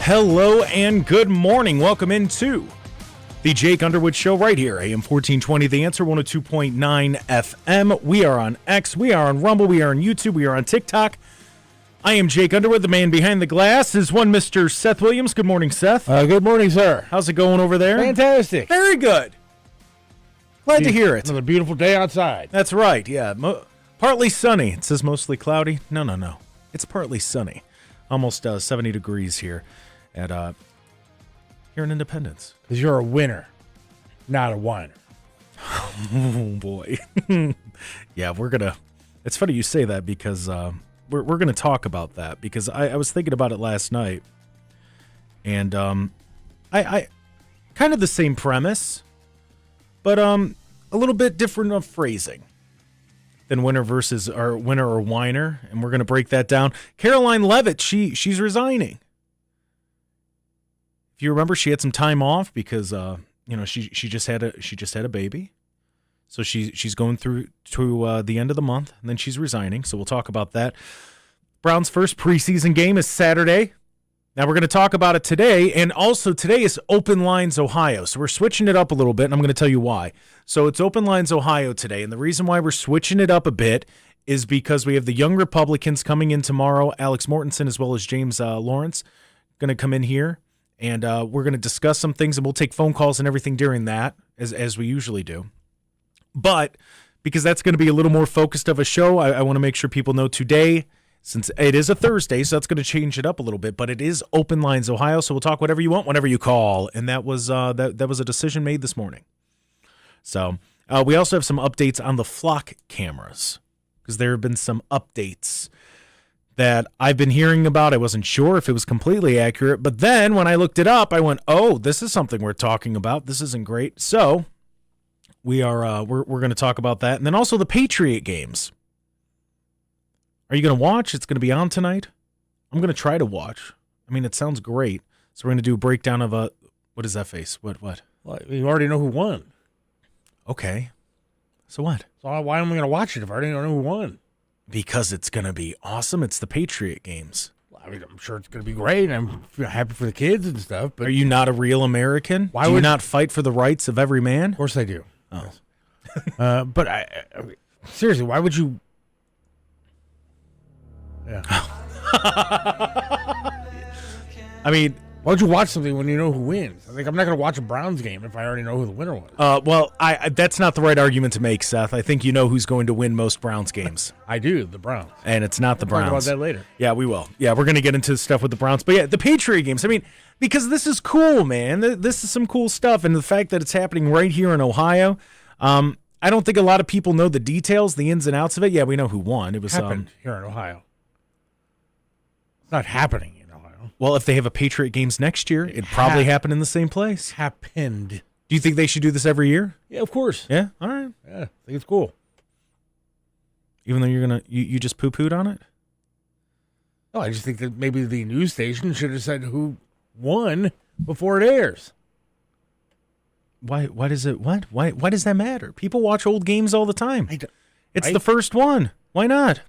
Hello and good morning. Welcome into the Jake Underwood Show right here, AM 1420, The Answer, 102.9 FM. We are on X, we are on Rumble, we are on YouTube, we are on TikTok. I am Jake Underwood. The man behind the glass is one Mr. Seth Williams. Good morning, Seth. Good morning, sir. How's it going over there? Fantastic. Very good. Glad to hear it. Another beautiful day outside. That's right, yeah. Partly sunny. It says mostly cloudy. No. It's partly sunny. Almost 70 degrees here at here in Independence. Because you're a winner, not a whiner. Oh, boy. Yeah, it's funny you say that because we're going to talk about that because I was thinking about it last night. And I kind of the same premise, but a little bit different of phrasing than winner or whiner, and we're going to break that down. Karoline Leavitt, she's resigning. If you remember, she had some time off because she just had a baby, so she's going through to the end of the month, and then she's resigning. So we'll talk about that. Browns' first preseason game is Saturday. Now we're going to talk about it today, and also today is Open Lines Ohio. So we're switching it up a little bit, and I'm going to tell you why. So it's Open Lines Ohio today, and the reason why we're switching it up a bit is because we have the young Republicans coming in tomorrow, Alex Mortensen as well as James Lawrence, going to come in here, and we're going to discuss some things, and we'll take phone calls and everything during that, as we usually do. But because that's going to be a little more focused of a show, I want to make sure people know today, since it is a Thursday, so that's going to change it up a little bit, but it is Open Lines Ohio, so we'll talk whatever you want, whenever you call, and that was that was a decision made this morning. So we also have some updates on the flock cameras, because there have been some updates that I've been hearing about. I wasn't sure if it was completely accurate, but then when I looked it up, I went, oh, this is something we're talking about. This isn't great. So we're going to talk about that, and then also the Patriot games. Are you going to watch? It's going to be on tonight. I'm going to try to watch. I mean, it sounds great. So we're going to do a breakdown of what is that face? What? Well, you already know who won. Okay. So what? So why am I going to watch it if I already know who won? Because it's going to be awesome. It's the Patriot games. I mean, I'm sure it's going to be great. I'm happy for the kids and stuff. But are you not a real American? Do you not fight for the rights of every man? Of course I do. Oh. Yes. But I seriously, why would you? Yeah. I mean, why would you watch something when you know who wins? I'm not going to watch a Browns game if I already know who the winner was. Well, that's not the right argument to make, Seth. I think you know who's going to win most Browns games. I do, the Browns. And it's not the Browns. We'll talk about that later. Yeah, we will. Yeah, we're going to get into stuff with the Browns. But yeah, the Patriot games. I mean, because this is cool, man. This is some cool stuff. And the fact that it's happening right here in Ohio, I don't think a lot of people know the details, the ins and outs of it. Yeah, we know who won. It was happened here in Ohio. It's not happening in Ohio. Well, if they have a Patriot games next year, it'd probably happen in the same place. Happened. Do you think they should do this every year? Yeah, of course. Yeah? All right. Yeah, I think it's cool. Even though you just poo-pooed on it? No, I just think that maybe the news station should have said who won before it airs. Why does it what? Why does that matter? People watch old games all the time. It's the first one. Why not?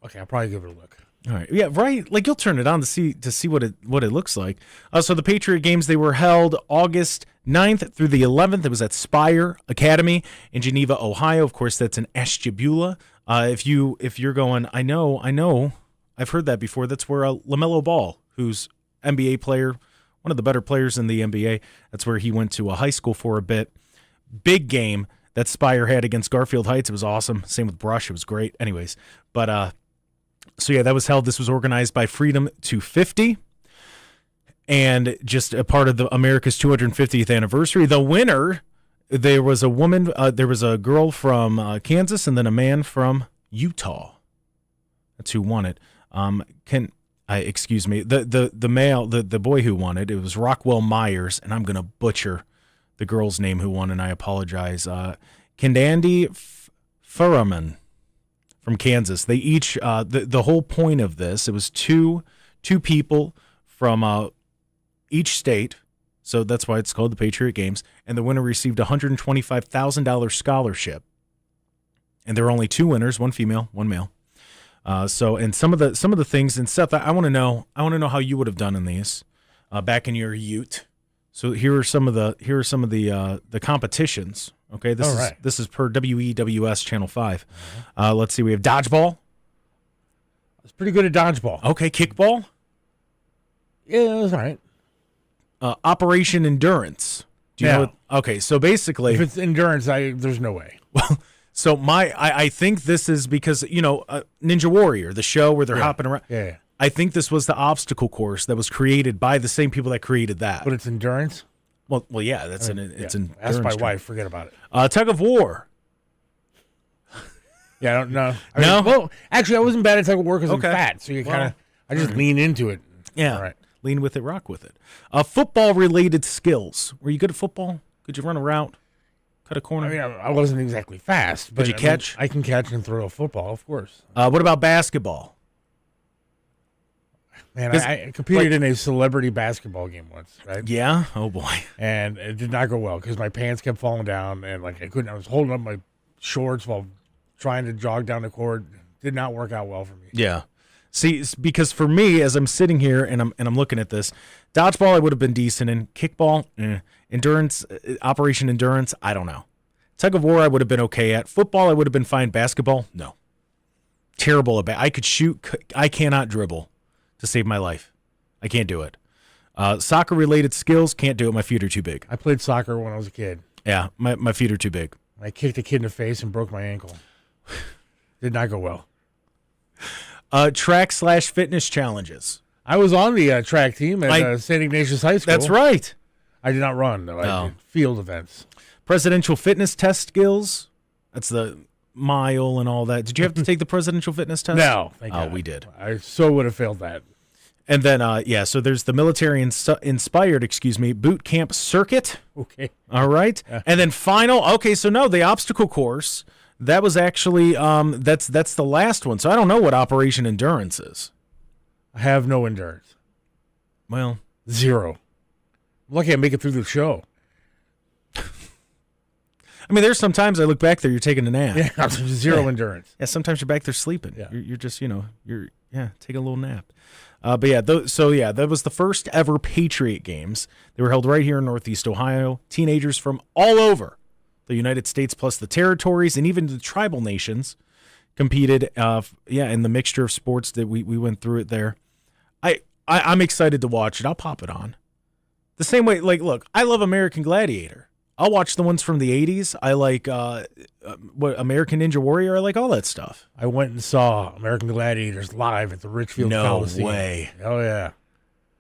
Okay, I'll probably give it a look. All right. Yeah, right. Like you'll turn it on to see what it looks like. So the Patriot games, they were held August 9th through the 11th. It was at Spire Academy in Geneva, Ohio. Of course, that's in Ashtabula. If you're going, I know, I've heard that before. That's where LaMelo Ball, who's NBA player, one of the better players in the NBA, that's where he went to a high school for a bit. Big game that Spire had against Garfield Heights. It was awesome. Same with Brush. It was great. Anyways, but so yeah, that was held. This was organized by Freedom 250 and just a part of the America's 250th anniversary. The winner, there was a woman, there was a girl from Kansas and then a man from Utah. That's who won it. Excuse me, the male, the boy who won it was Rockwell Myers, and I'm going to butcher the girl's name who won, and I apologize. Kendandi Furman from Kansas. They each, the whole point of this, it was two people from each state, so that's why it's called the Patriot Games, and the winner received a $125,000 scholarship. And there were only two winners, one female, one male. So and some of the things, and Seth, I want to know how you would have done in these back in your ute. So here are some of the competitions. Okay, this is per WEWS Channel 5. Let's see, we have dodgeball. I was pretty good at dodgeball. Okay, kickball. Yeah, it was all right. Operation Endurance. Do you know what? Okay, so basically, if it's endurance, there's no way. Well, so I think this is because Ninja Warrior, the show where they're hopping around. Yeah. I think this was the obstacle course that was created by the same people that created that. But it's endurance. Well, yeah, it's an. Ask my wife. Forget about it. Tug of war. Yeah, I don't know. No. Actually, I wasn't bad at tug of war because I'm fat, so you kind of I just lean into it. Yeah. All right. Lean with it, rock with it. Football-related skills. Were you good at football? Could you run a route? Cut a corner? I mean, I wasn't exactly fast. But Could you catch? I can catch and throw a football, of course. What about basketball? Man, I competed in a celebrity basketball game once, right? Yeah? Oh, boy. And it did not go well because my pants kept falling down and I was holding up my shorts while trying to jog down the court. Did not work out well for me. Yeah. See, because for me, as I'm sitting here and I'm looking at this, dodgeball I would have been decent in. Kickball, endurance, Operation Endurance, I don't know. Tug of war I would have been okay at. Football I would have been fine. Basketball, no. Terrible at I could shoot. I cannot dribble to save my life. I can't do it. Soccer related skills, can't do it. My feet are too big. I played soccer when I was a kid. Yeah, my feet are too big. I kicked a kid in the face and broke my ankle. Did not go well. Track/fitness challenges. I was on the track team at St. Ignatius High School. That's right. I did not run, though. I did field events. Presidential fitness test skills. That's the mile and all that. Did you have to take the presidential fitness test? No. Thank God. We did. I so would have failed that. And then, so there's the military-inspired, boot camp circuit. Okay. All right. Yeah. And then the obstacle course. That was actually that's the last one. So I don't know what Operation Endurance is. I have no endurance. Well, 0. I'm lucky I make it through the show. I mean, there's sometimes I look back there, you're taking a nap. Yeah, 0 endurance. Yeah, sometimes you're back there sleeping. Yeah. You're just taking a little nap. That was the first ever Patriot Games. They were held right here in Northeast Ohio. Teenagers from all over the United States plus the territories and even the tribal nations competed in the mixture of sports that we went through it there. I'm excited to watch it. I'll pop it on. The same way, look, I love American Gladiator. I'll watch the ones from the 80s. I like American Ninja Warrior. I like all that stuff. I went and saw American Gladiators live at the Richfield Coliseum. No way. Oh, yeah.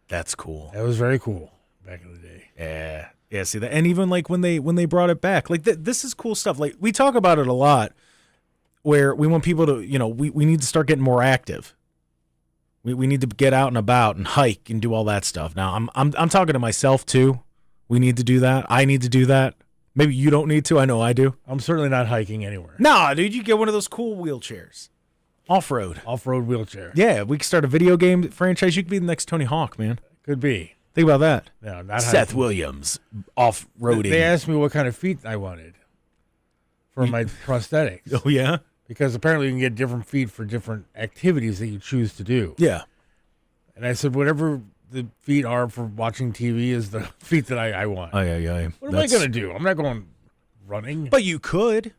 That's cool. That was very cool back in the day. Yeah. Yeah, see that, and even when they brought it back, this is cool stuff. Like we talk about it a lot, where we want people to, we need to start getting more active. We need to get out and about and hike and do all that stuff. Now I'm talking to myself too. We need to do that. I need to do that. Maybe you don't need to. I know I do. I'm certainly not hiking anywhere. Nah, dude, you get one of those cool wheelchairs, off-road wheelchair. Yeah, we could start a video game franchise. You could be the next Tony Hawk, man. Could be. Think about that. No, not Seth hiking. Williams, off-roading. They asked me what kind of feet I wanted for my prosthetics. Oh, yeah? Because apparently you can get different feet for different activities that you choose to do. Yeah. And I said, whatever the feet are for watching TV is the feet that I want. Oh, yeah. What am I going to do? I'm not going running. But you could.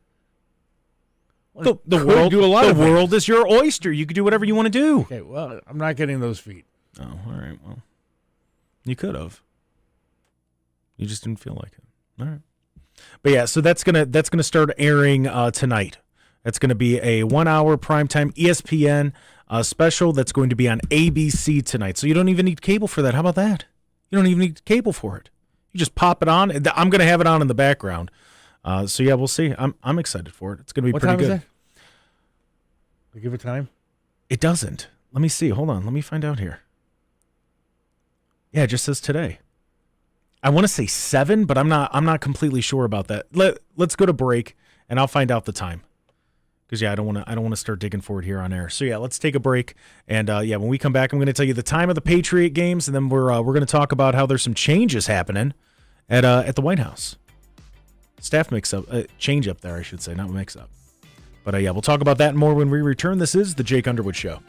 Well, The world is your oyster. You could do whatever you want to do. Okay, well, I'm not getting those feet. Oh, all right. Well, you could have. You just didn't feel like it. All right. But yeah, so that's gonna start airing tonight. That's going to be a 1-hour primetime ESPN special that's going to be on ABC tonight. So you don't even need cable for that. How about that? You don't even need cable for it. You just pop it on. I'm going to have it on in the background. So yeah, we'll see. I'm excited for it. It's going to be pretty good. What time is that? Give it time? It doesn't. Let me see. Hold on. Let me find out here. Yeah, it just says today. I want to say 7, but I'm not completely sure about that. Let's go to break and I'll find out the time. Because I don't want to start digging for it here on air. So yeah, let's take a break, and when we come back, I'm going to tell you the time of the Patriot games, and then we're going to talk about how there's some changes happening at the White House. Staff mix up, change up there, I should say, not mix up. But yeah, we'll talk about that and more when we return. This is the Jake Underwood Show.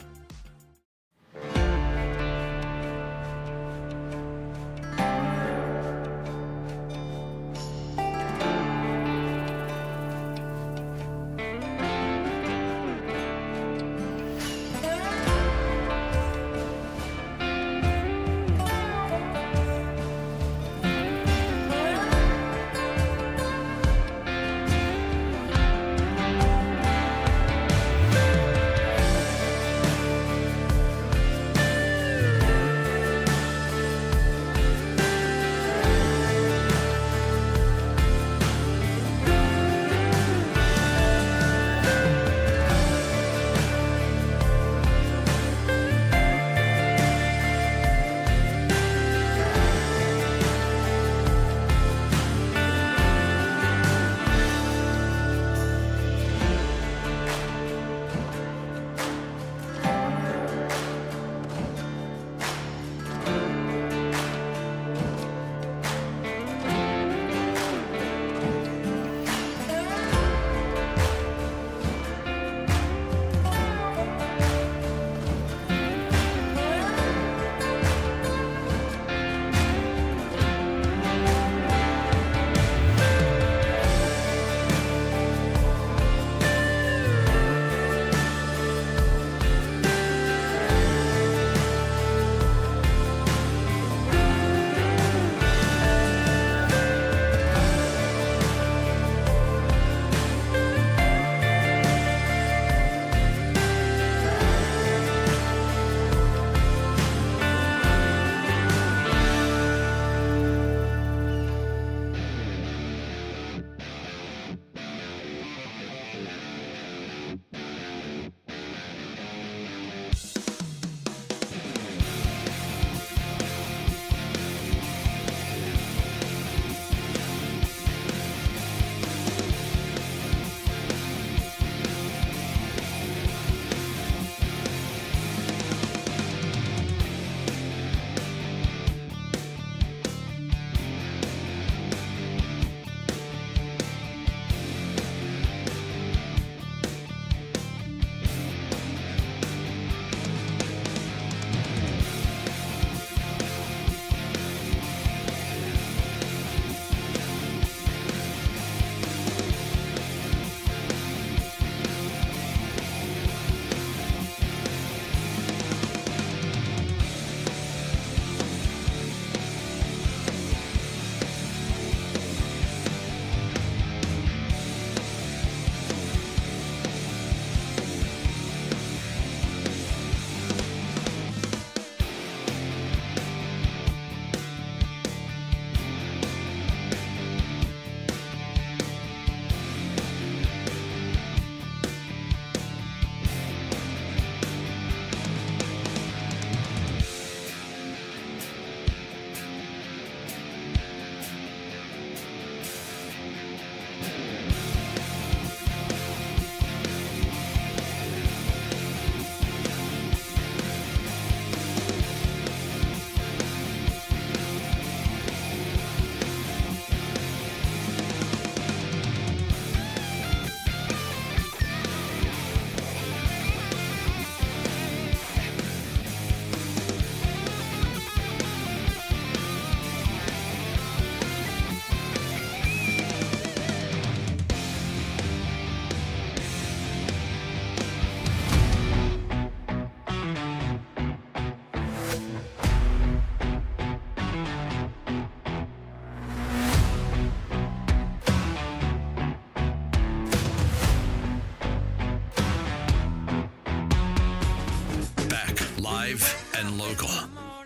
Live and local.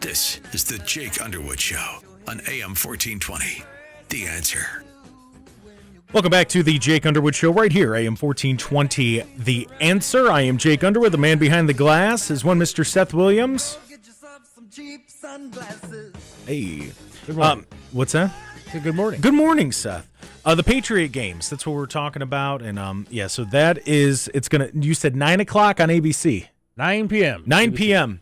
This is the Jake Underwood Show on AM 1420. The Answer. Welcome back to the Jake Underwood Show right here, AM 1420, The Answer. I am Jake Underwood. The man behind the glass is one Mr. Seth Williams. Hey. Good morning. What's that? Good morning. Good morning, Seth. The Patriot games, that's what we're talking about. And yeah, so that is, you said 9 o'clock on ABC. 9 p.m. 9 p.m.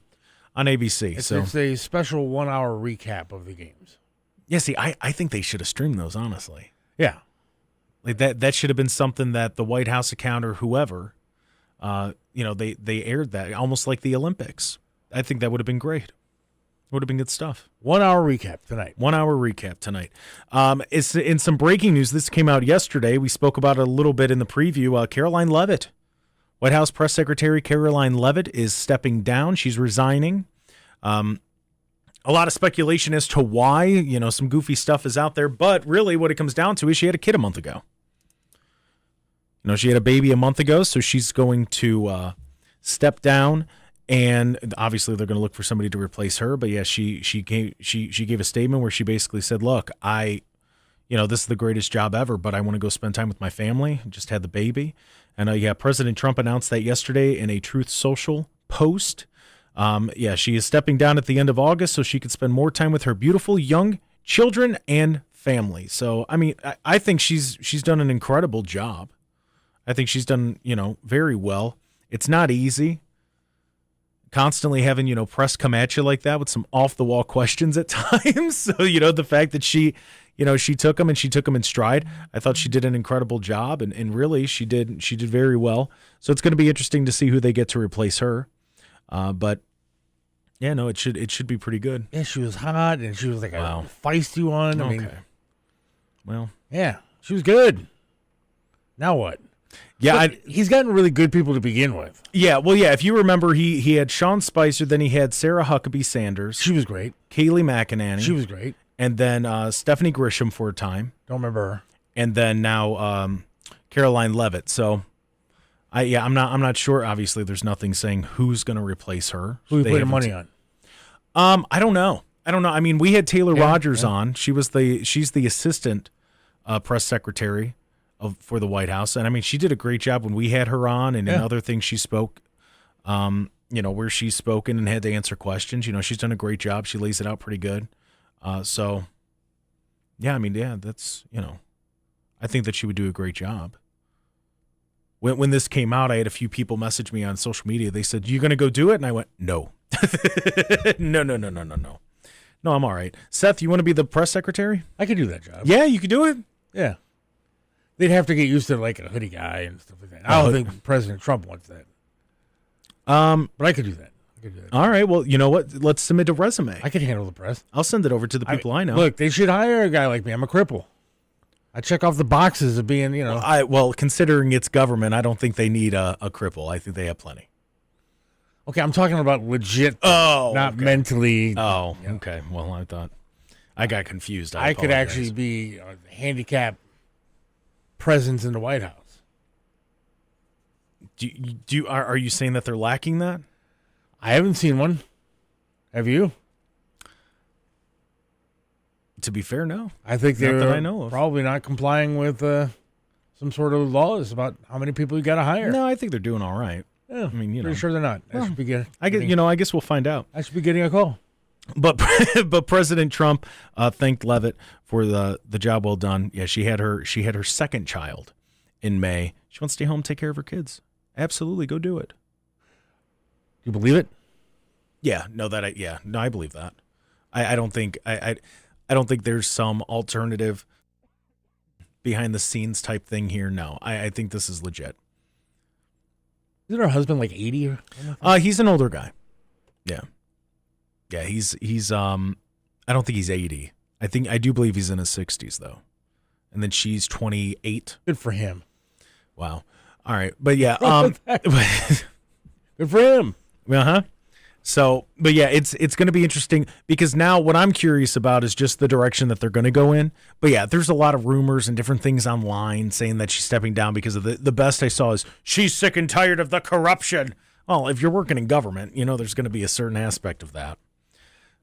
on ABC. It's a special 1 hour recap of the games. Yeah, see, I think they should have streamed those, honestly. Yeah. Like that should have been something that the White House account or whoever, they aired that almost like the Olympics. I think that would have been great. Would have been good stuff. 1 hour recap tonight. 1 hour recap tonight. It's in some breaking news. This came out yesterday. We spoke about it a little bit in the preview. Karoline Leavitt, White House Press Secretary Karoline Leavitt, is stepping down. She's resigning. A lot of speculation as to why. Some goofy stuff is out there, but really what it comes down to is she had a kid a month ago. She had a baby a month ago, so she's going to step down. And obviously they're going to look for somebody to replace her. But yeah, she gave a statement where she basically said, look, this is the greatest job ever, but I want to go spend time with my family. Just had the baby. And President Trump announced that yesterday in a Truth Social post. She is stepping down at the end of August so she could spend more time with her beautiful young children and family. So, I think she's done an incredible job. I think she's done, very well. It's not easy. Constantly having, press come at you like that with some off-the-wall questions at times. So, the fact that she took them in stride. I thought she did an incredible job, and really she did very well. So it's going to be interesting to see who they get to replace her. But yeah, no, it should be pretty good. Yeah, she was hot, and she was like a feisty one. Yeah, she was good. Now what? Yeah, he's gotten really good people to begin with. Yeah, well, yeah. If you remember, he had Sean Spicer, then he had Sarah Huckabee Sanders. She was great. Kayleigh McEnany. She was great. And then Stephanie Grisham for a time. Don't remember her. And then now Karoline Leavitt. So, I'm not sure. Obviously, there's nothing saying who's going to replace her. Who are you putting money on? I don't know. I mean, we had Taylor Rogers on. She's the assistant press secretary for the White House. And I mean, she did a great job when we had her on, and in other things she spoke, where she's spoken and had to answer questions. She's done a great job. She lays it out pretty good. That's, I think that she would do a great job. When this came out, I had a few people message me on social media. They said, "You going to go do it?" And I went, "No." No. No, I'm all right. Seth, you want to be the press secretary? I could do that job. Yeah, you could do it? Yeah. They'd have to get used to like a hoodie guy and stuff like that. I don't think President Trump wants that. But I could do that. All right. Well, you know what? Let's submit a resume. I could handle the press. I'll send it over to the people I know. Look, they should hire a guy like me. I'm a cripple. I check off the boxes of being, Well, considering it's government, I don't think they need a cripple. I think they have plenty. Okay, I'm talking about legit, not mentally. Oh, okay. Well, I thought I got confused. I could actually be a handicapped presence in the White House. Are you saying that they're lacking that? I haven't seen one. Have you? To be fair, no. I think they're that I know of. Probably not complying with some sort of laws about how many people you got to hire. No, I think they're doing all right. Yeah, I mean, pretty sure they're not. I guess we'll find out. I should be getting a call. But President Trump thanked Leavitt for the job well done. Yeah, she had her second child in May. She wants to stay home, take care of her kids. Absolutely, go do it. You believe it? Yeah, I believe that. I don't think I don't think there's some alternative behind the scenes type thing here. No, I think this is legit. Isn't her husband like 80 or something? He's an older guy. Yeah. Yeah, he's I don't think he's 80. I do believe he's in his 60s though. And then she's 28. Good for him. Wow. All right. But yeah, good for him. Uh-huh. So, but yeah, it's going to be interesting because now what I'm curious about is just the direction that they're going to go in. But yeah, there's a lot of rumors and different things online saying that she's stepping down because of the best I saw is she's sick and tired of the corruption. Well, if you're working in government, there's going to be a certain aspect of that.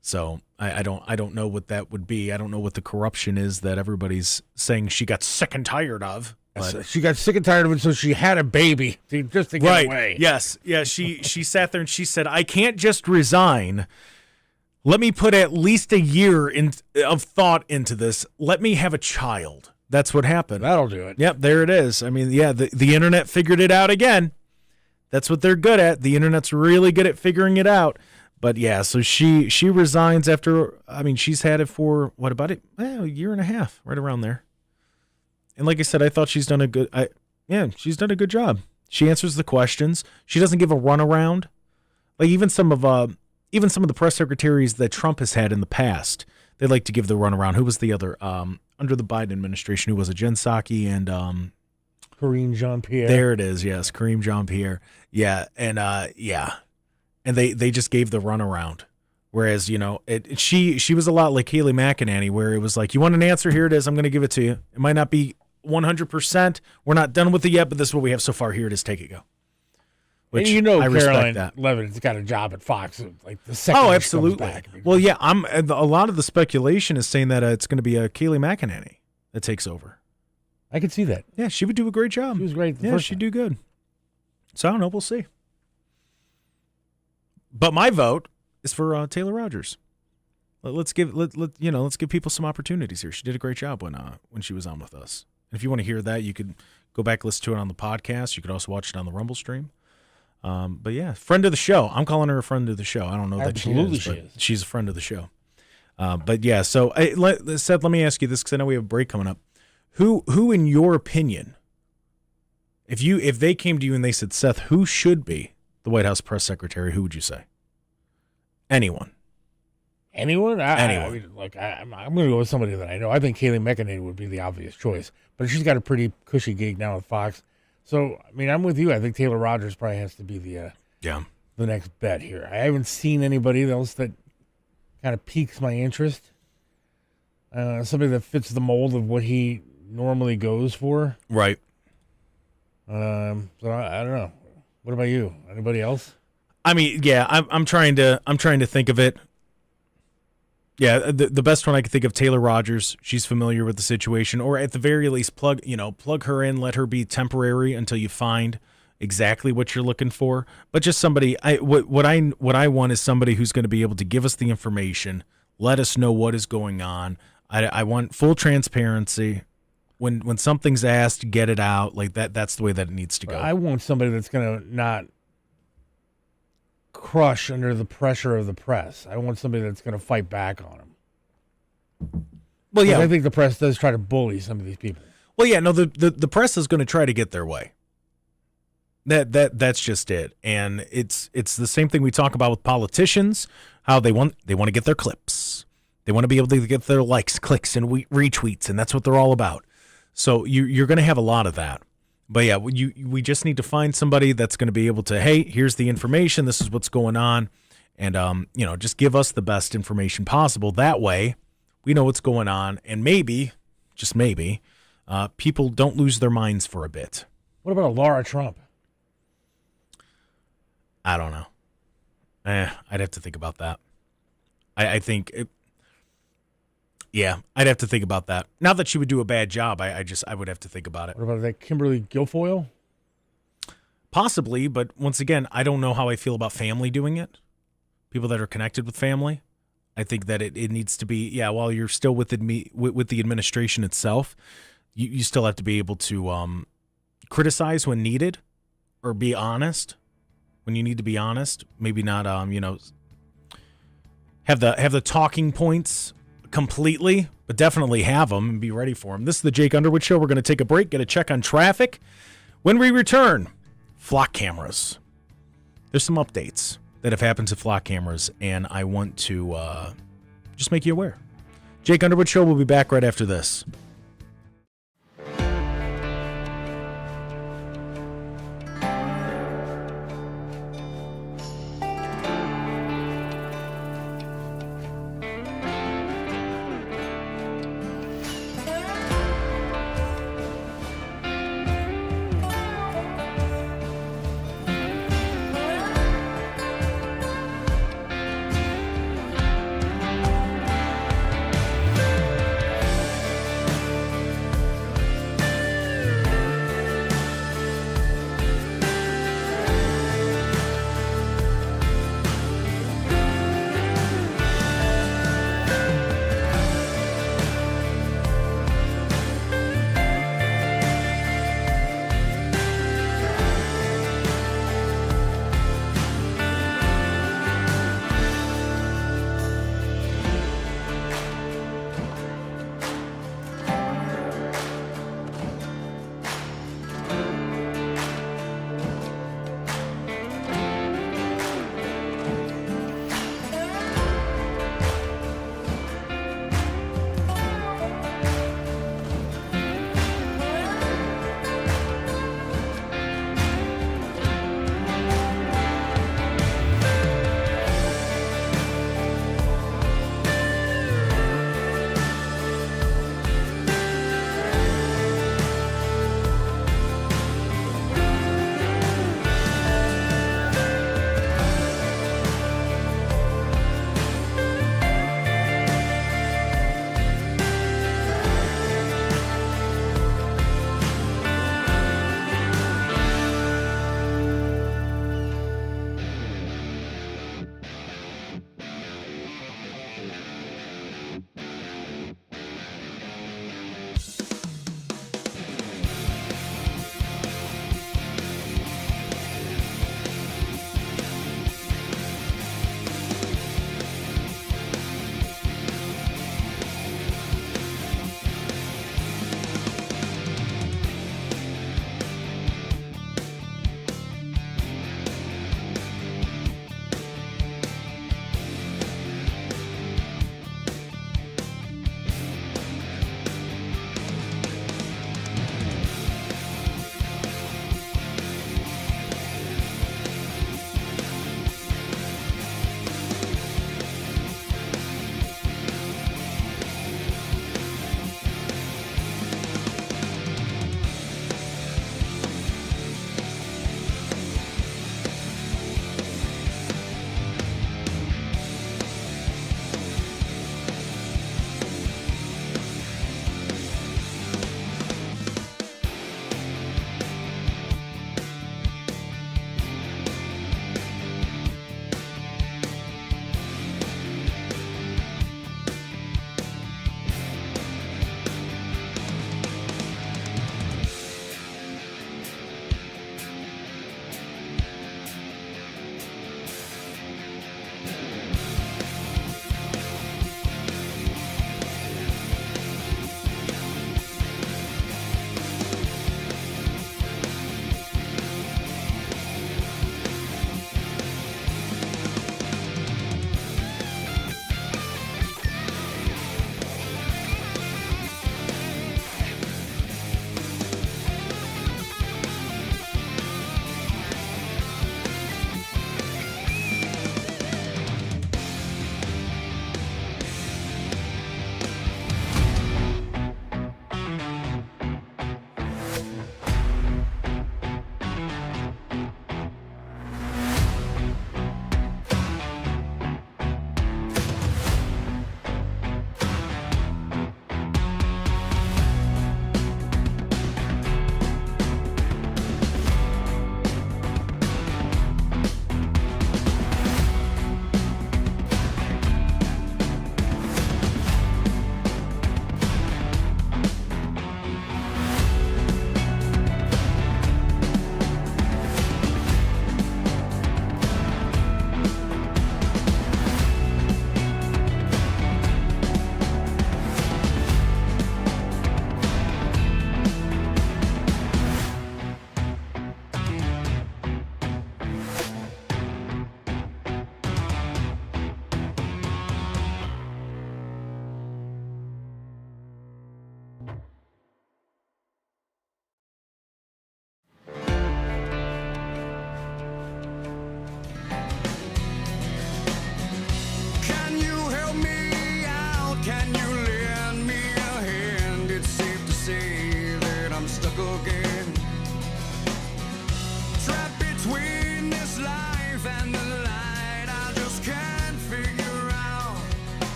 So I don't know what that would be. I don't know what the corruption is that everybody's saying she got sick and tired of. But she got sick and tired of it, so she had a baby just to get away. Yes. Yeah, she sat there and she said, I can't just resign. Let me put at least a year of thought into this. Let me have a child. That's what happened. That'll do it. Yep, there it is. I mean, yeah, the internet figured it out again. That's what they're good at. The internet's really good at figuring it out. But yeah, so she resigns after, she's had it for, what about it? A year and a half, right around there. And like I said, I thought she's done a good job. She answers the questions. She doesn't give a runaround. Like even some of the press secretaries that Trump has had in the past, they like to give the runaround. Who was the other under the Biden administration? Who was it? Jen Psaki and Kareem Jean-Pierre. There it is. Yes, Kareem Jean-Pierre. Yeah, and and they just gave the runaround. Whereas she was a lot like Kayleigh McEnany, where it was like, you want an answer, here it is. I'm going to give it to you. It might not be 100%. We're not done with it yet, but this is what we have so far. Here it is. Take it, go. Which I Karoline that. Leavitt's got a job at Fox. Like the second absolutely. Comes back. Well, yeah, a lot of the speculation is saying that it's going to be a Kayleigh McEnany that takes over. I could see that. Yeah, she would do a great job. She was great. She'd do good. So I don't know. We'll see. But my vote is for Taylor Rogers. Let's give people some opportunities here. She did a great job when she was on with us. And if you want to hear that, you could go back and listen to it on the podcast. You could also watch it on the Rumble stream. But yeah, friend of the show. I'm calling her a friend of the show. I don't know that she is. She's a friend of the show. But yeah, so Seth, let me ask you this because I know we have a break coming up. Who in your opinion, if they came to you and they said, Seth, who should be the White House press secretary, who would you say? Anyone. Anyone? Anyone. I'm going to go with somebody that I know. I think Kayleigh McEnany would be the obvious choice, but she's got a pretty cushy gig now with Fox. So, I mean, I'm with you. I think Taylor Rogers probably has to be the next bet here. I haven't seen anybody else that kind of piques my interest. Somebody that fits the mold of what he normally goes for. Right. So I don't know. What about you? Anybody else? I mean, yeah, I'm trying to think of it. Yeah, the best one I could think of, Taylor Rogers. She's familiar with the situation, or at the very least, plug her in, let her be temporary until you find exactly what you're looking for. But just somebody. What I want is somebody who's going to be able to give us the information, let us know what is going on. I want full transparency. When something's asked, get it out. Like that. That's the way that it needs to go. I want somebody that's going to not crush under the pressure of the press. I want somebody that's going to fight back on them. Well, yeah, I think the press does try to bully some of these people. Well, yeah, no, the press is going to try to get their way. That's just it, and it's the same thing we talk about with politicians. How they want to get their clips, they want to be able to get their likes, clicks, and retweets, and that's what they're all about. So you're going to have a lot of that. But yeah, we just need to find somebody that's going to be able to, hey, here's the information, this is what's going on, and just give us the best information possible. That way, we know what's going on, and maybe, just maybe, people don't lose their minds for a bit. What about a Laura Trump? I don't know. I'd have to think about that. I think Yeah, I'd have to think about that. Not that she would do a bad job. I would have to think about it. What about that Kimberly Guilfoyle? Possibly, but once again, I don't know how I feel about family doing it. People that are connected with family. I think that it needs to be, while you're still with the administration itself, you still have to be able to criticize when needed or be honest when you need to be honest. Maybe not, have the talking points completely, but definitely have them and be ready for them. This is the Jake Underwood Show. We're going to take a break, get a check on traffic. When we return, flock cameras. There's some updates that have happened to flock cameras, and I want to just make you aware. Jake Underwood Show will be back right after this.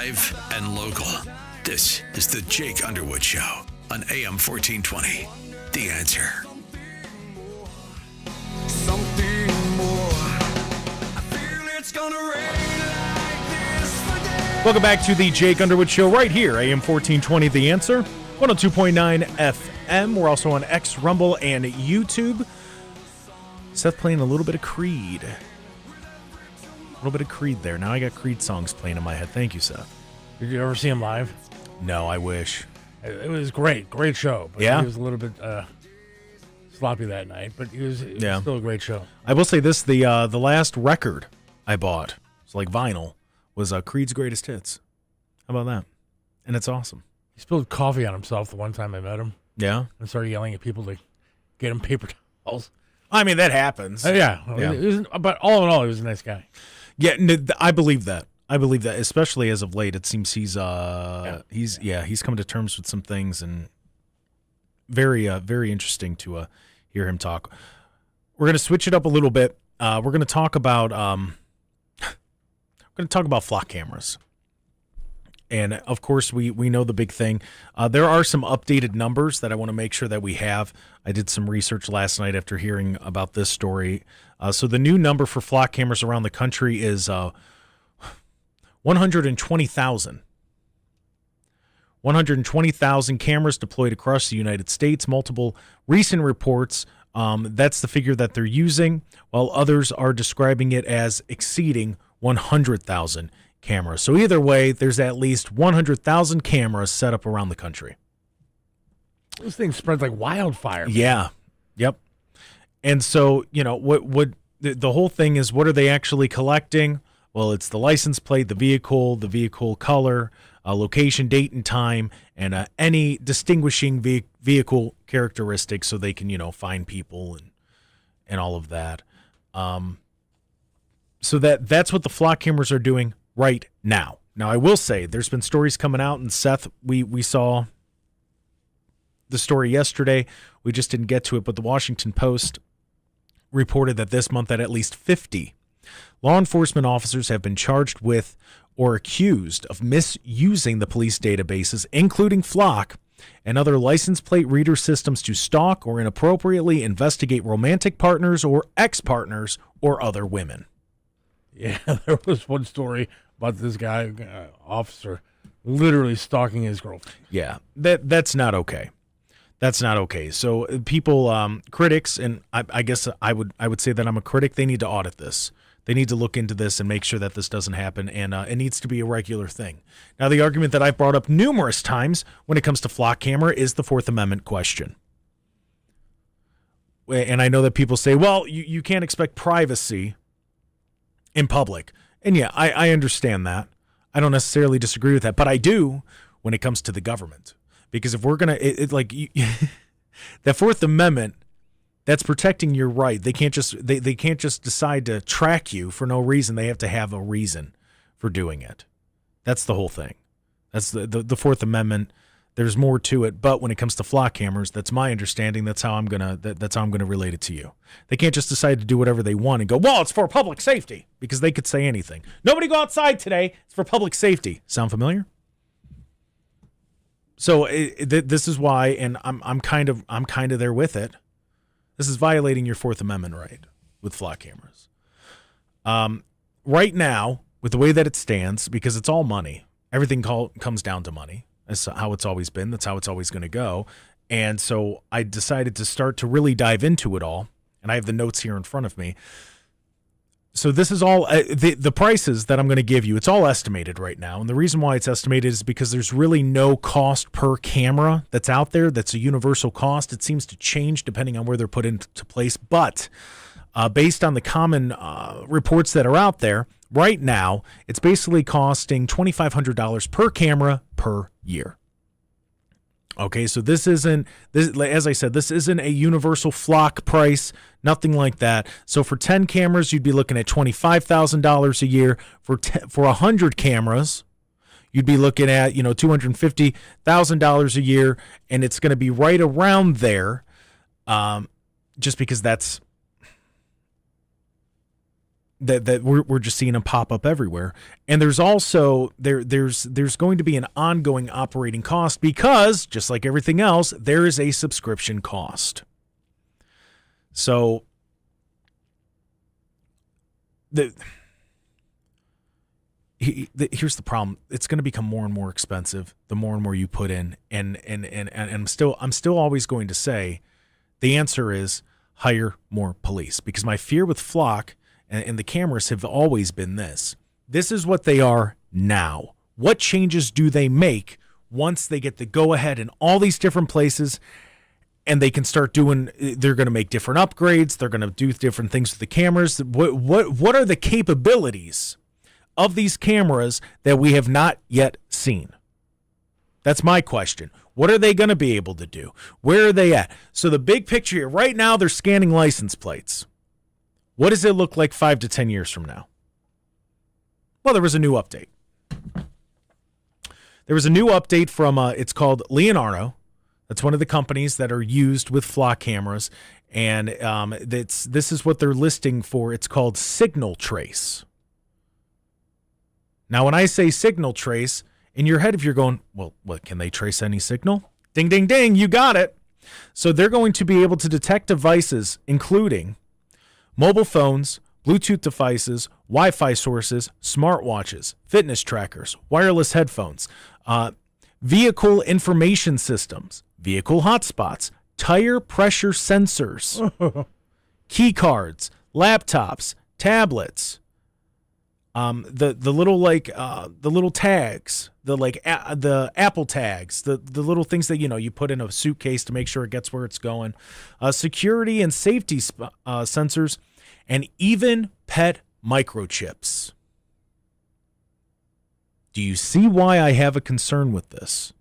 Live and local. This is the Jake Underwood Show on AM 1420. The Answer. Something more. I feel it's gonna rain like this for days. Welcome back to the Jake Underwood Show right here, AM 1420 The Answer, 102.9 FM. We're also on X, Rumble, and YouTube. Seth playing a little bit of Creed. A little bit of Creed there. Now I got Creed songs playing in my head. Thank you, Seth. Did you ever see him live? No, I wish. It was great show. But Yeah? he was a little bit sloppy that night, but it was still a great show. I will say this, the last record I bought, it's like vinyl, was Creed's Greatest Hits. How about that? And it's awesome. He spilled coffee on himself the one time I met him Yeah? and started yelling at people to get him paper towels. I mean, that happens. Yeah. But all in all, he was a nice guy. Yeah, I believe that. I believe that, especially as of late. It seems he's come to terms with some things, and very interesting to hear him talk. We're going to switch it up a little bit. We're going to talk about flock cameras, and of course we know the big thing. There are some updated numbers that I want to make sure that we have. I did some research last night after hearing about this story. So the new number for flock cameras around the country is 120,000. 120,000 cameras deployed across the United States. Multiple recent reports, that's the figure that they're using, while others are describing it as exceeding 100,000 cameras. So either way, there's at least 100,000 cameras set up around the country. Those things spread like wildfire. Yeah. Yep. And so, what the whole thing is, what are they actually collecting? Well, it's the license plate, the vehicle color, location, date, and time, and any distinguishing vehicle characteristics, so they can, find people and all of that. So that's what the flock cameras are doing right now. Now, I will say there's been stories coming out, and Seth, we saw the story yesterday. We just didn't get to it, but the Washington Post reported that this month at least 50 law enforcement officers have been charged with or accused of misusing the police databases, including Flock and other license plate reader systems, to stalk or inappropriately investigate romantic partners or ex-partners or other women. Yeah, there was one story about this guy, officer, literally stalking his girlfriend. Yeah, that's not okay. That's not okay. So people, critics, and I guess I would say that I'm a critic, they need to audit this. They need to look into this and make sure that this doesn't happen, and it needs to be a regular thing. Now, the argument that I've brought up numerous times when it comes to flock camera is the Fourth Amendment question. And I know that people say, well, you can't expect privacy in public. And yeah, I understand that. I don't necessarily disagree with that, but I do when it comes to the government. Because if we're going to, that Fourth Amendment, that's protecting your right. They can't just they can't just decide to track you for no reason. They have to have a reason for doing it. That's the whole thing. That's the Fourth Amendment. There's more to it, but when it comes to flock cameras, that's my understanding. That's how I'm gonna relate it to you. They can't just decide to do whatever they want and go, well, it's for public safety, because they could say anything. Nobody go outside today. It's for public safety. Sound familiar? So this is why, and I'm kind of there with it. This is violating your Fourth Amendment right with flock cameras. Right now, with the way that it stands, because it's all money, everything comes down to money. That's how it's always been. That's how it's always going to go. And so I decided to start to really dive into it all. And I have the notes here in front of me. So this is all the prices that I'm going to give you. It's all estimated right now. And the reason why it's estimated is because there's really no cost per camera that's out there. That's a universal cost. It seems to change depending on where they're put into place. But based on the common reports that are out there right now, it's basically costing $2,500 per camera per year. Okay, so this, as I said, this isn't a universal flock price, nothing like that. So for 10 cameras, you'd be looking at $25,000 a year. For 100 cameras, you'd be looking at, $250,000 a year, and it's going to be right around there, just because that's that we're just seeing them pop up everywhere. And there's also there's going to be an ongoing operating cost because, just like everything else, there is a subscription cost. So here's the problem. It's going to become more and more expensive the more and more you put in. And I'm still always going to say the answer is hire more police, because my fear with Flock and the cameras have always been this. This is what they are now. What changes do they make once they get the go-ahead in all these different places and they can start doing, they're going to make different upgrades, they're going to do different things with the cameras. What are the capabilities of these cameras that we have not yet seen? That's my question. What are they going to be able to do? Where are they at? So the big picture here, right now they're scanning license plates. What does it look like 5 to 10 years from now? Well, there was a new update. There was a new update from, it's called Leonardo. That's one of the companies that are used with Flock cameras. And this is what they're listing for. It's called Signal Trace. Now, when I say Signal Trace, in your head, if you're going, well, what, can they trace any signal? Ding, ding, ding, you got it. So they're going to be able to detect devices, including mobile phones, Bluetooth devices, Wi-Fi sources, smartwatches, fitness trackers, wireless headphones, vehicle information systems, vehicle hotspots, tire pressure sensors, key cards, laptops, tablets, the little tags, the Apple tags, the little things that you put in a suitcase to make sure it gets where it's going, security and safety sensors, and even pet microchips. Do you see why I have a concern with this?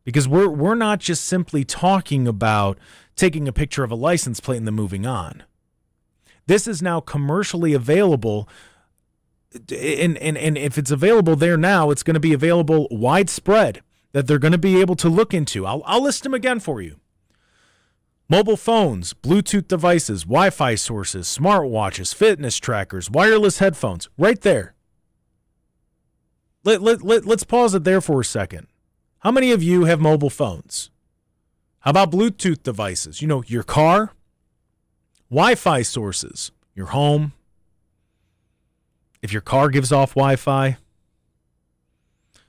Because we're not just simply talking about taking a picture of a license plate and then moving on. This is now commercially available. And if it's available there now, it's going to be available widespread, that they're going to be able to look into. I'll list them again for you. Mobile phones, Bluetooth devices, Wi-Fi sources, smartwatches, fitness trackers, wireless headphones, right there. Let's pause it there for a second. How many of you have mobile phones? How about Bluetooth devices? Your car, Wi-Fi sources, your home. If your car gives off Wi-Fi.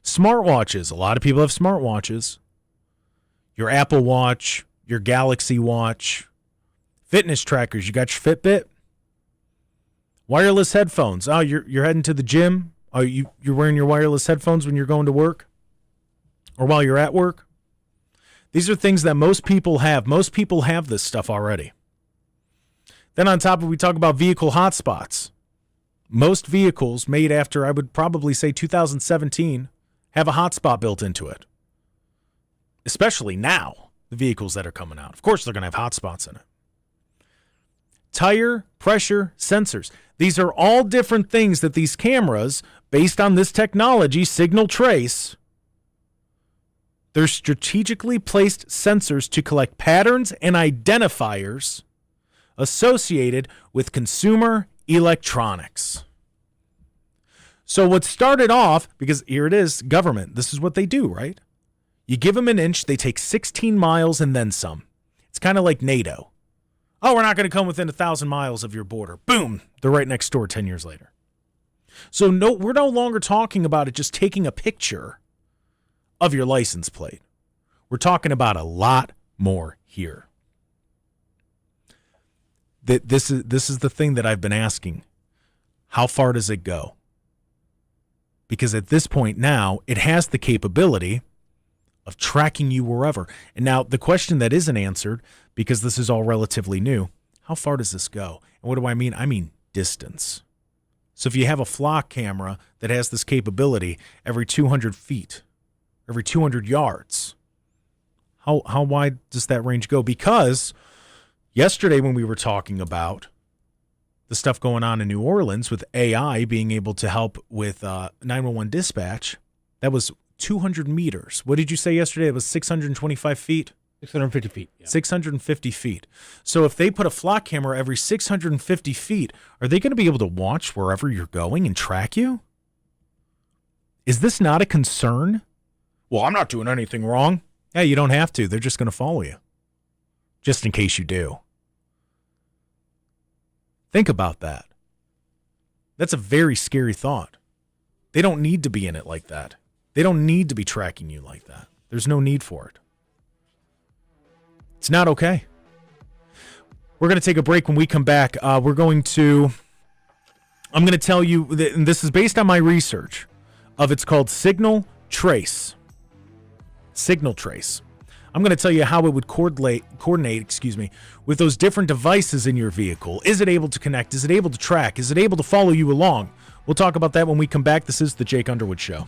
Smartwatches. A lot of people have smartwatches. Your Apple Watch, your Galaxy Watch. Fitness trackers. You got your Fitbit. Wireless headphones. Oh, you're heading to the gym. Oh, you're wearing your wireless headphones when you're going to work or while you're at work. These are things that most people have. Most people have this stuff already. Then on top of it, we talk about vehicle hotspots. Most vehicles made after, I would probably say 2017, have a hotspot built into it. Especially now, the vehicles that are coming out. Of course, they're going to have hotspots in it. Tire pressure sensors. These are all different things that these cameras, based on this technology, Signal Trace, they're strategically placed sensors to collect patterns and identifiers associated with consumer electronics. So what started off, because here it is, government, this is what they do, right? You give them an inch, they take 16 miles and then some. It's kind of like NATO. Oh, we're not going to come within 1,000 miles of your border. Boom, they're right next door 10 years later. So no, we're no longer talking about it just taking a picture of your license plate. We're talking about a lot more here. This is the thing that I've been asking. How far does it go? Because at this point now, it has the capability of tracking you wherever. And now the question that isn't answered, because this is all relatively new, how far does this go? And what do I mean? I mean distance. So if you have a Flock camera that has this capability every 200 feet, every 200 yards, how wide does that range go? Because yesterday when we were talking about the stuff going on in New Orleans with AI being able to help with 911 dispatch, that was 200 meters. What did you say yesterday? It was 625 feet? 650 feet. Yeah. 650 feet. So if they put a flock camera every 650 feet, are they going to be able to watch wherever you're going and track you? Is this not a concern? Well, I'm not doing anything wrong. Yeah, you don't have to. They're just going to follow you. Just in case you do. Think about that. That's a very scary thought. They don't need to be in it like that. They don't need to be tracking you like that. There's no need for it. It's not okay. We're going to take a break. When we come back, I'm going to tell you, and this is based on my research it's called Signal Trace. Signal Trace. I'm going to tell you how it would coordinate, with those different devices in your vehicle. Is it able to connect? Is it able to track? Is it able to follow you along? We'll talk about that when we come back. This is the Jake Underwood Show.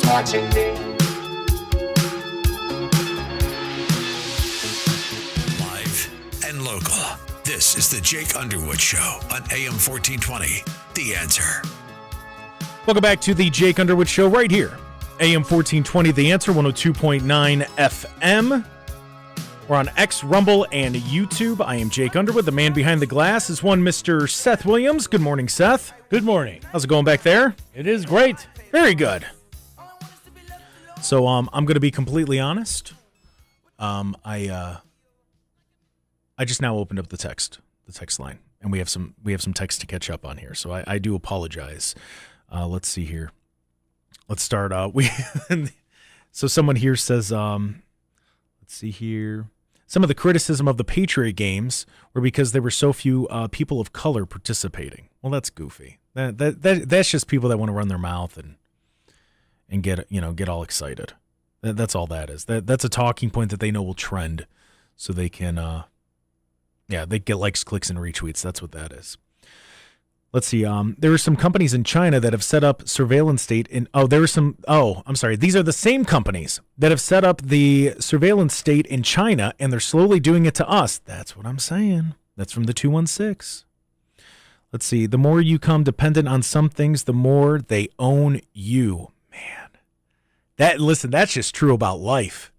watching me. Live and local. This is the Jake Underwood Show on AM 1420. The Answer. Welcome back to the Jake Underwood Show right here. AM 1420, The Answer, 102.9 FM. We're on X, Rumble, and YouTube. I am Jake Underwood. The man behind the glass is one Mr. Seth Williams. Good morning, Seth. Good morning. How's it going back there? It is great. Very good. So I'm going to be completely honest. I just now opened up the text line, and we have some text to catch up on here. So I do apologize. Let's see here. Let's start. So someone here says, let's see here. Some of the criticism of the Patriot games were because there were so few people of color participating. Well, that's goofy. That's just people that want to run their mouth and get all excited. That's all that is. That's a talking point that they know will trend, so they can, they get likes, clicks, and retweets. That's what that is. Let's see. There are some companies in China that have set up surveillance state in. I'm sorry. These are the same companies that have set up the surveillance state in China, and they're slowly doing it to us. That's what I'm saying. That's from the 216. Let's see. The more you come dependent on some things, the more they own you. Man, that's just true about life.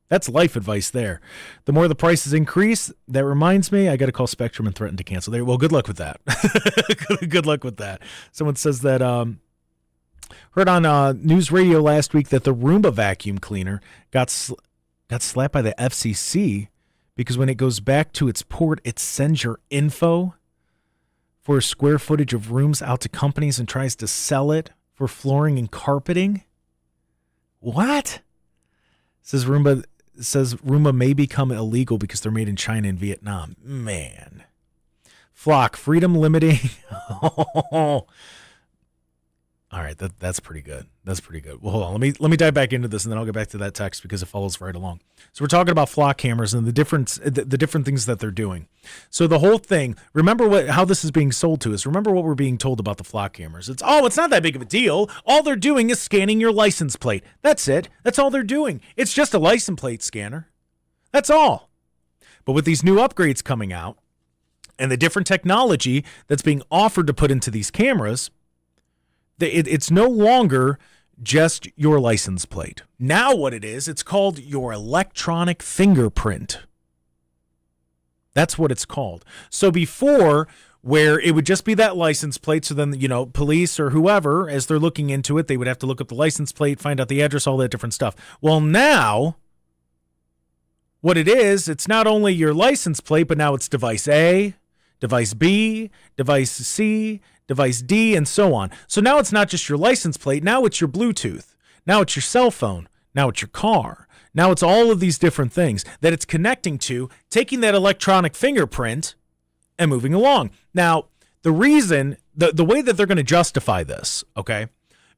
That's life advice there. The more the prices increase, that reminds me, I got to call Spectrum and threaten to cancel. There. Well, good luck with that. Good luck with that. Someone says that heard on news radio last week that the Roomba vacuum cleaner got slapped by the FCC because when it goes back to its port, it sends your info for square footage of rooms out to companies and tries to sell it for flooring and carpeting. What? Says Roomba may become illegal because they're made in China and Vietnam. Man. Flock, freedom limiting. All right, that's pretty good. That's pretty good. Well, hold on. Let me dive back into this, and then I'll get back to that text because it follows right along. So we're talking about flock cameras and the different things that they're doing. So the whole thing, remember how this is being sold to us. Remember what we're being told about the flock cameras. It's not that big of a deal. All they're doing is scanning your license plate. That's it. That's all they're doing. It's just a license plate scanner. That's all. But with these new upgrades coming out and the different technology that's being offered to put into these cameras, it's no longer just your license plate. Now what it is, it's called your electronic fingerprint. That's what it's called. So before, where it would just be that license plate, so then, police or whoever, as they're looking into it, they would have to look up the license plate, find out the address, all that different stuff. Well, now, what it is, it's not only your license plate, but now it's device A, device B, device C, device D, and so on. So now it's not just your license plate. Now it's your Bluetooth. Now it's your cell phone. Now it's your car. Now it's all of these different things that it's connecting to, taking that electronic fingerprint and moving along. Now, the reason, the way that they're going to justify this, okay,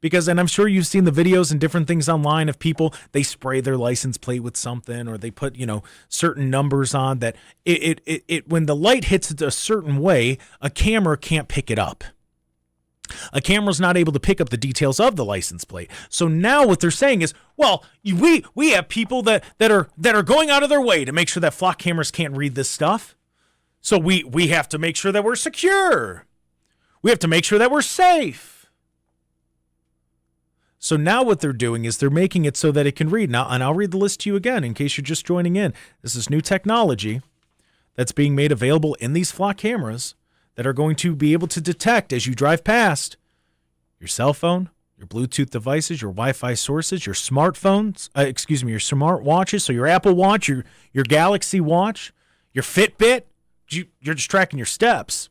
because, and I'm sure you've seen the videos and different things online of people, they spray their license plate with something, or they put, certain numbers on that it when the light hits it a certain way, a camera can't pick it up. A camera's not able to pick up the details of the license plate. So now what they're saying is, well, we have people that are going out of their way to make sure that flock cameras can't read this stuff. So we have to make sure that we're secure. We have to make sure that we're safe. So now what they're doing is they're making it so that it can read. Now, and I'll read the list to you again in case you're just joining in. This is new technology that's being made available in these flock cameras that are going to be able to detect as you drive past your cell phone, your Bluetooth devices, your Wi-Fi sources, your smartphones, your smart watches, so your Apple Watch, your Galaxy Watch, your Fitbit, you're just tracking your steps,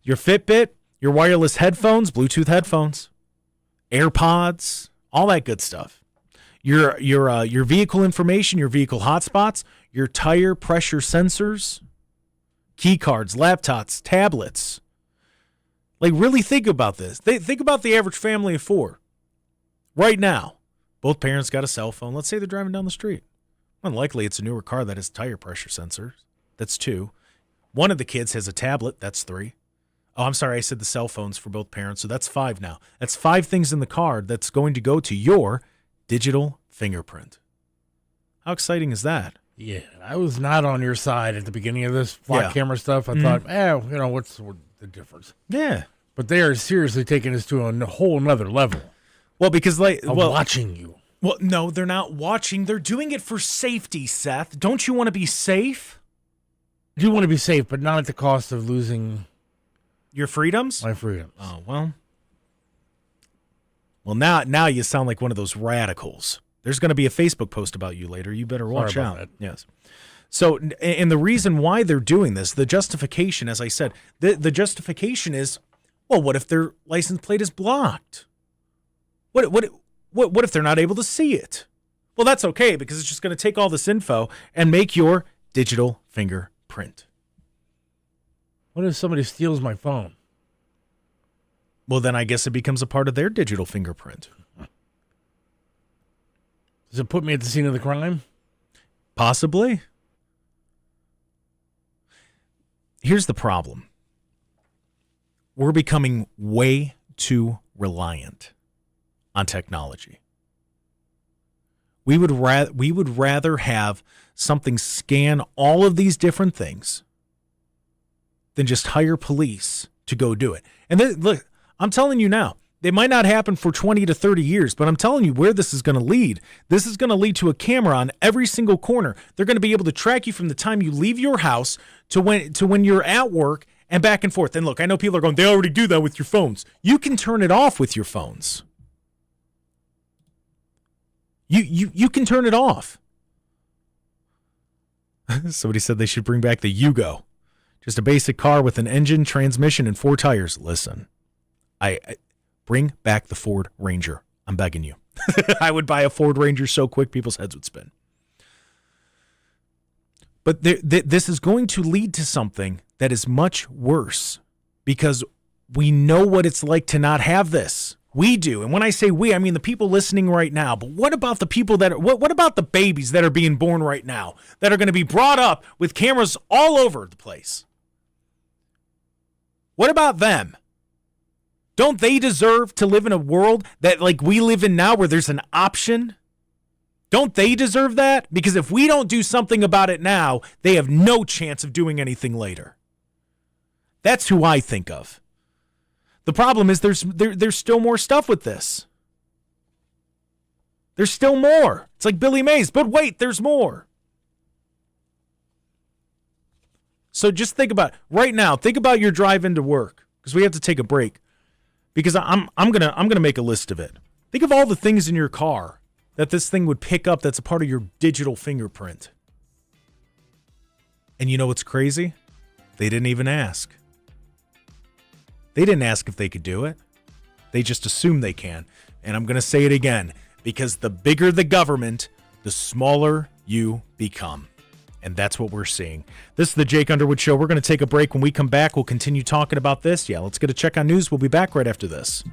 your Fitbit, your wireless headphones, Bluetooth headphones, AirPods, all that good stuff. Your vehicle information, your vehicle hotspots, your tire pressure sensors, key cards, laptops, tablets. Like, really think about this. Think about the average family of four. Right now, both parents got a cell phone. Let's say they're driving down the street. Unlikely it's a newer car that has tire pressure sensors. That's 2. One of the kids has a tablet. That's 3. Oh, I'm sorry. I said the cell phones for both parents. So that's 5 now. That's 5 things in the car that's going to go to your digital fingerprint. How exciting is that? Yeah, I was not on your side at the beginning of this flock camera stuff. I thought, what's the difference? Yeah. But they are seriously taking this to a whole nother level. Well, because watching you. Well, no, they're not watching. They're doing it for safety, Seth. Don't you want to be safe? I do want to be safe, but not at the cost of losing your freedoms? My freedoms. Oh, well. Well, now you sound like one of those radicals. There's going to be a Facebook post about you later. You better watch out. That. Yes. So, and the reason why they're doing this, the justification, as I said, the justification is, well, what if their license plate is blocked? What if they're not able to see it? Well, that's okay because it's just going to take all this info and make your digital fingerprint. What if somebody steals my phone? Well, then I guess it becomes a part of their digital fingerprint. Does it put me at the scene of the crime? Possibly. Here's the problem. We're becoming way too reliant on technology. We would rather have something scan all of these different things than just hire police to go do it. And then, look, I'm telling you now, they might not happen for 20 to 30 years, but I'm telling you where this is going to lead. This is going to lead to a camera on every single corner. They're going to be able to track you from the time you leave your house to when you're at work and back and forth. And look, I know people are going, they already do that with your phones. You can turn it off with your phones. You can turn it off. Somebody said they should bring back the Yugo. Just a basic car with an engine, transmission, and 4 tires. Listen, I bring back the Ford Ranger. I'm begging you. I would buy a Ford Ranger so quick people's heads would spin. But this is going to lead to something that is much worse because we know what it's like to not have this. We do. And when I say we, I mean the people listening right now. But what about the people what about the babies that are being born right now that are going to be brought up with cameras all over the place? What about them? Don't they deserve to live in a world that like we live in now where there's an option? Don't they deserve that? Because if we don't do something about it now, they have no chance of doing anything later. That's who I think of. The problem is there's still more stuff with this. There's still more. It's like Billy Mays, but wait, there's more. So just think about right now. Think about your drive into work because we have to take a break. Because I'm gonna make a list of it. Think of all the things in your car that this thing would pick up that's a part of your digital fingerprint. And you know what's crazy? They didn't even ask. They didn't ask if they could do it. They just assume they can. And I'm going to say it again, because the bigger the government, the smaller you become. And that's what we're seeing. This is the Jake Underwood Show. We're going to take a break. When we come back, we'll continue talking about this. Yeah, let's get a check on news. We'll be back right after this.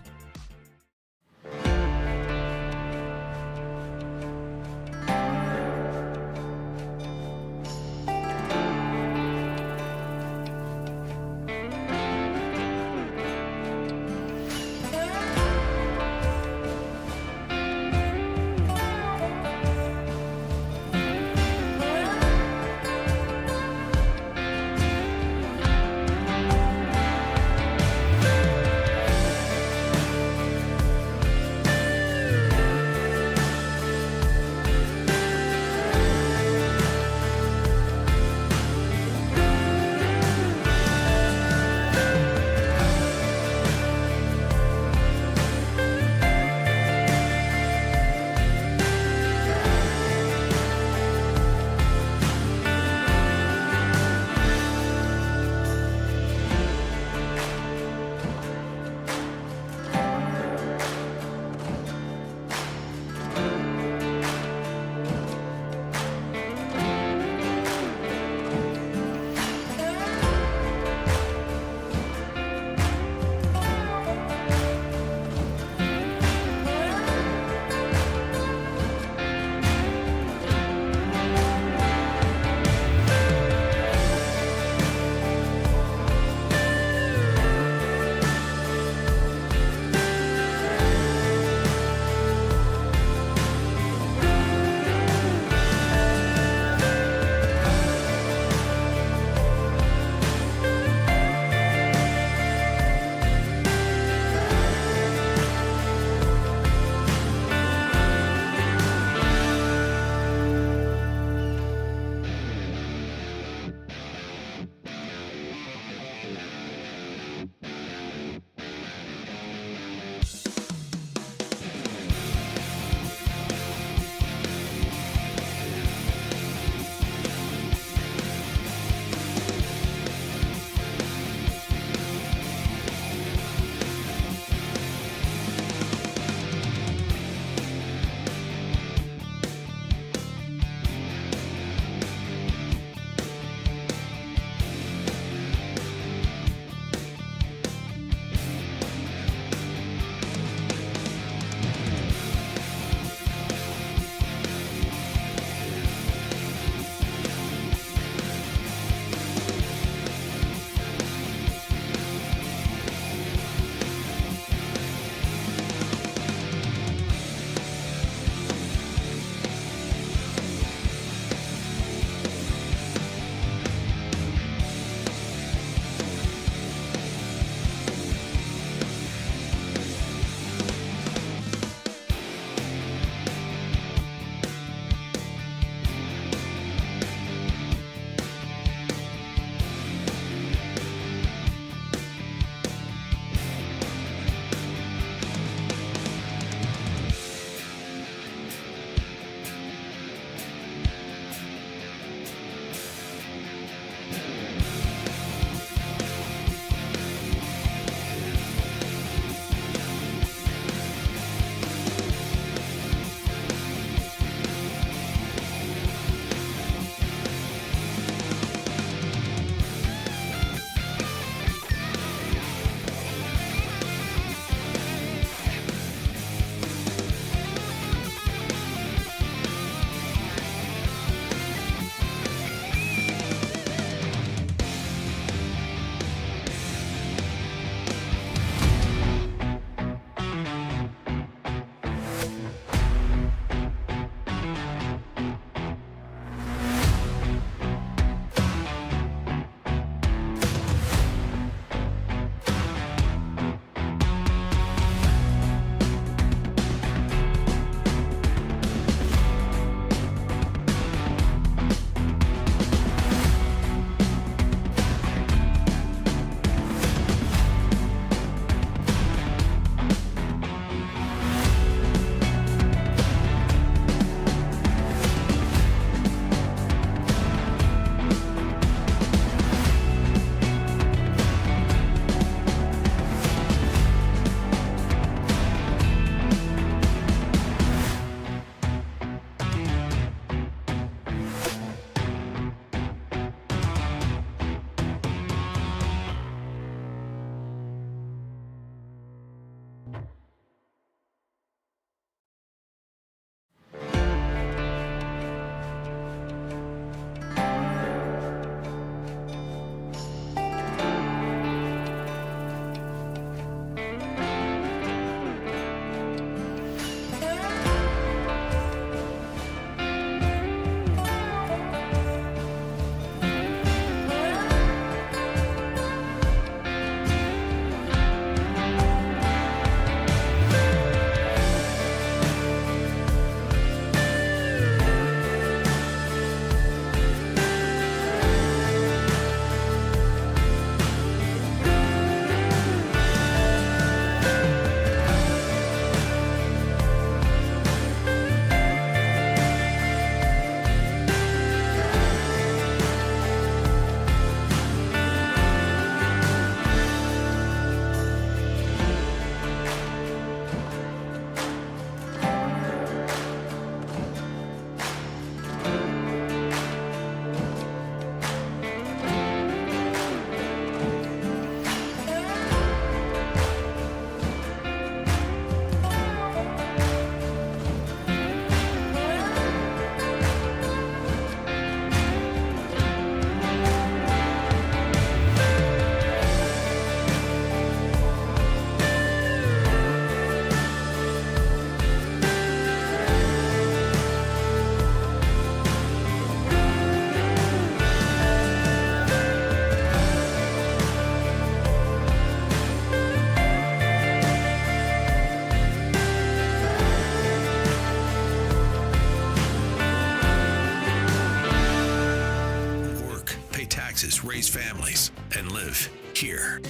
taxes, raise families, and live here.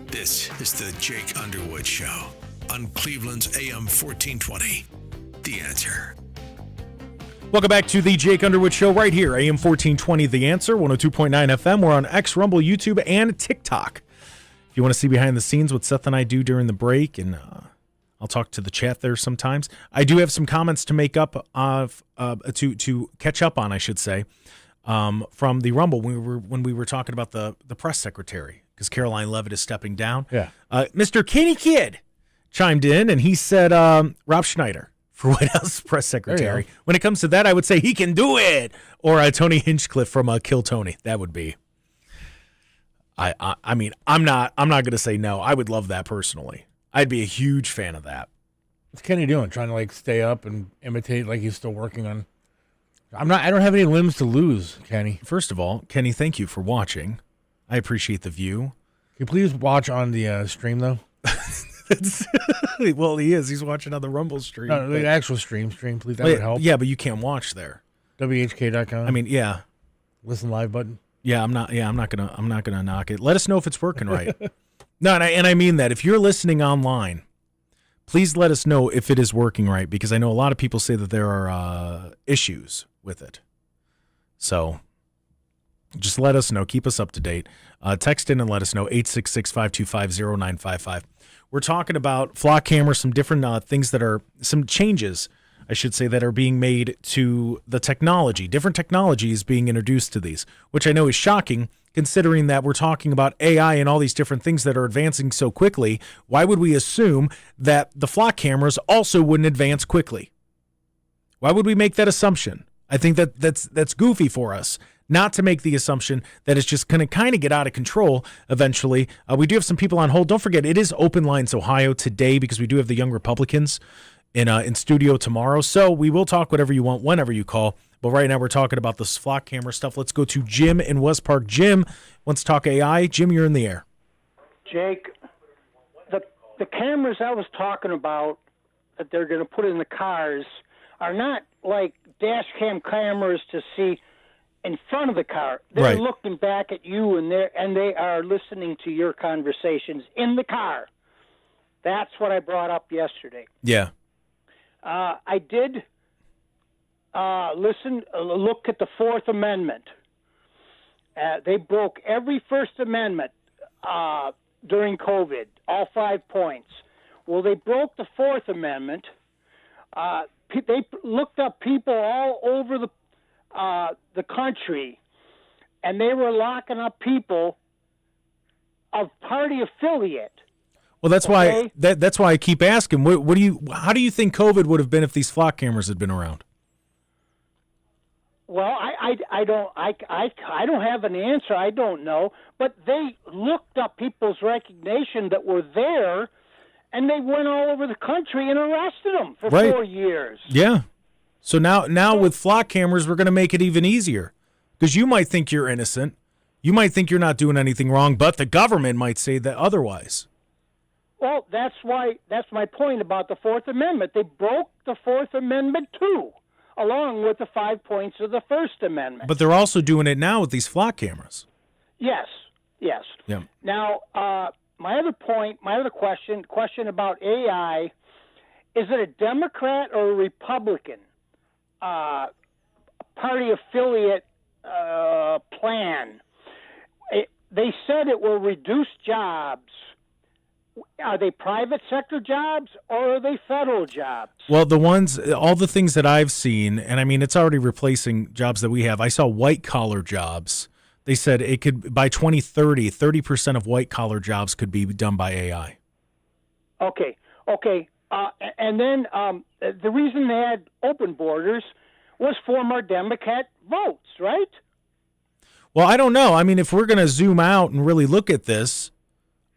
This is the Jake Underwood Show on Cleveland's AM 1420. The Answer. Welcome back to the Jake Underwood Show right here, AM 1420 The Answer, 102.9 FM. We're on X, Rumble, YouTube, and TikTok. If you want to see behind the scenes what Seth and I do during the break, and I'll talk to the chat there sometimes. I do have some comments to make up to catch up on, I should say, from the Rumble when we were talking about the press secretary, because Karoline Leavitt is stepping down. Yeah. Mr. Kenny Kidd chimed in, and he said Rob Schneider for White House press secretary. When it comes to that, I would say he can do it. Or Tony Hinchcliffe from Kill Tony. That would be. I mean, I'm not going to say no. I would love that personally. I'd be a huge fan of that. What's Kenny doing? Trying to like stay up and imitate like he's still working on. I don't have any limbs to lose, Kenny. First of all, Kenny, thank you for watching. I appreciate the view. Can you please watch on the stream though? Well, he is. He's watching on the Rumble stream. No, the actual stream, please. That would help. Yeah, but you can't watch there. WHK.com. I mean, yeah. Listen live button. Yeah, I'm not gonna knock it. Let us know if it's working right. No, and I mean that. If you're listening online, please let us know if it is working right, because I know a lot of people say that there are issues with it. So just let us know. Keep us up to date. Text in and let us know, 866-525-0955. We're talking about flock cameras, some different things that are, some changes, I should say, that are being made to the technology. Different technologies being introduced to these, which I know is shocking, considering that we're talking about AI and all these different things that are advancing so quickly. Why would we assume that the flock cameras also wouldn't advance quickly? Why would we make that assumption? I think that's goofy for us not to make the assumption that it's just going to kind of get out of control eventually. We do have some people on hold. Don't forget, it is Open Lines Ohio today, because we do have the Young Republicans in studio tomorrow. So we will talk whatever you want, whenever you call. But right now we're talking about this flock camera stuff. Let's go to Jim in West Park. Jim wants to talk AI. Jim, you're in the air. Jake, the cameras I was talking about that they're going to put in the cars are not like dash cam cameras to see in front of the car. They're Right. looking back at you, and they are listening to your conversations in the car. That's what I brought up yesterday. Yeah. I did look at the Fourth Amendment. They broke every First Amendment during COVID, all 5 points. Well, they broke the Fourth Amendment. They looked up people all over the country, and they were locking up people of party affiliate. Well, that's why that's why I keep asking. How do you think COVID would have been if these flock cameras had been around? Well, I don't have an answer. I don't know, but they looked up people's recognition that were there, and they went all over the country and arrested them for Right. 4 years. Yeah. So now with flock cameras, we're going to make it even easier, because you might think you're innocent. You might think you're not doing anything wrong, but the government might say that otherwise. Well, that's my point about the Fourth Amendment. They broke the Fourth Amendment too, along with the 5 points of the First Amendment. But they're also doing it now with these flock cameras. Yes. Yeah. Now, my other question about AI, is it a Democrat or a Republican party affiliate plan? They said it will reduce jobs. Are they private sector jobs or are they federal jobs? Well, all the things that I've seen, and I mean, it's already replacing jobs that we have. I saw white-collar jobs. They said it could, by 2030, 30% of white-collar jobs could be done by AI. Okay. And then the reason they had open borders was for more Democrat votes, right? Well, I don't know. I mean, if we're going to zoom out and really look at this,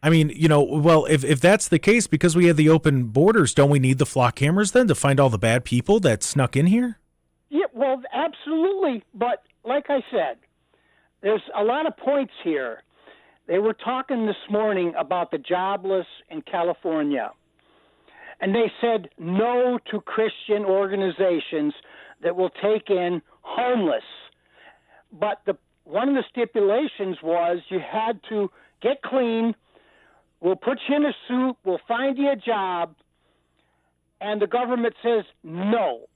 I mean, if that's the case, because we have the open borders, don't we need the flock cameras then to find all the bad people that snuck in here? Yeah, well, absolutely. But like I said, there's a lot of points here. They were talking this morning about the jobless in California. And they said no to Christian organizations that will take in homeless. But one of the stipulations was you had to get clean. We'll put you in a suit. We'll find you a job. And the government says no.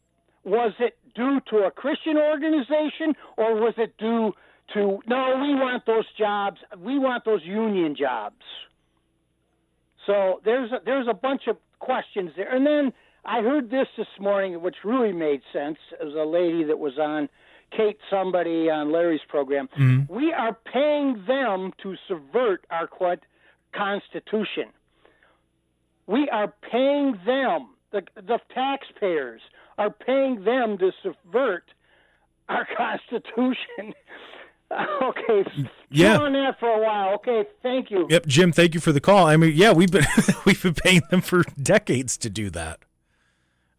Was it due to a Christian organization, or was it due to, no, we want those jobs. We want those union jobs. So there's a bunch of questions there. And then I heard this morning, which really made sense. It was a lady that was on Kate somebody on Larry's program. Mm-hmm. We are paying them to subvert our Constitution. We are paying them. The taxpayers are paying them to subvert our Constitution. Okay, yeah. On that for a while. Okay, thank you. Yep, Jim, thank you for the call. I mean, yeah, we've been paying them for decades to do that.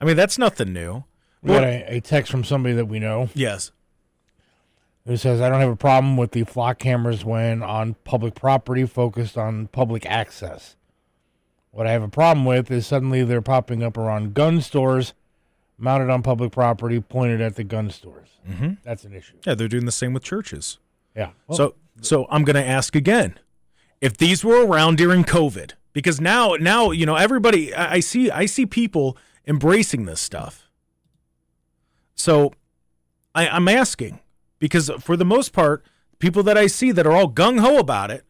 I mean, that's nothing new. We got a text from somebody that we know. Yes. Who says, I don't have a problem with the flock cameras when on public property focused on public access. What I have a problem with is suddenly they're popping up around gun stores, mounted on public property, pointed at the gun stores. Mm-hmm. That's an issue. Yeah, they're doing the same with churches. Yeah. Well, So I'm going to ask again, if these were around during COVID, because now everybody, I see people embracing this stuff. So I'm asking, because for the most part, people that I see that are all gung-ho about it,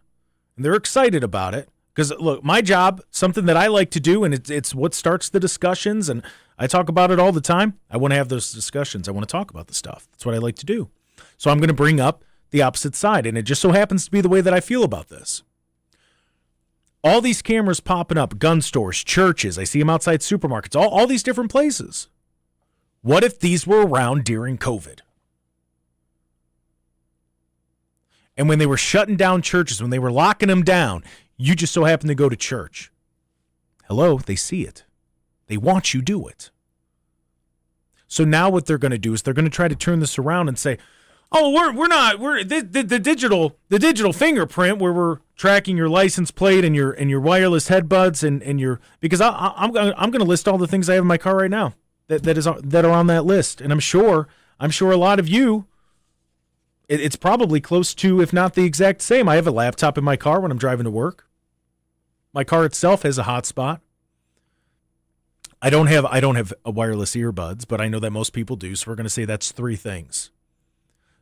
and they're excited about it, because, look, my job, something that I like to do, and it's what starts the discussions, and I talk about it all the time. I want to have those discussions. I want to talk about the stuff. That's what I like to do. So I'm going to bring up the opposite side, and it just so happens to be the way that I feel about this. All these cameras popping up, gun stores, churches, I see them outside supermarkets, all these different places. What if these were around during COVID? And when they were shutting down churches, when they were locking them down, you just so happen to go to church. Hello, they see it. They want you to do it. So now what they're going to do is they're going to try to turn this around and say, oh, we're the digital fingerprint where we're tracking your license plate and your wireless headbuds and your, because I'm going to list all the things I have in my car right now that are on that list. And I'm sure a lot of you, it's probably close to, if not the exact same. I have a laptop in my car when I'm driving to work. My car itself has a hotspot. I don't have a wireless earbuds, but I know that most people do. So we're going to say that's 3 things.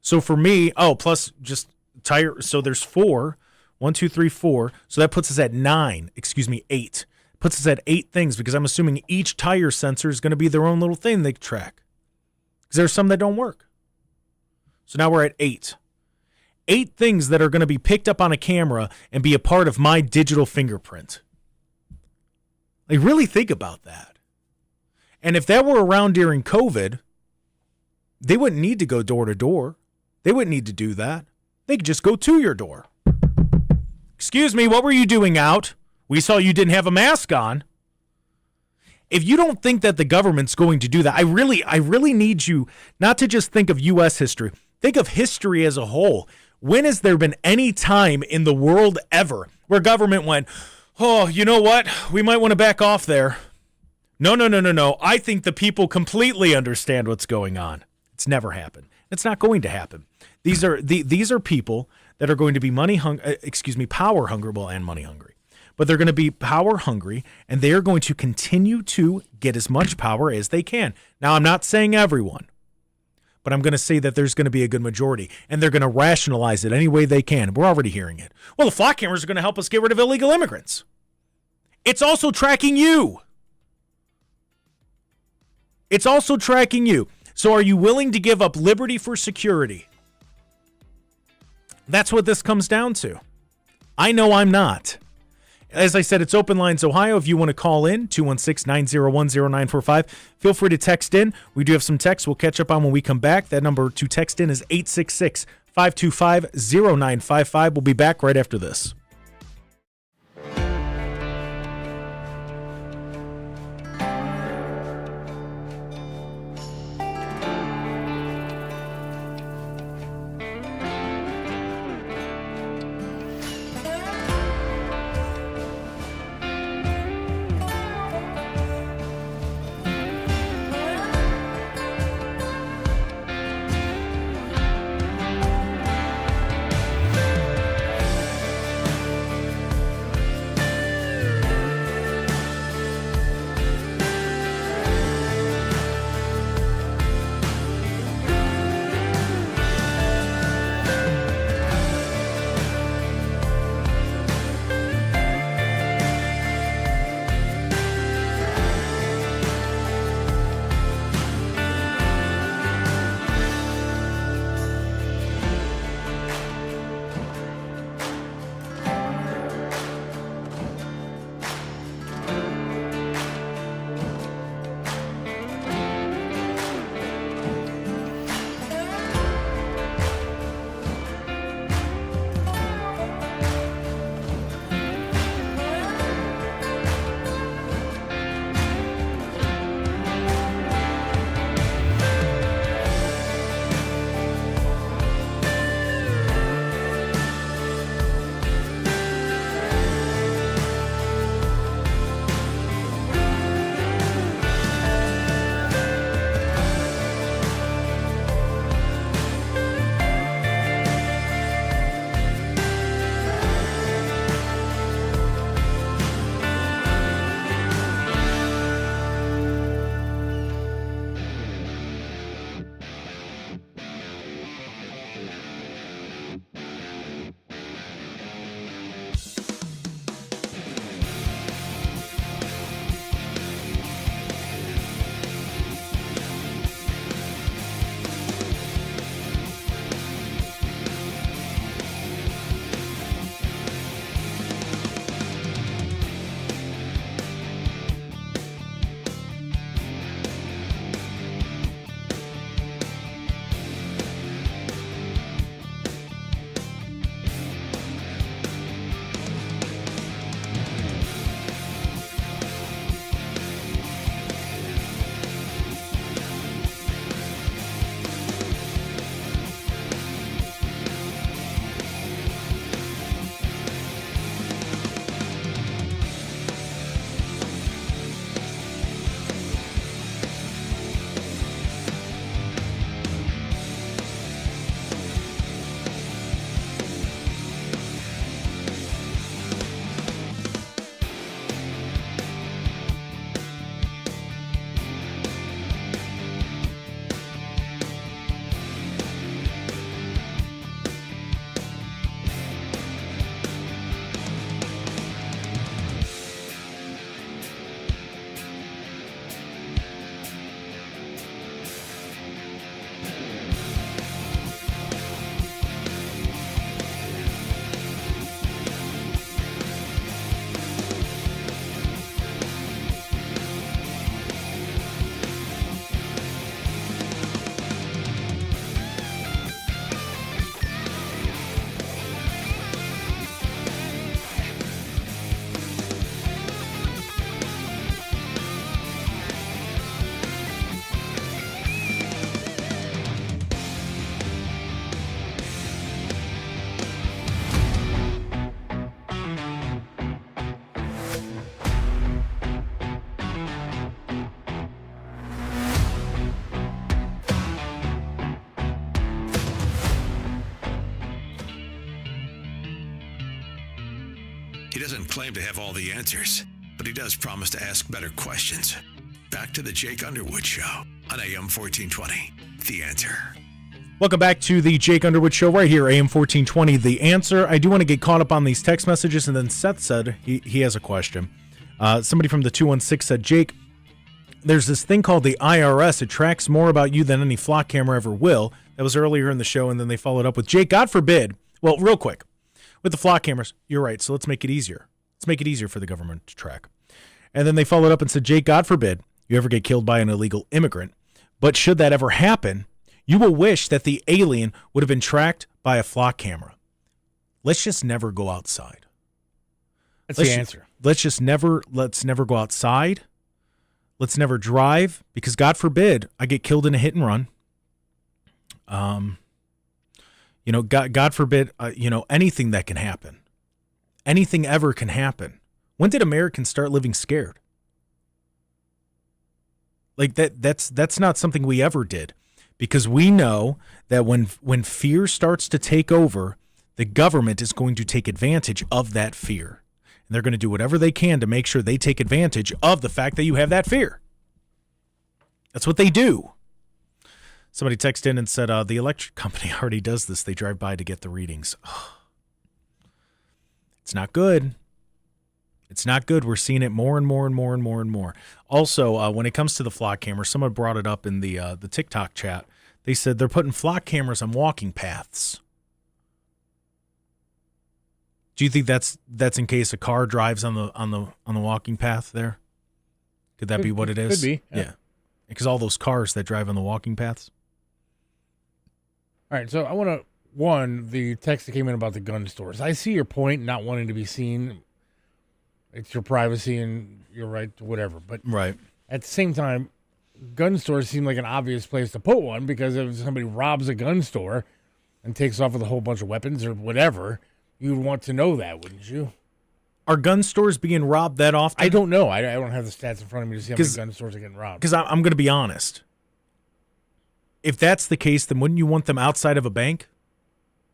So for me, plus just tire. So there's 4, 1, 2, 3, 4. So that puts us at 8. Puts us at 8 things, because I'm assuming each tire sensor is going to be their own little thing they track. Because there's some that don't work. So now we're at 8. 8 things that are going to be picked up on a camera and be a part of my digital fingerprint. Like, really think about that. And if that were around during COVID, they wouldn't need to go door to door. They wouldn't need to do that. They could just go to your door. Excuse me, what were you doing out? We saw you didn't have a mask on. If you don't think that the government's going to do that, I really need you not to just think of U.S. history. Think of history as a whole. When has there been any time in the world ever where government went, oh, you know what? We might want to back off there. No. I think the people completely understand what's going on. It's never happened. It's not going to happen. These are people that are going to be power hungry, and money hungry. But they're going to be power hungry, and they are going to continue to get as much power as they can. Now, I'm not saying everyone, but I'm going to say that there's going to be a good majority, and they're going to rationalize it any way they can. We're already hearing it. Well, the flock cameras are going to help us get rid of illegal immigrants. It's also tracking you. It's also tracking you. So are you willing to give up liberty for security? That's what this comes down to. I know I'm not. As I said, it's Open Lines Ohio. If you want to call in, 216-901-0945. Feel free to text in. We do have some texts we'll catch up on when we come back. That number to text in is 866-525-0955. We'll be back right after this. doesn't claim to have all the answers, but he does promise to ask better questions. Back to the Jake Underwood Show on AM 1420. The Answer. Welcome back to the Jake Underwood Show right here, AM 1420. The Answer. I do want to get caught up on these text messages, and then Seth said he has a question. Somebody from the 216 said, Jake, there's this thing called the IRS. It tracks more about you than any flock camera ever will. That was earlier in the show, and then they followed up with, Jake, God forbid. Well, real quick, with the flock cameras, you're right, so let's make it easier. Let's make it easier for the government to track. And then they followed up and said, Jake, God forbid you ever get killed by an illegal immigrant. But should that ever happen, you will wish that the alien would have been tracked by a flock camera. Let's just never go outside. That's the answer. Let's never go outside. Let's never drive, because God forbid I get killed in a hit and run. God forbid, anything that can happen. Anything ever can happen. When did Americans start living scared? Like that's not something we ever did, because we know that when fear starts to take over, the government is going to take advantage of that fear. And they're going to do whatever they can to make sure they take advantage of the fact that you have that fear. That's what they do. Somebody texted in and said, the electric company already does this. They drive by to get the readings. It's not good. It's not good. We're seeing it more and more and more and more and more. Also, when it comes to the flock camera, someone brought it up in the TikTok chat. They said they're putting flock cameras on walking paths. Do you think that's in case a car drives on the walking path there? Could that be what it is? Could be. Yeah. Because all those cars that drive on the walking paths. All right, so I want to, the text that came in about the gun stores. I see your point, not wanting to be seen. It's your privacy and your right to whatever. But right. At the same time, gun stores seem like an obvious place to put one, because if somebody robs a gun store and takes off with a whole bunch of weapons or whatever, you'd want to know that, wouldn't you? Are gun stores being robbed that often? I don't know. I don't have the stats in front of me to see how many gun stores are getting robbed. Because I'm going to be honest. If that's the case, then wouldn't you want them outside of a bank?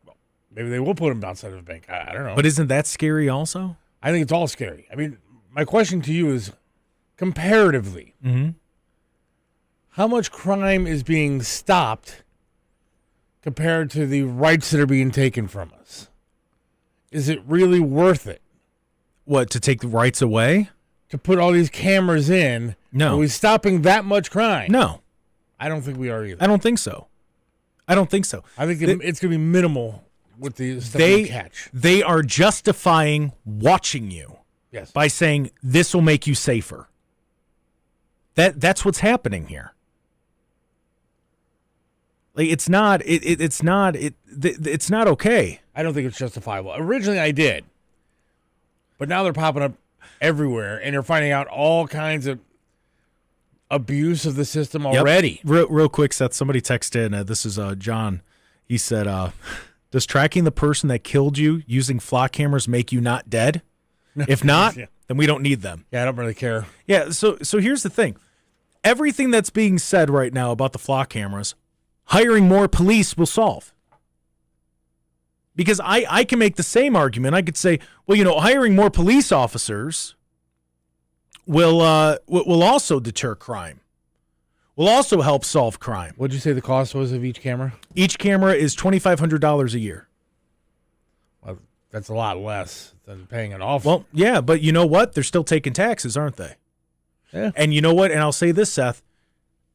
Well, maybe they will put them outside of a bank. I don't know. But isn't that scary also? I think it's all scary. I mean, my question to you is, comparatively, how much crime is being stopped compared to the rights that are being taken from us? Is it really worth it? What, to take the rights away? To put all these cameras in? No. Are we stopping that much crime? No. I don't think we are either. I don't think so. I think it's going to be minimal with the stuff we catch. They are justifying watching you by saying this will make you safer. That's what's happening here. Like it's not okay. I don't think it's justifiable. Originally I did. But now they're popping up everywhere, and they're finding out all kinds of abuse of the system already. Yep. Real quick, Seth, somebody texted in. This is John. He said, does tracking the person that killed you using flock cameras make you not dead? If not, then we don't need them. Yeah, I don't really care. Yeah, so here's the thing. Everything that's being said right now about the flock cameras, hiring more police will solve. Because I can make the same argument. I could say, well, hiring more police officers will also deter crime. Will also help solve crime. What did you say the cost was of each camera? Each camera is $2,500 a year. Well, that's a lot less than paying an officer. Well, yeah, but you know what? They're still taking taxes, aren't they? Yeah. And you know what? And I'll say this, Seth,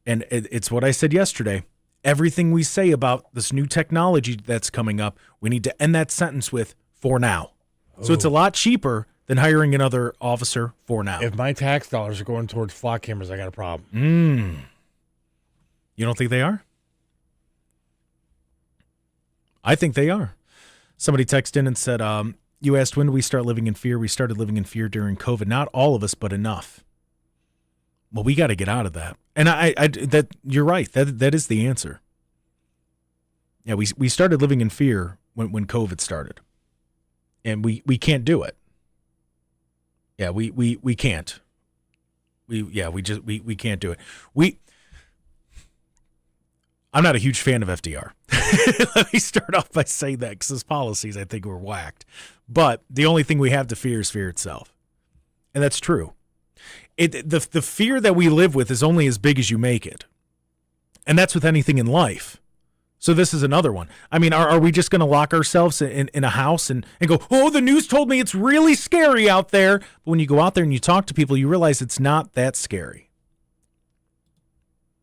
and it's what I said yesterday. Everything we say about this new technology that's coming up, we need to end that sentence with "for now." Oh. So it's a lot cheaper than hiring another officer for now. If my tax dollars are going towards flock cameras, I got a problem. You don't think they are? I think they are. Somebody texted in and said, you asked when do we start living in fear? We started living in fear during COVID. Not all of us, but enough. Well, we got to get out of that. And that you're right. That is the answer. Yeah, we started living in fear when COVID started. And we can't do it. Yeah, we can't. We can't do it. I'm not a huge fan of FDR. Let me start off by saying that because his policies I think were whacked. But the only thing we have to fear is fear itself. And that's true. The fear that we live with is only as big as you make it. And that's with anything in life. So this is another one. I mean, are we just going to lock ourselves in a house and go, oh, the news told me it's really scary out there. But when you go out there and you talk to people, you realize it's not that scary.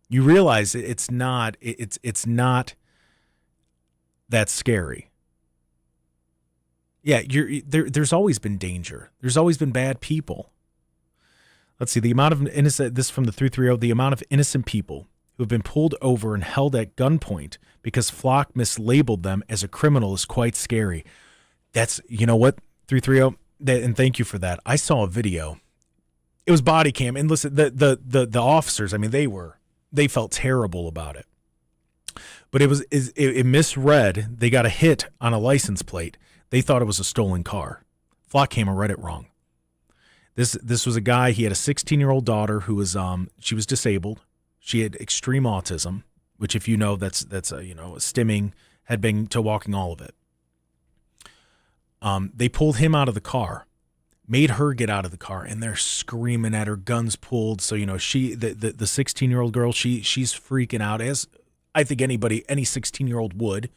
You realize it's not that scary. Yeah, there's always been danger. There's always been bad people. Let's see, the amount of innocent, this is from the 330, the amount of innocent people who have been pulled over and held at gunpoint because Flock mislabeled them as a criminal is quite scary. That's, you know what, 330, and thank you for that. I saw a video. It was body cam, and listen, the officers, I mean, they felt terrible about it. But it misread. They got a hit on a license plate. They thought it was a stolen car. Flock cam read it wrong. This was a guy, he had a 16-year-old daughter who was she was disabled. She had extreme autism, which if you know that's a, you know, stimming, head bang, toe walking, all of it. They pulled him out of the car, made her get out of the car, and they're screaming at her, guns pulled. So, you know, the 16-year-old girl, she's freaking out, as I think any 16-year-old would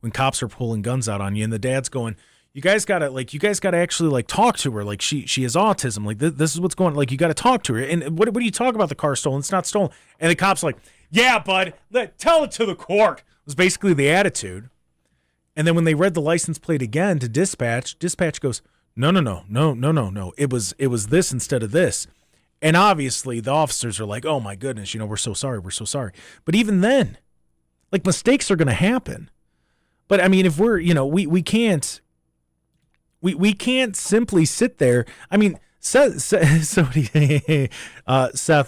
when cops are pulling guns out on you, and the dad's going, you guys gotta actually like talk to her. Like she has autism. Like this is what's going on. Like you gotta talk to her. And what do you talk about the car stolen? It's not stolen. And the cop's like, yeah, bud, tell it to the court. Was basically the attitude. And then when they read the license plate again to dispatch goes, no. It was this instead of this. And obviously the officers are like, oh my goodness, you know, we're so sorry. But even then, like mistakes are gonna happen. But I mean, if we're, you know, we can't simply sit there. I mean, Seth, a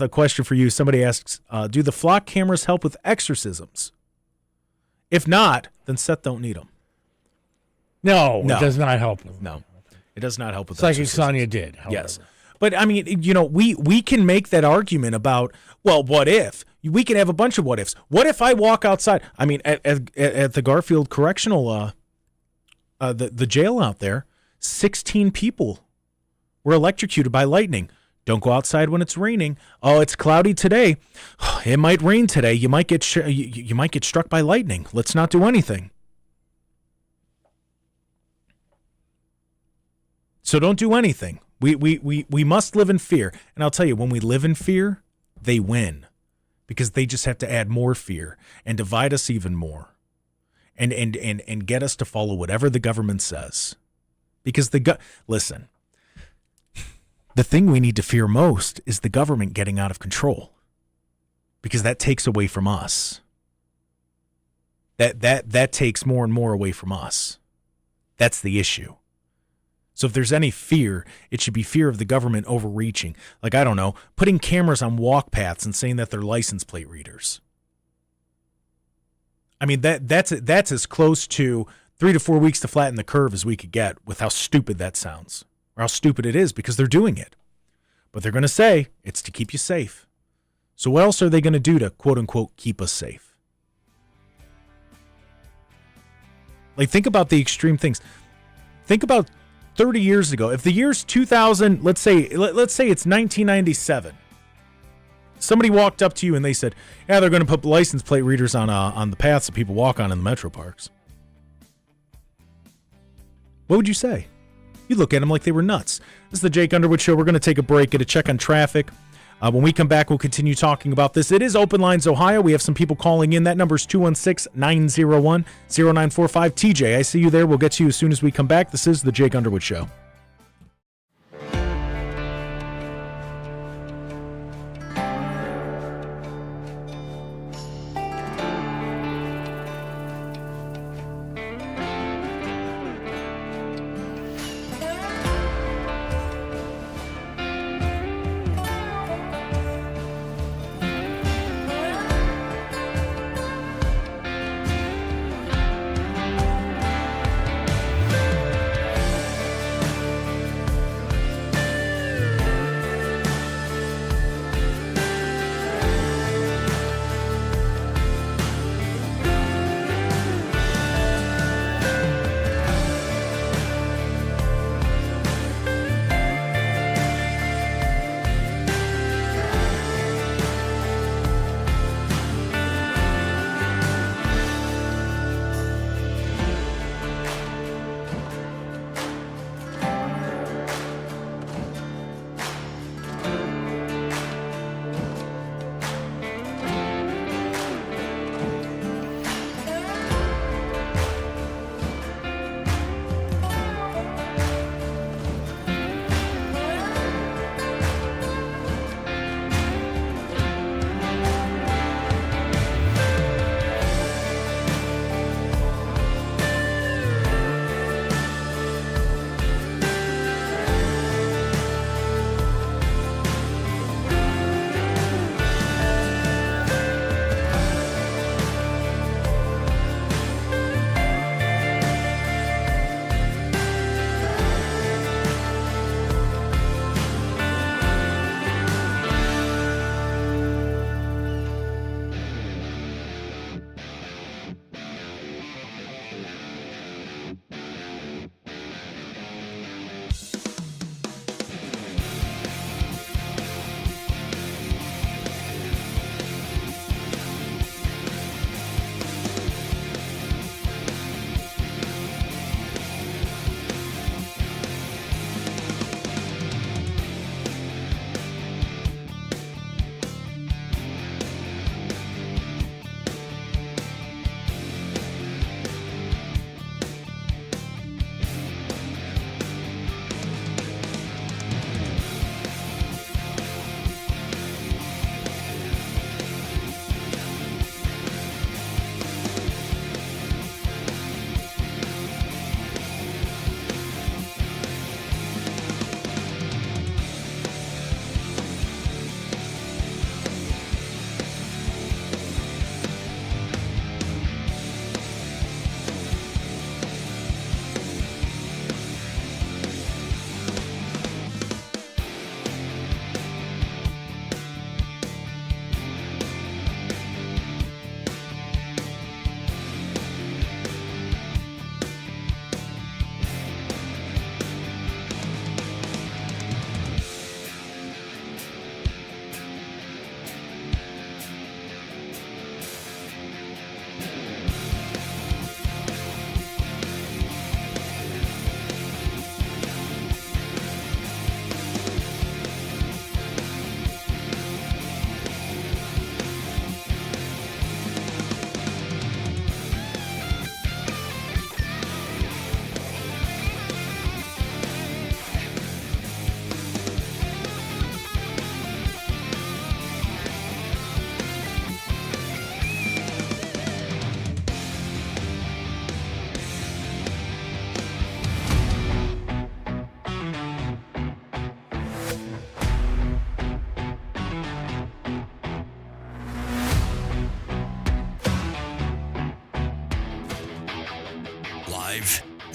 question for you. Somebody asks, do the Flock cameras help with exorcisms? If not, then Seth don't need them. No, it does not help. No, it does not help with Psychic exorcisms. Sonia did, however. Yes. But, I mean, you know, we can make that argument about, well, what if? We can have a bunch of what ifs. What if I walk outside? I mean, at the Garfield Correctional, the jail out there, 16 people were electrocuted by lightning. Don't go outside when it's raining. Oh, it's cloudy today. It might rain today. You might get you might get struck by lightning. Let's not do anything. So don't do anything. We must live in fear. And I'll tell you, when we live in fear, they win, because they just have to add more fear and divide us even more, and get us to follow whatever the government says. Because listen, the thing we need to fear most is the government getting out of control, because that takes away from us. That takes more and more away from us. That's the issue. So if there's any fear, it should be fear of the government overreaching. Like, I don't know, putting cameras on walk paths and saying that they're license plate readers. I mean, that's as close to 3 to 4 weeks to flatten the curve as we could get with how stupid that sounds, or how stupid it is, because they're doing it. But they're going to say it's to keep you safe. So what else are they going to do to, quote unquote, keep us safe? Like, think about the extreme things. Think about 30 years ago. If the year's 2000, let's say it's 1997. Somebody walked up to you and they said, yeah, they're going to put license plate readers on the paths that people walk on in the metro parks. What would you say? You'd look at them like they were nuts. This is the Jake Underwood Show. We're going to take a break, get a check on traffic. When we come back, we'll continue talking about this. It is Open Lines Ohio. We have some people calling in. That number is 216-901-0945. TJ, I see you there. We'll get to you as soon as we come back. This is the Jake Underwood Show.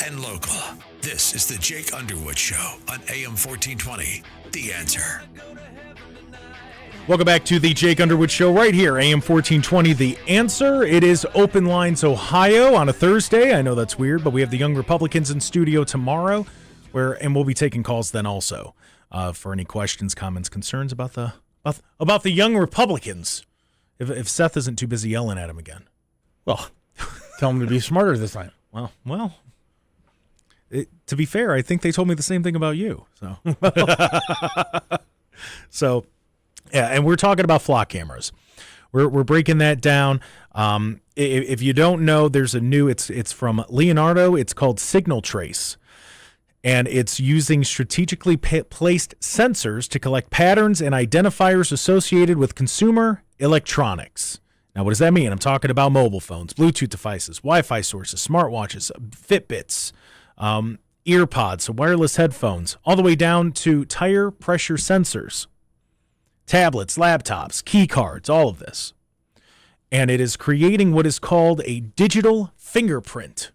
and local. This is the Jake Underwood Show on AM 1420. The Answer. Welcome back to the Jake Underwood Show right here, AM 1420, The Answer. It is Open Lines Ohio on a Thursday. I know that's weird, but we have the Young Republicans in studio tomorrow, and we'll be taking calls then also for any questions, comments, concerns about the Young Republicans. If Seth isn't too busy yelling at him again. Well, tell him to be smarter this time. Well. To be fair, I think they told me the same thing about you. So, yeah, and we're talking about flock cameras. We're breaking that down. If you don't know, there's a new. It's from Leonardo. It's called Signal Trace, and it's using strategically placed sensors to collect patterns and identifiers associated with consumer electronics. Now, what does that mean? I'm talking about mobile phones, Bluetooth devices, Wi-Fi sources, smartwatches, Fitbits. Earpods, so wireless headphones, all the way down to tire pressure sensors, tablets, laptops, key cards, all of this. And it is creating what is called a digital fingerprint.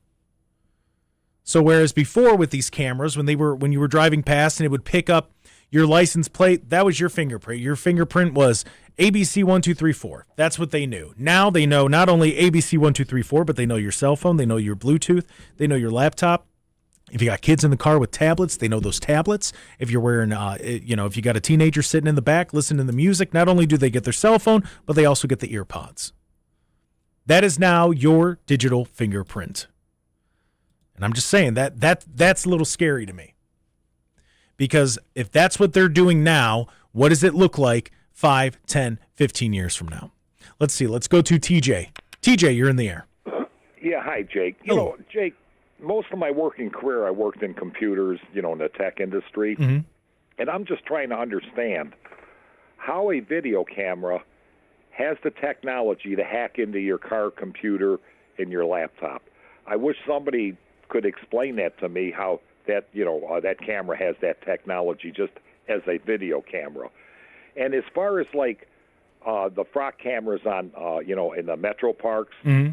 So whereas before with these cameras, when you were driving past and it would pick up your license plate, that was your fingerprint. Your fingerprint was ABC1234. That's what they knew. Now they know not only ABC1234, but they know your cell phone, they know your Bluetooth, they know your laptop. If you got kids in the car with tablets, they know those tablets. If you're wearing, if you got a teenager sitting in the back listening to the music, not only do they get their cell phone, but they also get the ear pods. That is now your digital fingerprint. And I'm just saying that's a little scary to me. Because if that's what they're doing now, what does it look like 5, 10, 15 years from now? Let's see. Let's go to TJ. TJ, you're in the air. Yeah, hi, Jake. Hello. Jake, most of my working career, I worked in computers, in the tech industry. Mm-hmm. And I'm just trying to understand how a video camera has the technology to hack into your car, computer, and your laptop. I wish somebody could explain that to me, how that, that camera has that technology just as a video camera. And as far as, the flock cameras on, in the metro parks, Mm-hmm.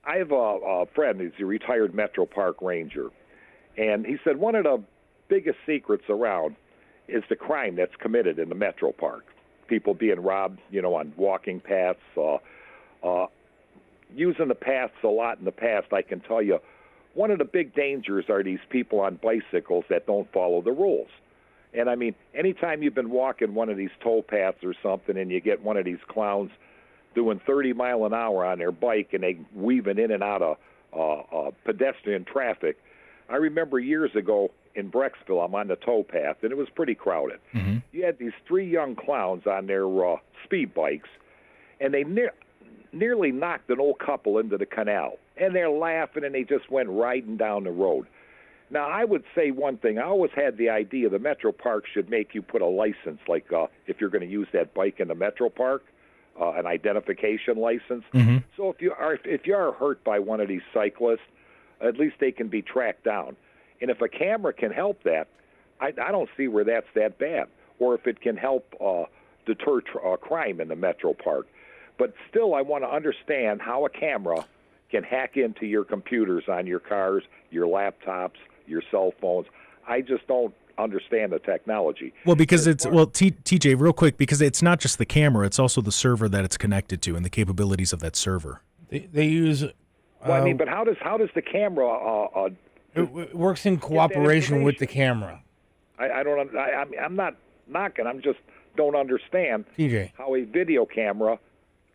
I have a friend who's a retired Metro Park ranger, and he said one of the biggest secrets around is the crime that's committed in the Metro Park. People being robbed, on walking paths, using the paths a lot in the past. I can tell you, one of the big dangers are these people on bicycles that don't follow the rules. And, I mean, anytime you've been walking one of these tow paths or something and you get one of these clowns doing 30 mile an hour on their bike and they weaving in and out of pedestrian traffic. I remember years ago in Brecksville, I'm on the tow path, and it was pretty crowded. Mm-hmm. You had these 3 young clowns on their speed bikes, and they nearly knocked an old couple into the canal. And they're laughing, and they just went riding down the road. Now, I would say one thing. I always had the idea the Metro Park should make you put a license, if you're going to use that bike in the Metro Park, an identification license. Mm-hmm. So if you are hurt by one of these cyclists, at least they can be tracked down. And if a camera can help that, I don't see where that's that bad. Or if it can help deter crime in the Metro Park. But still, I want to understand how a camera can hack into your computers on your cars, your laptops, your cell phones. I just don't understand the technology. Well, because TJ, real quick, because it's not just the camera, it's also the server that it's connected to and the capabilities of that server. They use. But how does the camera? It works in cooperation with the camera. I'm not knocking. I'm just don't understand TJ, how a video camera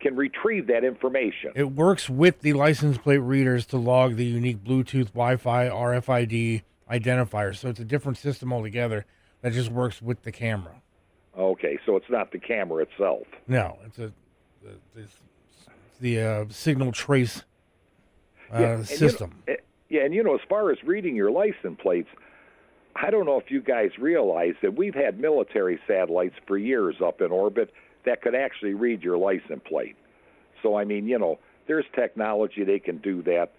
can retrieve that information. It works with the license plate readers to log the unique Bluetooth, Wi-Fi, RFID identifier. So it's a different system altogether that just works with the camera. Okay, so it's not the camera itself. No, it's the signal trace system. And as far as reading your license plates, I don't know if you guys realize that we've had military satellites for years up in orbit that could actually read your license plate. So, I mean, there's technology they can do that.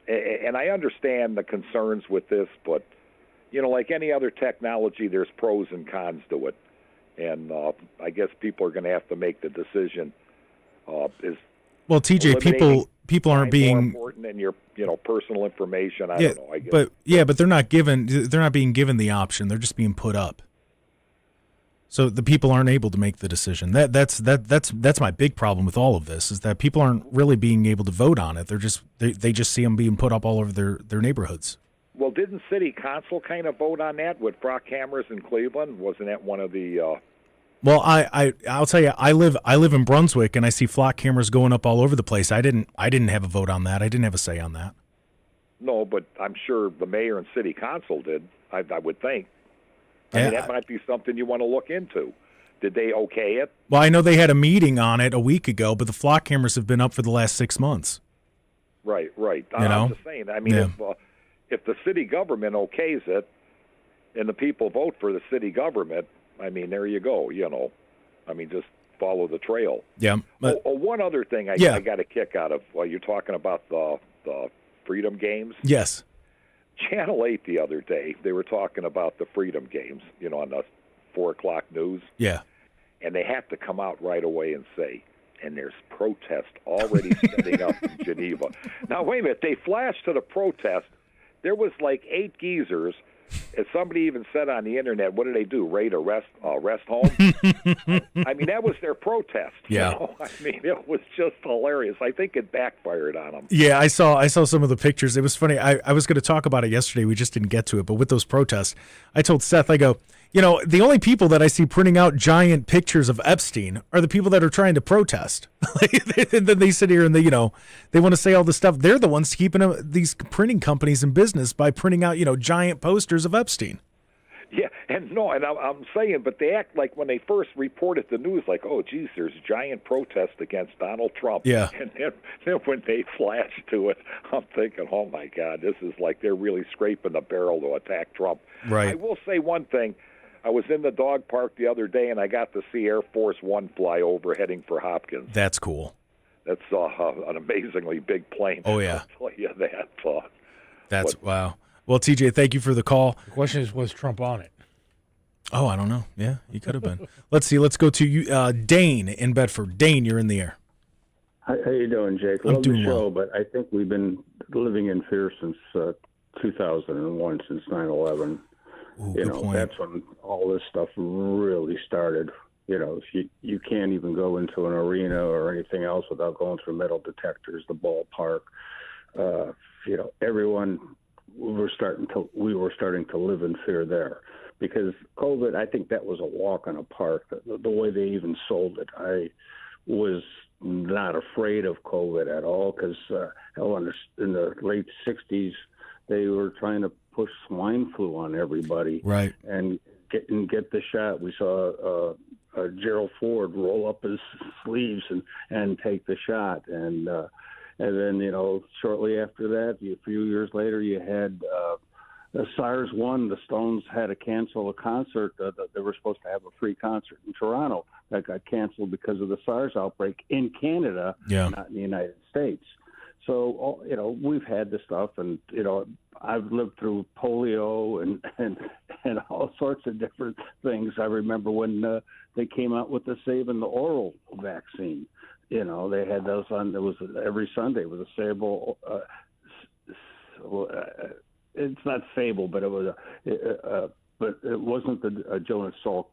And I understand the concerns with this, but, like any other technology, there's pros and cons to it. And I guess people are going to have to make the decision. Well, TJ, people aren't being more important than your personal information. I yeah, don't know. I guess. But they're not being given the option. They're just being put up. So the people aren't able to make the decision. That's my big problem with all of this, is that people aren't really being able to vote on it. They just see them being put up all over their neighborhoods. Well, didn't City Council kind of vote on that with flock cameras in Cleveland? Wasn't that one of the? Well, I'll tell you, I live in Brunswick, and I see flock cameras going up all over the place. I didn't have a vote on that. I didn't have a say on that. No, but I'm sure the mayor and City Council did. I would think. Yeah. I mean, that might be something you want to look into. Did they okay it? Well, I know they had a meeting on it a week ago, but the flock cameras have been up for the last 6 months. Right. You know? I'm just saying. I mean, if the city government okays it, and the people vote for the city government, I mean, there you go. I mean, just follow the trail. Yeah. But, one other thing I got a kick out of while you're talking about the Freedom Games. Yes. Channel 8 the other day, they were talking about the Freedom Games, on the 4 o'clock news. Yeah. And they have to come out right away and say, and there's protest already setting up in Geneva. Now, wait a minute. They flashed to the protest. There was like 8 geezers. As somebody even said on the internet, what do they do? Raid a rest home? I mean, that was their protest. Yeah. I mean, it was just hilarious. I think it backfired on them. Yeah, I saw some of the pictures. It was funny. I was going to talk about it yesterday. We just didn't get to it. But with those protests, I told Seth, I go, the only people that I see printing out giant pictures of Epstein are the people that are trying to protest. And then they sit here and they want to say all this stuff. They're the ones keeping these printing companies in business by printing out, giant posters of Epstein. Yeah, and I'm saying, but they act like when they first reported the news, like, oh, geez, there's giant protest against Donald Trump. Yeah. And then when they flash to it, I'm thinking, oh, my God, this is like they're really scraping the barrel to attack Trump. Right. I will say one thing. I was in the dog park the other day, and I got to see Air Force One fly over heading for Hopkins. That's cool. That's an amazingly big plane. Oh, yeah. I'll tell you that. Wow. Well, TJ, thank you for the call. The question is, was Trump on it? Oh, I don't know. Yeah, he could have been. Let's see. Let's go to you, Dane in Bedford. Dane, you're in the air. How you doing, Jake? I'm Love doing the show, well. but I think we've been living in fear since 2001, since 9/11. Ooh, good point. That's when all this stuff really started. You can't even go into an arena or anything else without going through metal detectors, the ballpark. Everyone, we were starting to live in fear there. Because COVID, I think that was a walk in a park. The way they even sold it, I was not afraid of COVID at all. Because in the late '60s, they were trying to push swine flu on everybody, right? And get the shot. We saw Gerald Ford roll up his sleeves and take the shot, and then shortly after that, a few years later, you had. SARS won. The Stones had to cancel a concert. They were supposed to have a free concert in Toronto. That got canceled because of the SARS outbreak in Canada, not in the United States. So, we've had this stuff, and, I've lived through polio and all sorts of different things. I remember when they came out with the Saving the Oral vaccine. They had those on. It was every Sunday with a Sable. It's not Sable, but it was but it wasn't the Jonas Salk.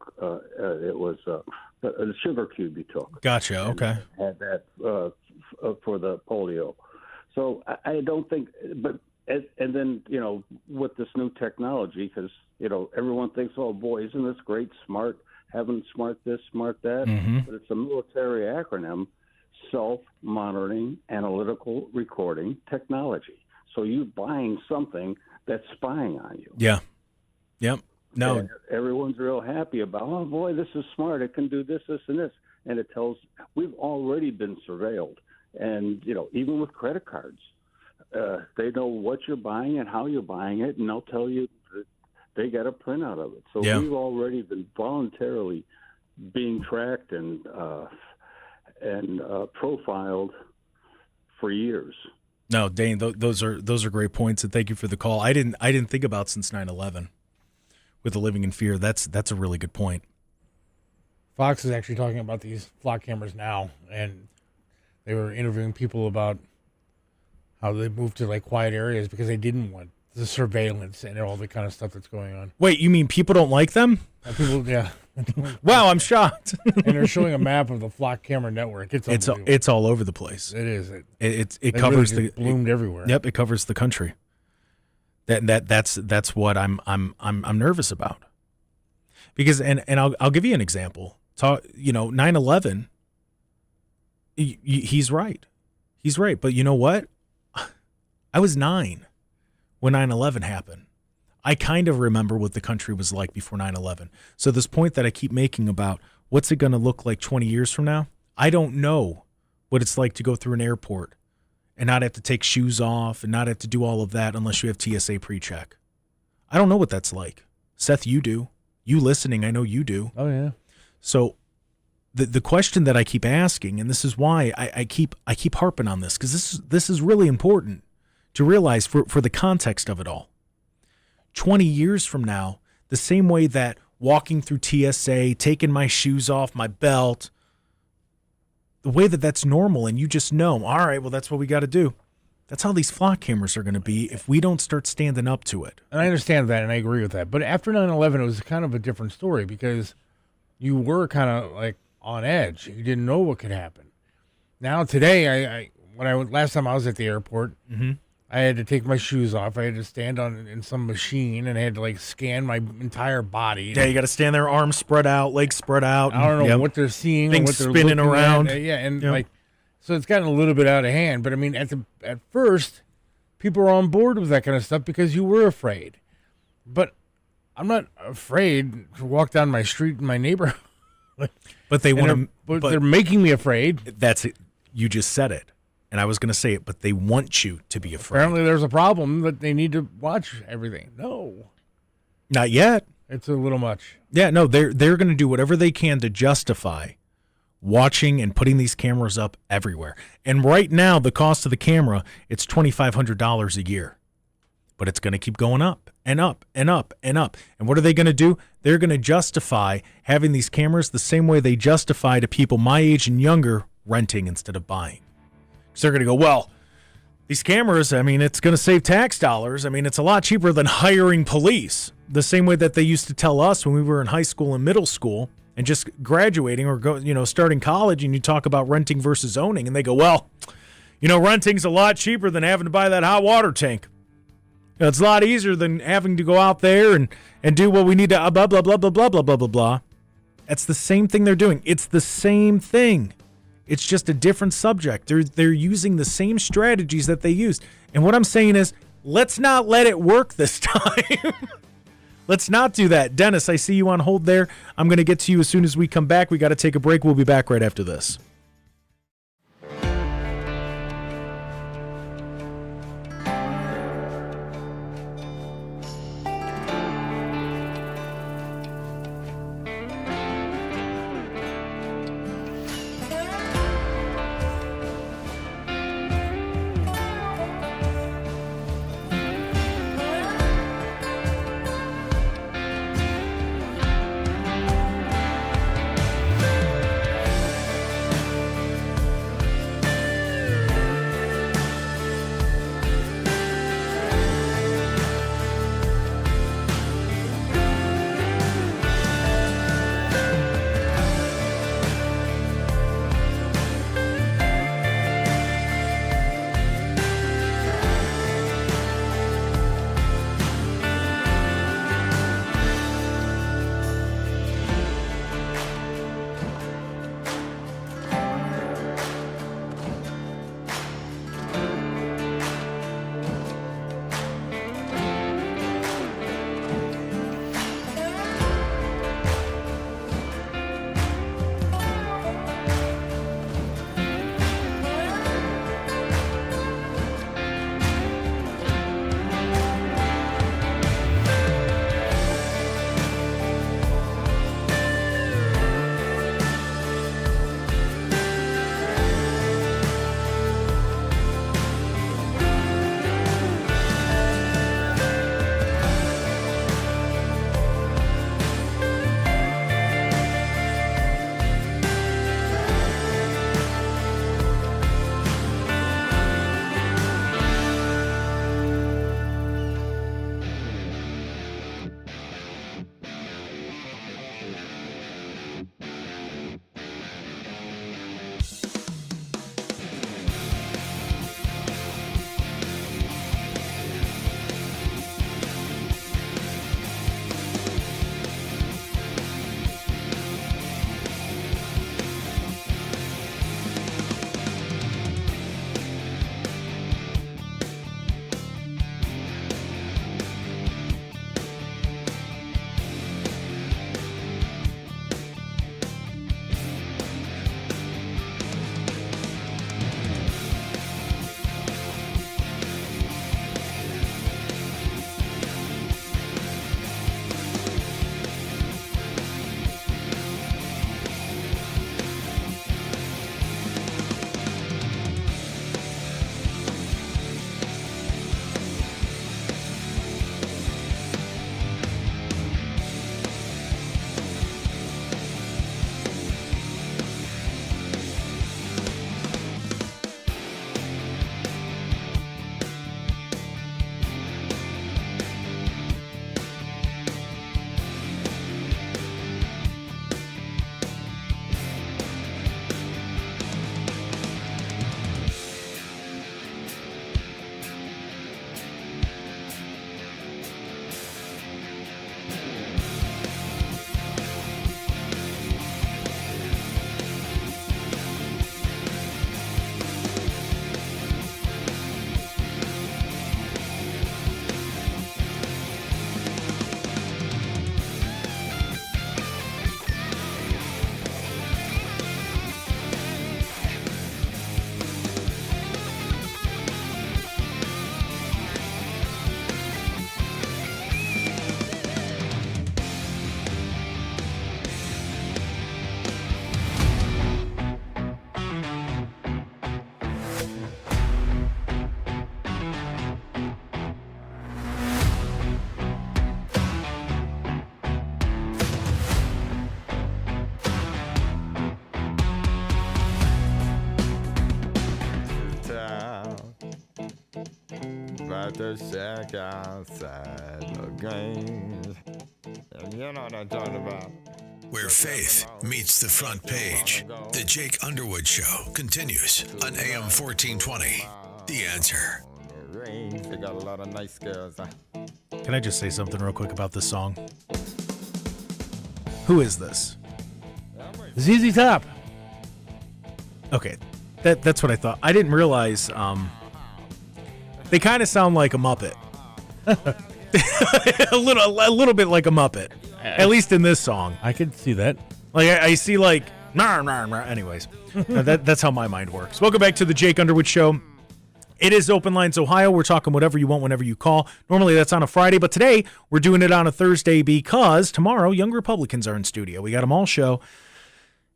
It was the sugar cube you took. Gotcha. Okay. Had that for the polio. So I don't think, but and then with this new technology, because everyone thinks, oh boy, isn't this great? Smart, having smart this, smart that. Mm-hmm. But it's a military acronym: self-monitoring, analytical recording technology. So you're buying something that's spying on you. Yeah. Yep. No. And everyone's real happy about, oh, boy, this is smart. It can do this, this, and this. And it tells we've already been surveilled. And, even with credit cards, they know what you're buying and how you're buying it, and they'll tell you that they got a printout of it. So we've already been voluntarily being tracked and profiled for years. No, Dane, those are great points, and thank you for the call. I didn't think about since 9/11 with the living in fear. That's a really good point. Fox is actually talking about these flock cameras now, and they were interviewing people about how they moved to like quiet areas because they didn't want the surveillance and all the kind of stuff that's going on. Wait, you mean people don't like them? People, yeah. Wow, I'm shocked. And they're showing a map of the flock camera network. It's all over the place. It is. It covers really bloomed everywhere. Yep, it covers the country. That's what I'm nervous about. Because and I'll give you an example. 9/11. He's right. He's right. But you know what? I was 9 when 9/11 happened. I kind of remember what the country was like before 9/11. So this point that I keep making about what's it going to look like 20 years from now, I don't know what it's like to go through an airport and not have to take shoes off and not have to do all of that unless you have TSA pre-check. I don't know what that's like. Seth, you do. You listening, I know you do. Oh, yeah. So the question that I keep asking, and this is why I keep harping on this, because this is really important to realize for the context of it all. 20 years from now, the same way that walking through TSA, taking my shoes off, my belt, the way that that's normal and you just know, all right, well, that's what we got to do. That's how these flock cameras are going to be if we don't start standing up to it. And I understand that, and I agree with that. But after 9/11, it was kind of a different story because you were kind of like on edge. You didn't know what could happen. Now today, last time I was at the airport, I had to take my shoes off. I had to stand in some machine, and I had to like scan my entire body. Yeah, you got to stand there, arms spread out, legs spread out. I don't know what they're seeing, things what they're spinning around. Like. So it's gotten a little bit out of hand, but I mean, at first, people were on board with that kind of stuff because you were afraid. But I'm not afraid to walk down my street in my neighborhood. But they want to. But they're making me afraid. That's it. You just said it, and I was going to say it. But they want you to be afraid. Apparently, there's a problem that they need to watch everything. No, not yet. It's a little much. Yeah, no, they're going to do whatever they can to justify watching and putting these cameras up everywhere. And right now, the cost of the camera, it's $2,500 a year. But it's going to keep going up and up and up and up. And what are they going to do? They're going to justify having these cameras the same way they justify to people my age and younger renting instead of buying. So they're going to go, well, these cameras, I mean, it's going to save tax dollars. I mean, it's a lot cheaper than hiring police. The same way that they used to tell us when we were in high school and middle school and just graduating or starting college, and you talk about renting versus owning, and they go, well, renting's a lot cheaper than having to buy that hot water tank. It's a lot easier than having to go out there and do what we need to blah, blah, blah, blah, blah, blah, blah, blah, blah. That's the same thing they're doing. It's the same thing. It's just a different subject. They're using the same strategies that they used. And what I'm saying is, let's not let it work this time. Let's not do that. Dennis, I see you on hold there. I'm going to get to you as soon as we come back. We got to take a break. We'll be back right after this. the shack outside the games. And you know what I'm talking about. Where faith meets the front page. The Jake Underwood Show continues on AM 1420. The Answer. They got a lot of nice girls. Can I just say something real quick about this song? Who is this? ZZ Top. Okay, that's what I thought. I didn't realize they kind of sound like a Muppet. a little bit like a Muppet. At least in this song. I could see that. Like I see like anyways. That's how my mind works. Welcome back to the Jake Underwood Show. It is Open Lines Ohio. We're talking whatever you want whenever you call. Normally that's on a Friday, but today we're doing it on a Thursday because tomorrow Young Republicans are in studio. We got them all show.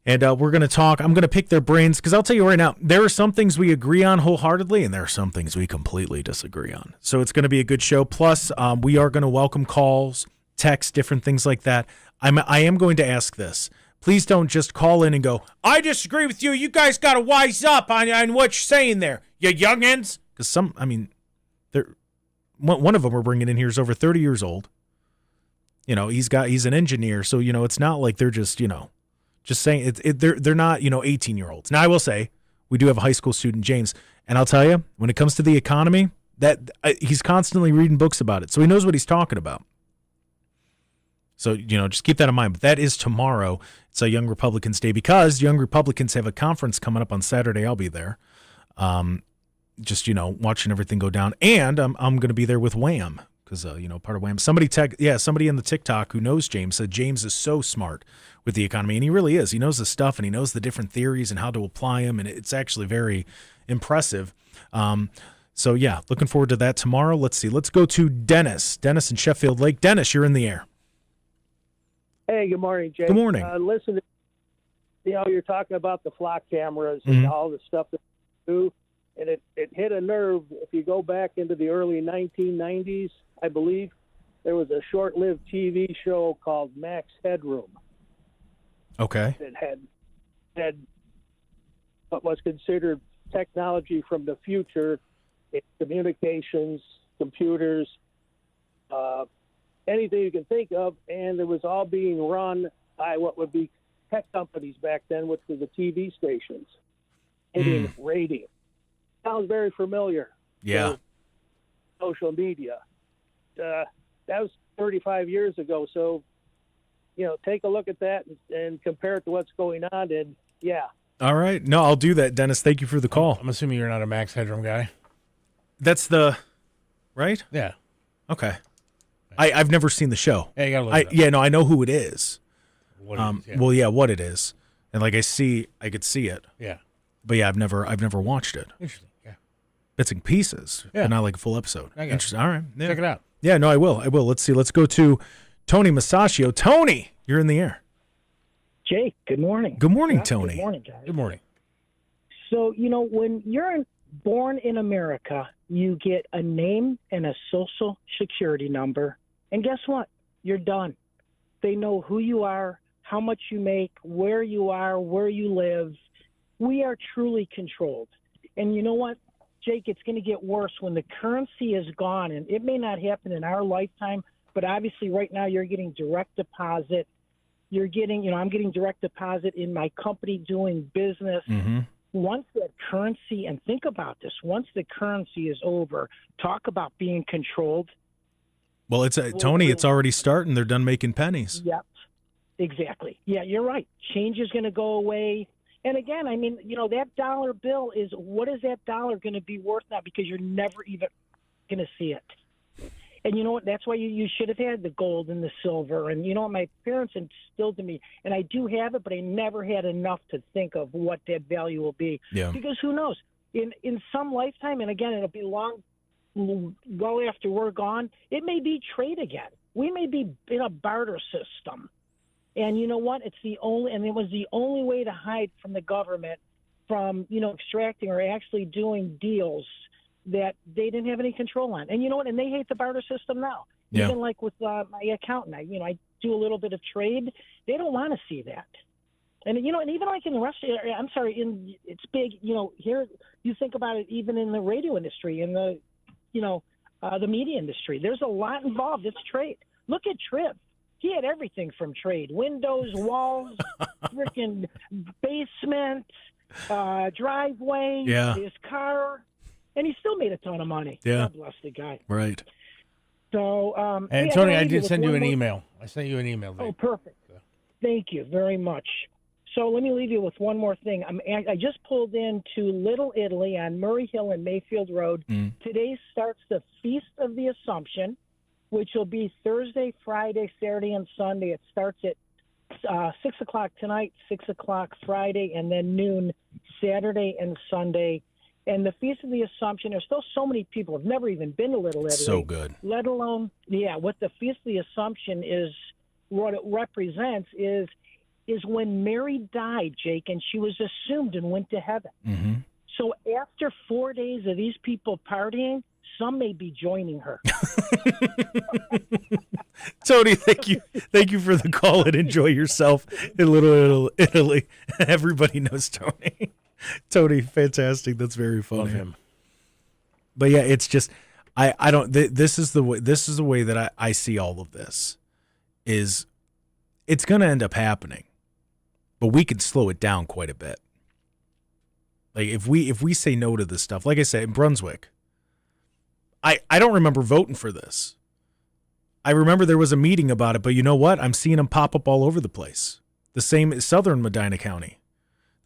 And we're going to talk. I'm going to pick their brains because I'll tell you right now, there are some things we agree on wholeheartedly and there are some things we completely disagree on. So it's going to be a good show. Plus, we are going to welcome calls, texts, different things like that. I am going to ask this. Please don't just call in and go, I disagree with you. You guys got to wise up on what you're saying there, you youngins. Because one of them we're bringing in here is over 30 years old. You know, he's an engineer. So, you know, it's not like they're just, you know, just saying they're not, you know, 18-year-olds. Now, I will say we do have a high school student, James, and I'll tell you, when it comes to the economy, that he's constantly reading books about it. So he knows what he's talking about. So, you know, just keep that in mind. But that is tomorrow. It's a Young Republicans Day because Young Republicans have a conference coming up on Saturday. I'll be there. Just, you know, watching everything go down. And I'm going to be there with Wham because, you know, part of Wham. Somebody in the TikTok who knows James said James is so smart with the economy. And he really is. He knows the stuff and he knows the different theories and how to apply them. And it's actually very impressive. So, yeah, looking forward to that tomorrow. Let's see. Let's go to Dennis. Dennis in Sheffield Lake. Dennis, you're in the air. Hey, good morning, Jake. Good morning. Listen, you know, you're talking about the flock cameras and all the stuff that they do, and it hit a nerve. If you go back into the early 1990s, I believe, there was a short-lived TV show called Max Headroom. Okay. It had what was considered technology from the future in communications, computers, anything you can think of, and it was all being run by what would be tech companies back then, which were the TV stations, hitting rating. Sounds very familiar. Yeah. Social media. That was 35 years ago, so, you know, take a look at that and compare it to what's going on, and, yeah. All right. No, I'll do that, Dennis. Thank you for the call. I'm assuming you're not a Max Headroom guy. That's right? Yeah. Okay. I've never seen the show. Yeah, you gotta look it up. Yeah, no, I know who it is. What it is, yeah. Well, yeah, what it is, and like I could see it. Yeah. But yeah, I've never watched it. Interesting. Yeah. Bits and pieces, Yeah. but not like a full episode. I got it. Interesting. All right. Yeah. Check it out. Yeah, no, I will. Let's see. Let's go to Tony Masaccio. Tony, you're in the air. Jake, good morning. Good morning, Tony. Good morning, guys. Good morning. So, you know, when you're born in America, you get a name and a social security number. And guess what? You're done. They know who you are, how much you make, where you are, where you live. We are truly controlled. And you know what, Jake, it's going to get worse when the currency is gone. And it may not happen in our lifetime, but obviously right now you're getting direct deposit. You're getting, you know, I'm getting direct deposit in my company doing business. Mm-hmm. Once that currency, and think about this, once the currency is over, talk about being controlled. Well, Tony, it's already starting. They're done making pennies. Yep, exactly. Yeah, you're right. Change is going to go away. And again, I mean, you know, that dollar bill is, what is that dollar going to be worth now? Because you're never even going to see it. And you know what? That's why you should have had the gold and the silver. And you know what? My parents instilled to me, and I do have it, but I never had enough to think of what that value will be. Yeah. Because who knows? In some lifetime, and again, it'll be well after we're gone, it may be trade again. We may be in a barter system. And you know what? It was the only way to hide from the government from, you know, extracting or actually doing deals that they didn't have any control on. And you know what? And they hate the barter system now. Yeah. Even like with my accountant, I do a little bit of trade. They don't want to see that. And, you know, and even like in the rest, it's big, you know, here you think about it, even in the radio industry, in the, you know, the media industry. There's a lot involved. It's trade. Look at Triv. He had everything from trade: windows, walls, freaking basement, driveway, his car, and he still made a ton of money. Yeah. God bless the guy. Right. So, and Tony, I did send you an email. I sent you an email. Oh, perfect. Thank you very much. So let me leave you with one more thing. I just pulled into Little Italy on Murray Hill and Mayfield Road. Today starts the Feast of the Assumption, which will be Thursday, Friday, Saturday, and Sunday. It starts at 6 o'clock tonight, 6 o'clock Friday, and then noon Saturday and Sunday. And the Feast of the Assumption, there's still so many people who have never even been to Little Italy. So good. Let alone, what the Feast of the Assumption is, what it represents is when Mary died, Jake, and she was assumed and went to heaven. Mm-hmm. So after 4 days of these people partying, some may be joining her. Tony, thank you for the call, and enjoy yourself in Little Italy. Everybody knows Tony. Tony, fantastic. That's very funny. Love him. But yeah, it's just I don't. This is the way that I see all of this. Is it's going to end up happening, but we could slow it down quite a bit. Like if we say no to this stuff, like I said in Brunswick, I don't remember voting for this. I remember there was a meeting about it, but you know what? I'm seeing them pop up all over the place. The same as Southern Medina County,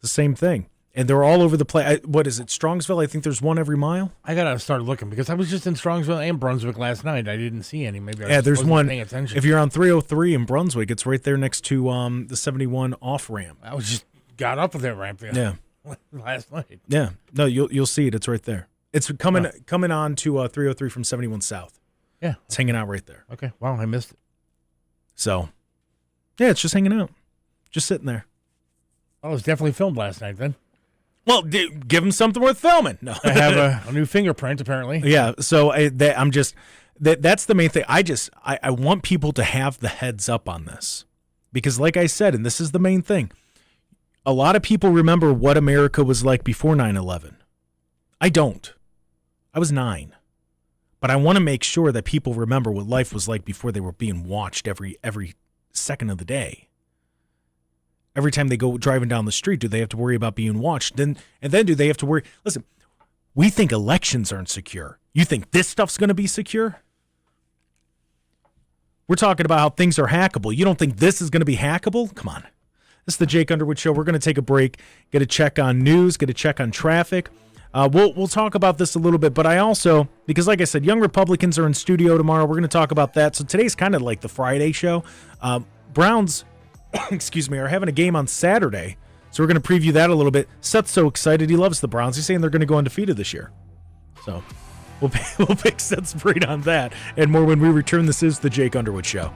the same thing. And they're all over the place. What is it, Strongsville? I think there's one every mile. I got to start looking because I was just in Strongsville and Brunswick last night. I didn't see any. Maybe I there's wasn't one. paying attention. If you're on 303 in Brunswick, it's right there next to the 71 off ramp. I was just got up with that ramp there. Yeah. Last night. Yeah. No, you'll see it. It's right there. It's coming on to 303 from 71 South. Yeah. It's hanging out right there. Okay. Wow, I missed it. So, yeah, it's just hanging out. Just sitting there. Oh, it was definitely filmed last night then. Well, give them something worth filming. No, I have a new fingerprint apparently. Yeah, so I'm just that's the main thing. I want people to have the heads up on this because, like I said, and this is the main thing. A lot of people remember what America was like before 9/11. I don't. I was 9, but I want to make sure that people remember what life was like before they were being watched every second of the day. Every time they go driving down the street, do they have to worry about being watched? And then do they have to worry? Listen, we think elections aren't secure. You think this stuff's going to be secure? We're talking about how things are hackable. You don't think this is going to be hackable? Come on. This is the Jake Underwood Show. We're going to take a break, get a check on news, get a check on traffic. We'll talk about this a little bit, but I also, because like I said, Young Republicans are in studio tomorrow. We're going to talk about that. So today's kind of like the Friday show. Browns are having a game on Saturday, so we're going to preview that a little bit. Seth's so excited. He loves the Browns. He's saying they're going to go undefeated this year. So we'll pick Seth's brain on that and more when we return. This is the Jake Underwood Show.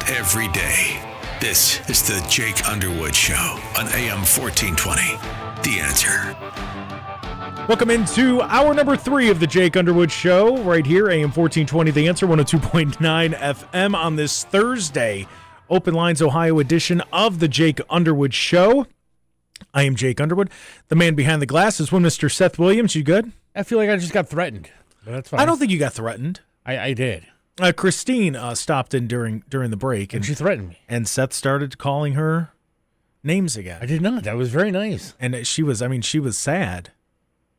every day. This is the Jake Underwood Show on AM 1420. The Answer. Welcome into hour number 3 of the Jake Underwood Show, right here, AM 1420, The Answer, 102.9 FM on this Thursday, Open Lines Ohio edition of the Jake Underwood Show. I am Jake Underwood. The man behind the glass is one Mr. Seth Williams. You good? I feel like I just got threatened, but that's fine. I don't think you got threatened. I did. Christine stopped in during the break. And she threatened me. And Seth started calling her names again. I did not. That was very nice. And she was sad.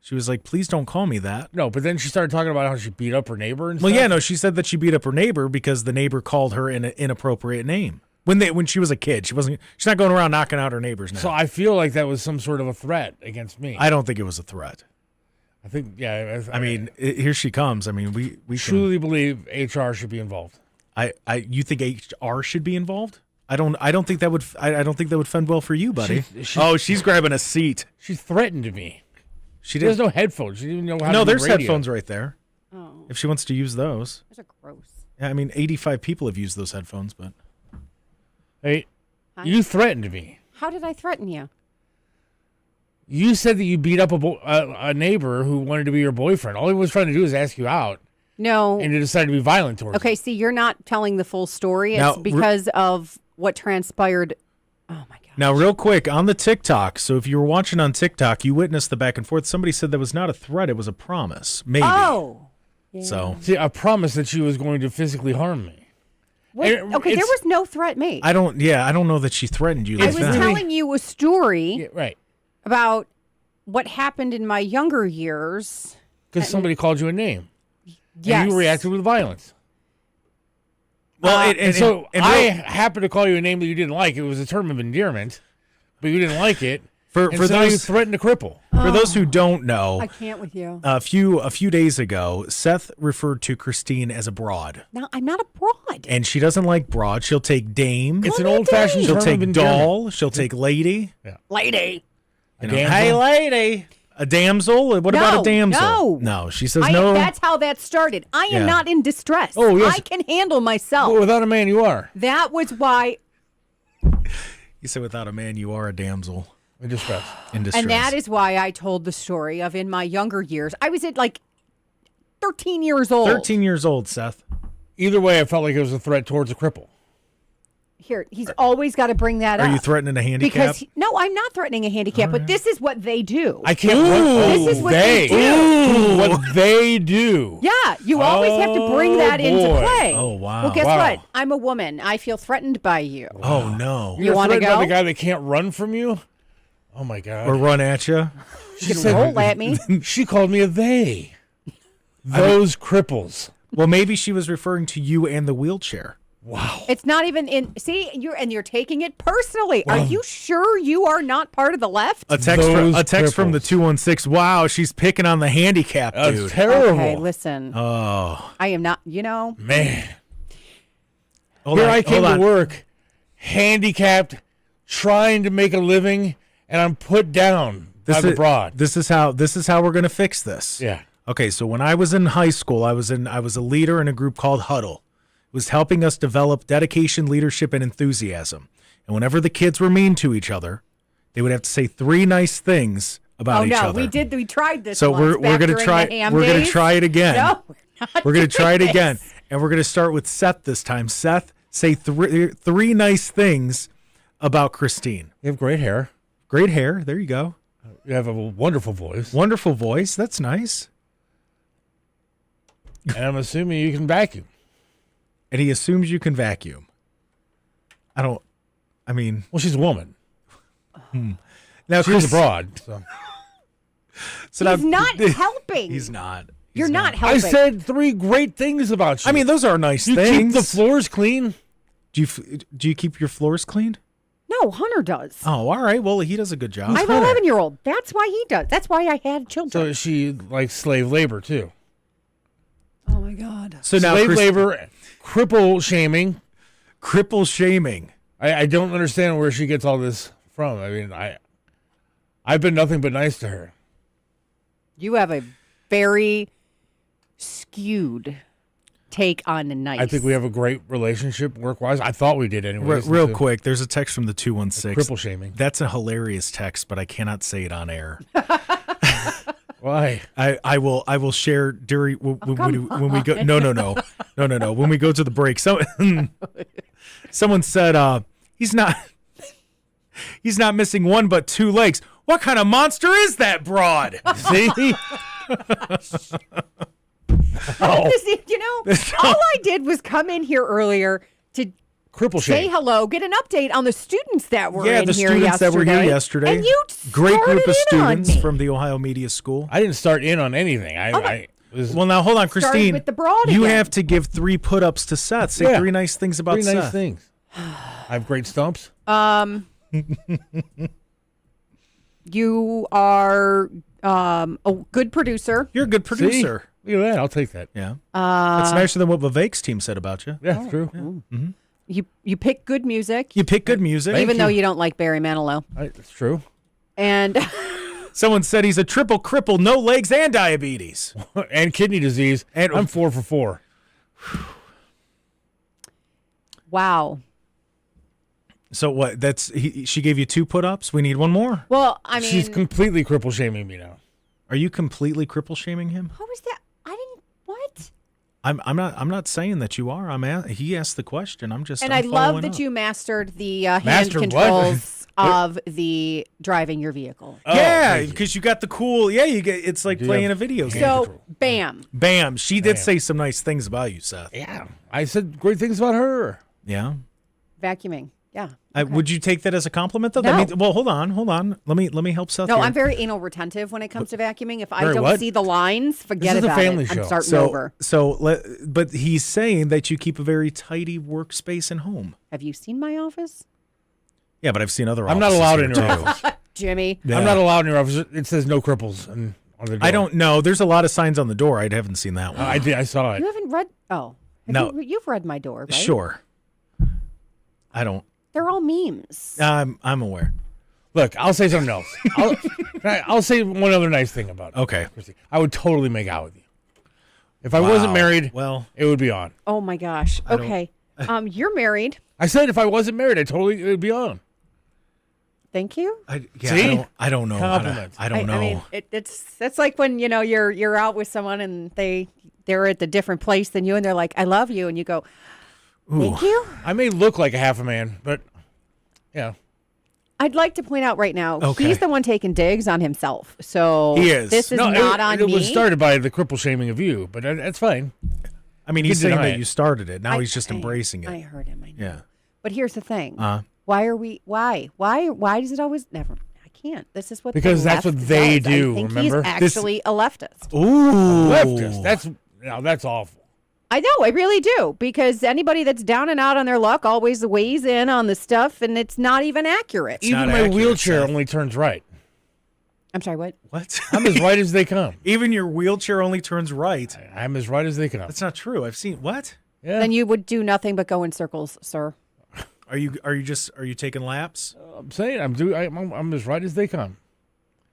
She was like, please don't call me that. No, but then she started talking about how she beat up her neighbor and Well, stuff. yeah, no, she said that she beat up her neighbor because the neighbor called her an inappropriate name. When she was a kid, she's not going around knocking out her neighbors now. So I feel like that was some sort of a threat against me. I don't think it was a threat. I think, yeah. I mean, here she comes. I mean, we truly believe HR should be involved. You think HR should be involved? I don't think that would fend well for you, buddy. She's grabbing a seat. She threatened me. She There's no headphones. She didn't know how to No, do there's radio. headphones right there. Oh. If she wants to use those. Those are gross. Yeah, I mean, 85 people have used those headphones, but. Hey, Hi. you threatened me. How did I threaten you? You said that you beat up a neighbor who wanted to be your boyfriend. All he was trying to do is ask you out. No. And you decided to be violent towards him. Okay, see, you're not telling the full story. It's Now, because of what transpired. Oh, my God. Now, real quick, on the TikTok, so if you were watching on TikTok, you witnessed the back and forth. Somebody said that was not a threat, it was a promise. Maybe. Oh. Yeah. So. See, a promise that she was going to physically harm me. Okay, there was no threat made. I don't know that she threatened you. I like was that. telling you a story right. about what happened in my younger years. Because somebody called you a name. Yes. And you reacted with violence. Well, I happened to call you a name that you didn't like. It was a term of endearment, but you didn't like it. For so those you threatened to cripple. For those who don't know, I can't with you. A few days ago, Seth referred to Christine as a broad. No, I'm not a broad. And she doesn't like broad. She'll take dame. It's an old-fashioned She'll term take of doll. endearment. She'll take lady. Yeah. Lady. You know, hey, lady. A damsel? What about a damsel? No, she says no. That's how that started. I am not in distress. Oh, yes. I can handle myself. Well, without a man, you are. That was why. You said without a man, you are a damsel. In distress. In distress. And that is why I told the story of in my younger years. I was at like 13 years old. 13 years old, Seth. Either way, I felt like it was a threat towards a cripple. Here, he's always got to bring that up. Are you threatening a handicap? Because no, I'm not threatening a handicap, but this is what they do. I can't run. This is what they do. What they do. Yeah, you always have to bring that into play. Oh, wow. Well, guess Wow. what? I'm a woman. I feel threatened by you. Oh, no. You want to threatened by go? the guy that can't run from you? Oh, my God. Or run at you? You can roll at me. She called me a they. Those cripples. Well, maybe she was referring to you and the wheelchair. Wow. It's not even in. See, you're taking it personally. Are you sure you are not part of the left? A text from the 216. Wow, she's picking on the handicap dude. That's terrible. Okay, listen. Oh, I am not. You know, Man. hold Here on, I came hold to on. work, handicapped, trying to make a living, and I'm put down by the broad. This is how we're gonna fix this. Yeah. Okay, so when I was in high school, I was a leader in a group called Huddle. It was helping us develop dedication, leadership, and enthusiasm. And whenever the kids were mean to each other, they would have to say 3 nice things about each other. we tried this. So once we're back gonna during try the ham we're gonna days. try it again. No, we're not. We're gonna try it doing again, this. and we're gonna start with Seth this time. Seth, say 3 nice things about Christine. You have great hair. Great hair. There you go. You have a wonderful voice. Wonderful voice. That's nice. And I'm assuming you can vacuum. And he assumes you can vacuum. Well, she's a woman. Now She's a broad. So. He's not helping. He's not. You're not I helping. said 3 great things about you. I mean, those are nice you things. keep the floors clean. Do you keep your floors cleaned? No, Hunter does. Oh, all right. Well, he does a good job. I have an 11-year-old. That's why he does. That's why I had children. So she likes slave labor, too. Oh, my God. So now slave labor, cripple shaming. Cripple shaming. I don't understand where she gets all this from. I mean, I've been nothing but nice to her. You have a very skewed take on the nice. I think we have a great relationship work-wise. I thought we did anyway. Real quick, there's a text from the 216. Cripple shaming. That's a hilarious text, but I cannot say it on air. Why? I will share during when we go. No. When we go to the break, someone said he's not missing one but two legs. What kind of monster is that broad? See? All I did was come in here earlier to cripple say shame. hello, get an update on the students that were Yeah, in the here students yesterday. that were here yesterday. And you great group of started in on students me. from the Ohio Media School. I didn't start in on anything. Well, now hold on, Started Christine. with the broad you again. have to give 3 put-ups to Seth. Say 3 nice things about 3 Seth. nice things. I have great stumps. You are a good producer. You're a good producer. See? Look at that. I'll take that. Yeah. That's nicer than what Vivek's team said about you. Yeah, it's true. Yeah. Mm-hmm. You pick good music. You pick good music. Even though you don't like Barry Manilow. That's true. And someone said he's a triple cripple, no legs and diabetes. And kidney disease. And I'm 4 for 4. Wow. So what? She gave you 2 put-ups. We need one more. Well, I mean, she's completely cripple shaming me now. Are you completely cripple shaming him? How was that? I didn't. What? I'm not saying that you are. He asked the question. I'm And I love that you mastered the hand controls of the driving your vehicle. Yeah, because you got the cool. Yeah, you get. It's like playing a video game. So, bam. She did say some nice things about you, Seth. Yeah, I said great things about her. Yeah. Vacuuming. Yeah. Would you take that as a compliment, though? No. That means, well, hold on. Let me help Seth. No, here. I'm very anal retentive when it comes to vacuuming. If I Very don't what? see the lines, forget This is a about family it. show. I'm starting over. But he's saying that you keep a very tidy workspace and home. Have you seen my office? Yeah, but I've seen other. I'm not offices allowed here, in your too. office. Jimmy. I'm not allowed in your office. It says no cripples on the door. I don't know. There's a lot of signs on the door. I haven't seen that one. I did. I saw it. You haven't read. Oh. No. You've read my door, right? Sure. I don't. They're all memes. I'm aware. Look, I'll say something else. I'll say one other nice thing about it. Okay. Christy. I would totally make out with you. If I wasn't married, well, it would be on. Oh my gosh. Okay. You're married. I said if I wasn't married, it would be on. Thank you. See? I don't know. Compliments. I don't know. I mean, that's like when you're out with someone and they're at a different place than you and they're like, "I love you," and you go, "Thank you." I may look like a half a man, but yeah. I'd like to point out right now, Okay. he's the one taking digs on himself. So He is. this is not on it me. was started by the cripple shaming of you, but that's fine. I mean, You he's can saying deny that it. you started it. Now he's just embracing it. I heard him. I know. Yeah. But here's the thing. Why are we? Why does it always never? I can't. This is what Because the that's what left they does. do, I think remember? He's actually a leftist. Ooh. Leftist. That's awful. I know, I really do, because anybody that's down and out on their luck always weighs in on the stuff, and it's not even accurate. Even my wheelchair only turns right. I'm sorry, what? What? I'm as right as they come. Even your wheelchair only turns right. I'm as right as they come. That's not true. I've seen what? Yeah. Then you would do nothing but go in circles, sir. Are you taking laps? I'm saying I'm as right as they come,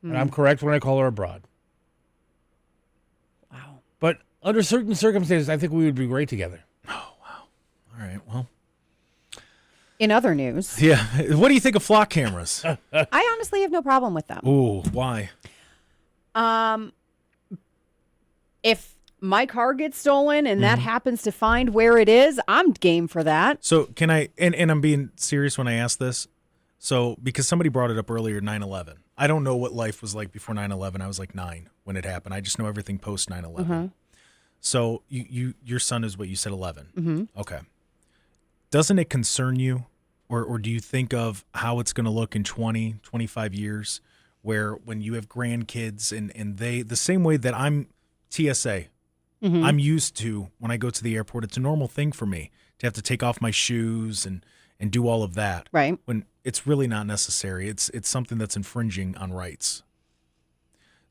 and I'm correct when I call her a broad. Wow. But under certain circumstances, I think we would be great together. Oh wow! All right. Well. In other news, Yeah. What do you think of flock cameras? I honestly have no problem with them. Ooh, why? If my car gets stolen and that happens to find where it is, I'm game for that. So can I? And I'm being serious when I ask this. So because somebody brought it up earlier, 9/11. I don't know what life was like before 9/11. I was like 9 when it happened. I just know everything post 9/11. So your son is what you said 11. Mm-hmm. Okay. Doesn't it concern you, or do you think of how it's going to look in 20, 25 years, where when you have grandkids and they the same way that I'm TSA. I'm used to when I go to the airport. It's a normal thing for me to have to take off my shoes and do all of that. Right. When it's really not necessary. It's something that's infringing on rights.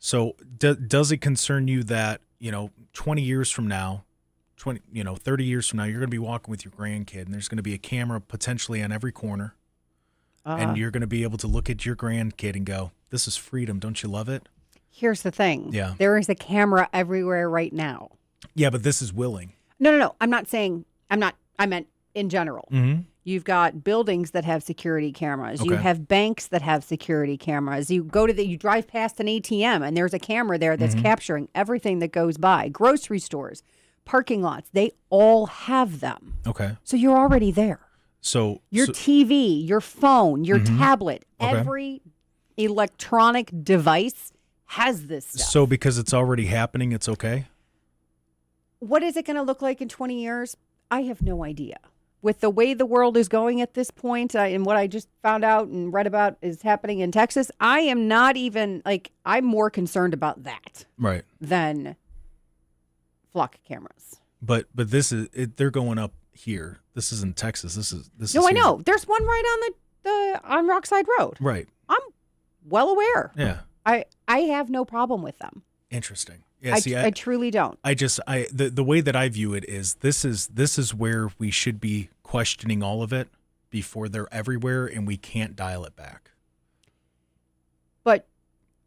So does it concern you that, 20 years from now, 30 years from now, you're going to be walking with your grandkid and there's going to be a camera potentially on every corner. And you're going to be able to look at your grandkid and go, this is freedom. Don't you love it? Here's the thing. Yeah. There is a camera everywhere right now. Yeah, but this is willing. No. I'm not saying. I meant in general. Mm-hmm. You've got buildings that have security cameras. You Okay. have banks that have security cameras. You drive past an ATM and there's a camera there that's capturing everything that goes by. Grocery stores, parking lots, they all have them. Okay. So you're already there. So Your TV, your phone, your tablet, Okay. every electronic device has this stuff. So because it's already happening, it's okay? What is it going to look like in 20 years? I have no idea. With the way the world is going at this point, and what I just found out and read about is happening in Texas, I am not even, I'm more concerned about that Right. than flock cameras. But this is they're going up here. This is in Texas. This is No, I here. know. There's one right on Rockside Road. Right. I'm well aware. Yeah. I have no problem with them. Interesting. Yeah, I truly don't. The way that I view it is this is where we should be questioning all of it before they're everywhere and we can't dial it back. But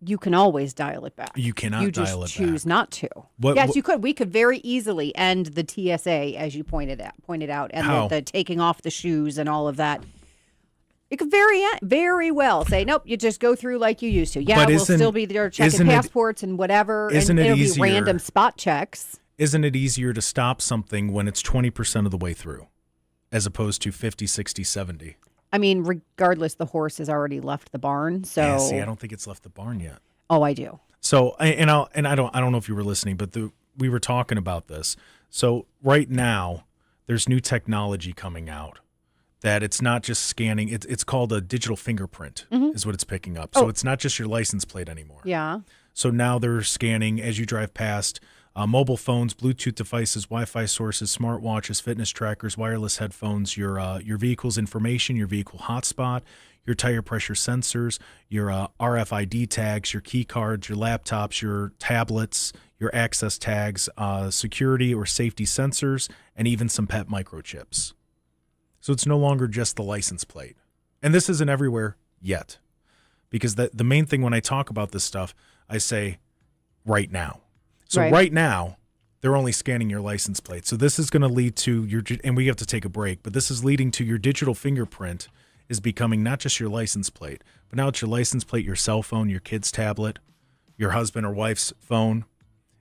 you can always dial it back. You cannot you just dial it choose back. not to. Yes, you could. We could very easily end the TSA, as you pointed out, and the taking off the shoes and all of that. You could very well say, nope, you just go through like you used to. Yeah, we'll still be there checking passports and whatever, and it'll be random spot checks. Isn't it easier to stop something when it's 20% of the way through as opposed to 50, 60, 70? I mean, regardless, the horse has already left the barn. So Yeah, see, I don't think it's left the barn yet. Oh, I do. So, I don't know if you were listening, but we were talking about this. So right now, there's new technology coming out that it's not just scanning. It's called a digital fingerprint is what it's picking up. So it's not just your license plate anymore. Yeah. So now they're scanning as you drive past mobile phones, Bluetooth devices, Wi-Fi sources, smartwatches, fitness trackers, wireless headphones, your vehicle's information, your vehicle hotspot, your tire pressure sensors, your RFID tags, your key cards, your laptops, your tablets, your access tags, security or safety sensors, and even some pet microchips. So it's no longer just the license plate. And this isn't everywhere yet. Because the main thing when I talk about this stuff, I say right now. So right now, they're only scanning your license plate. So this is going to lead to and we have to take a break, but this is leading to your digital fingerprint is becoming not just your license plate, but now it's your license plate, your cell phone, your kid's tablet, your husband or wife's phone.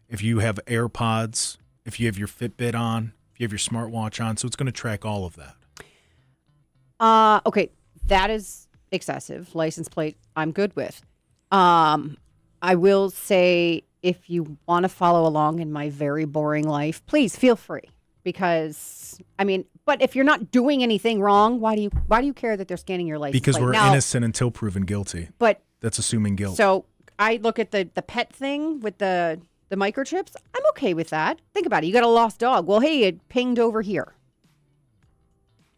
If you have AirPods, if you have your Fitbit on, if you have your smartwatch on. So it's going to track all of that. Okay, that is excessive. License plate, I'm good with. I will say, if you want to follow along in my very boring life, please feel free. Because but if you're not doing anything wrong, why do you care that they're scanning your license Because plate? we're innocent until proven guilty. But that's assuming guilt. So I look at the pet thing with the microchips. I'm okay with that. Think about it. You got a lost dog. Well, hey, it pinged over here.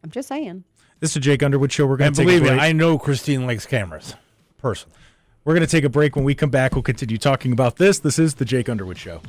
I'm just saying. This is the Jake Underwood Show. We're going to take believe a break. me, I know Christine likes cameras, personally. We're going to take a break. When we come back, we'll continue talking about this. This is the Jake Underwood Show.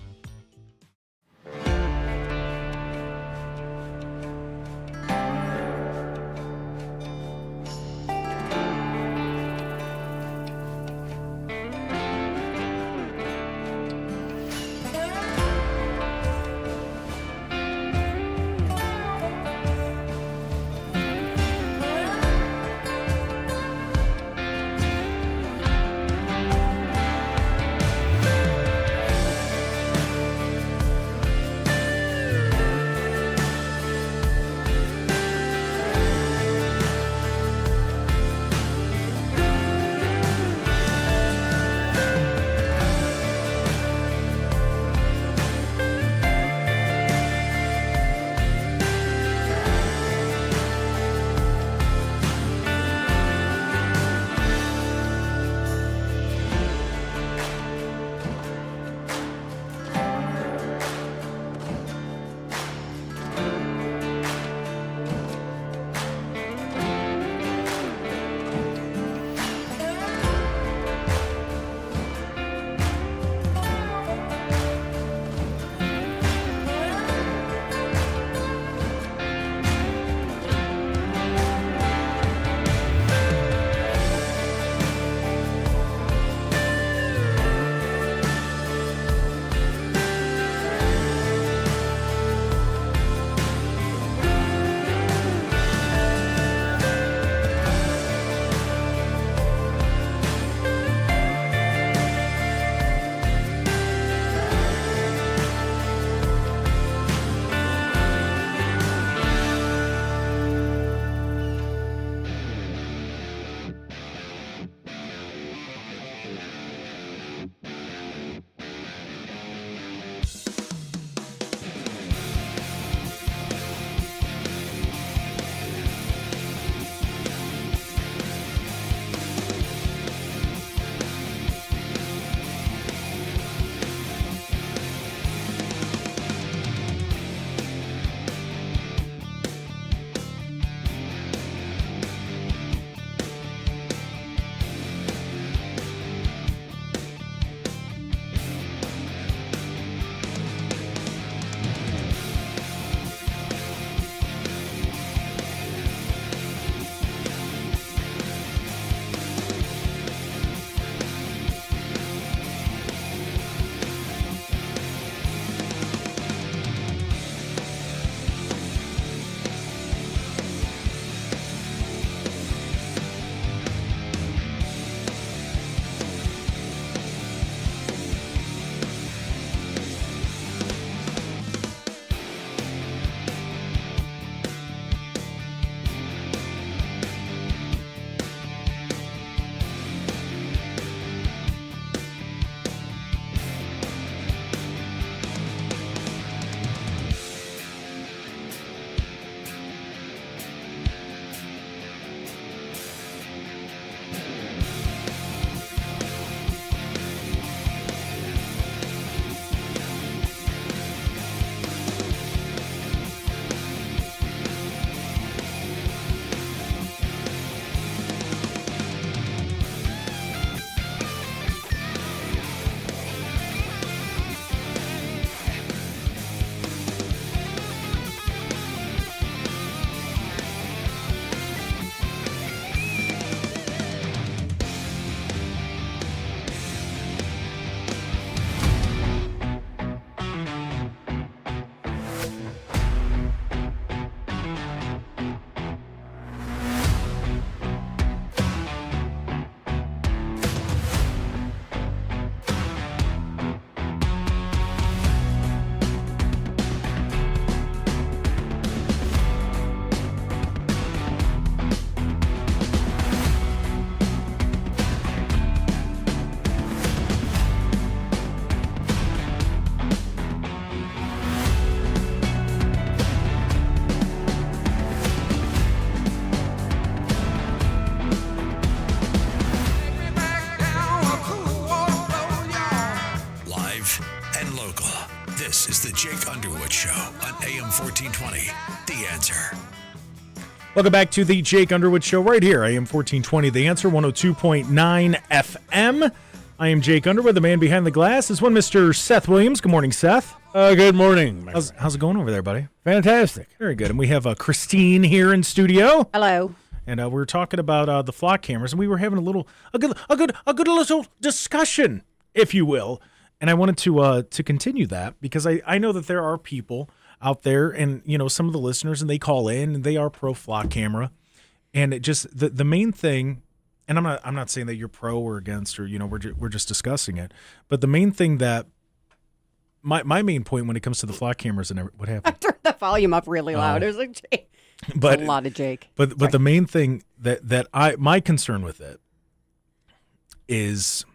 Show on AM 1420. The Answer. Welcome back to the Jake Underwood Show right here, AM 1420, The Answer, 102.9 FM. I am Jake Underwood. The man behind the glass is one Mr. Seth Williams. Good morning, Seth. Good morning. How's it going over there, buddy? Fantastic. Very good. And we have Christine here in studio. Hello. And we were talking about the flock cameras, and we were having a good little discussion, if you will. And I wanted to continue that because I know that there are people out there, and some of the listeners, and they call in, and they are pro flock camera, and it just the main thing. And I'm not saying that you're pro or against, or we're just discussing it. But the main thing that my main point when it comes to the flock cameras and what happened? I turned the volume up really loud. It was like Jake. But a lot of Jake. But the main thing that my concern with it is,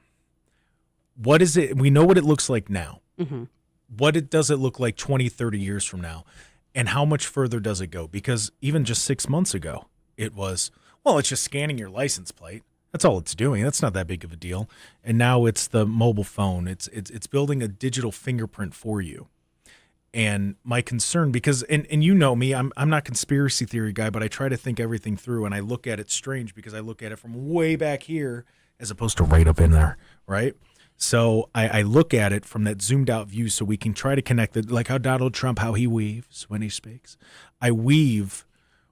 what is it? We know what it looks like now. Mm-hmm. Does it look like 20, 30 years from now? And how much further does it go? Because even just 6 months ago, it was, well, it's just scanning your license plate. That's all it's doing. That's not that big of a deal. And now it's the mobile phone. It's building a digital fingerprint for you. And my concern, because and you know me, I'm not a conspiracy theory guy, but I try to think everything through, and I look at it strange because I look at it from way back here as opposed to right up in there, right? So I look at it from that zoomed out view so we can try to connect it, like how Donald Trump, how he weaves when he speaks. I weave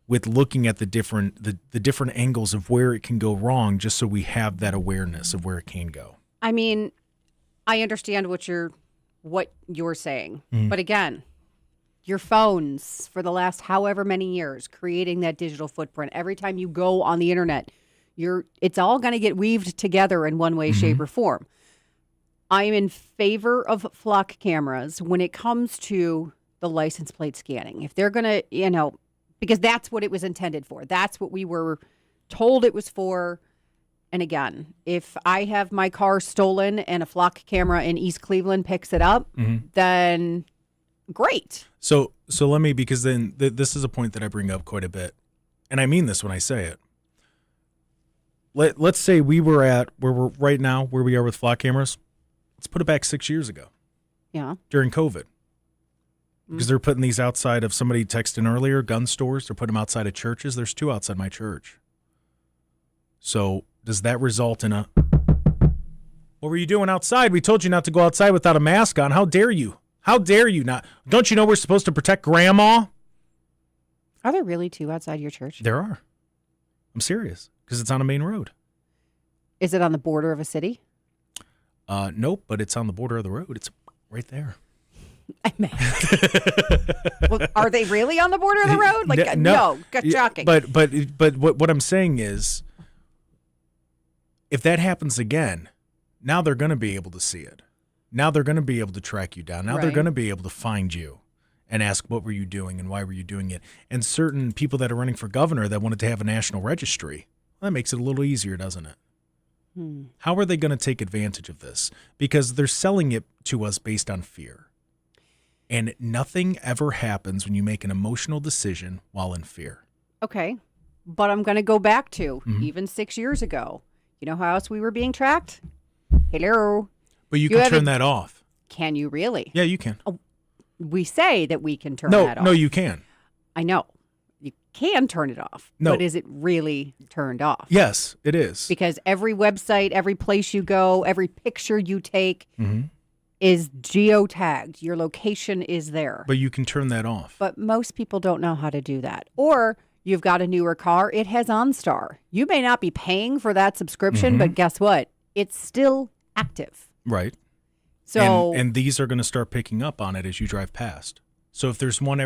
with looking at the different angles of where it can go wrong, just so we have that awareness of where it can go. I mean, I understand what you're saying. Mm-hmm. But again, your phones for the last however many years creating that digital footprint. Every time you go on the internet, it's all going to get weaved together in one way, mm-hmm. shape, or form. I am in favor of flock cameras when it comes to the license plate scanning. If they're going to, because that's what it was intended for. That's what we were told it was for. And again, if I have my car stolen and a flock camera in East Cleveland picks it up, mm-hmm. then great. So let me, because then this is a point that I bring up quite a bit, and I mean this when I say it. Let's say we were at where we're right now, where we are with flock cameras. Let's put it back 6 years ago. Yeah. During COVID. Because they're putting these outside of, somebody texted earlier, gun stores. They're putting them outside of churches. There's 2 outside my church. So does that result in a, what were you doing outside? We told you not to go outside without a mask on. How dare you? How dare you not? Don't you know we're supposed to protect grandma? Are there really 2 outside your church? There are. I'm serious. Because it's on a main road. Is it on the border of a city? Nope, but it's on the border of the road. It's right there. Well, are they really on the border of the road? Like, no, shocking. But what I'm saying is, if that happens again, now they're going to be able to see it. Now they're going to be able to track you down. Now they're going to be able to find you and ask, what were you doing and why were you doing it? And certain people that are running for governor that wanted to have a national registry, well, that makes it a little easier, doesn't it? How are they going to take advantage of this? Because they're selling it to us based on fear. And nothing ever happens when you make an emotional decision while in fear. Okay. But I'm going to go back to even 6 years ago. You know how else we were being tracked? Hello. But you can turn that off. Can you really? Yeah, you can. Oh, we say that we can turn that off. No, you can. I know. You can turn it off. No. But is it really turned off? Yes, it is. Because every website, every place you go, every picture you take is geotagged. Your location is there. But you can turn that off. But most people don't know how to do that. Or you've got a newer car, it has OnStar. You may not be paying for that subscription, but guess what? It's still active. Right. So and these are going to start picking up on it as you drive past. So if there's one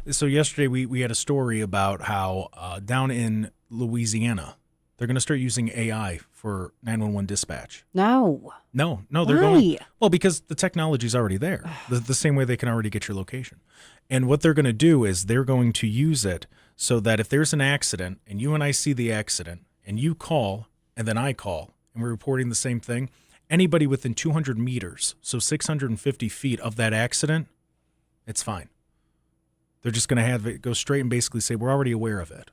so yesterday we had a story about how down in Louisiana, they're going to start using AI for 911 dispatch. No, they're Why? going. Well, because the technology's already there. The same way they can already get your location. And what they're going to do is they're going to use it so that if there's an accident and you and I see the accident and you call and then I call and we're reporting the same thing, anybody within 200 meters, so 650 feet of that accident, it's fine. They're just going to have it go straight and basically say, we're already aware of it.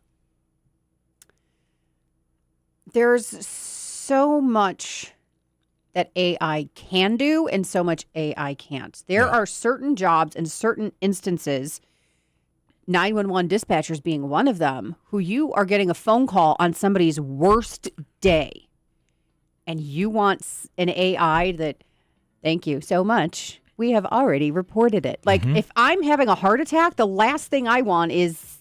There's so much that AI can do and so much AI can't. There are certain jobs and certain instances, 911 dispatchers being one of them, who you are getting a phone call on somebody's worst day. And you want an AI that, thank you so much, we have already reported it. Like, if I'm having a heart attack, the last thing I want is,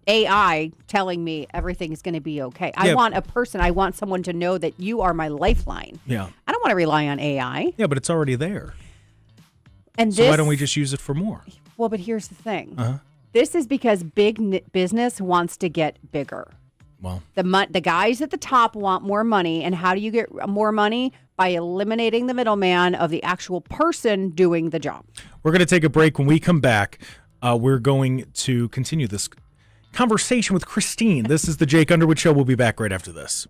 AI telling me everything is going to be okay. I want a person. I want someone to know that you are my lifeline. Yeah. I don't want to rely on AI. Yeah, but it's already there. And so why don't we just use it for more? Well, but here's the thing. This is because big business wants to get bigger. Well, the guys at the top want more money. And how do you get more money? By eliminating the middleman of the actual person doing the job. We're going to take a break. When we come back, we're going to continue this conversation with Christine. This is the Jake Underwood Show. We'll be back right after this.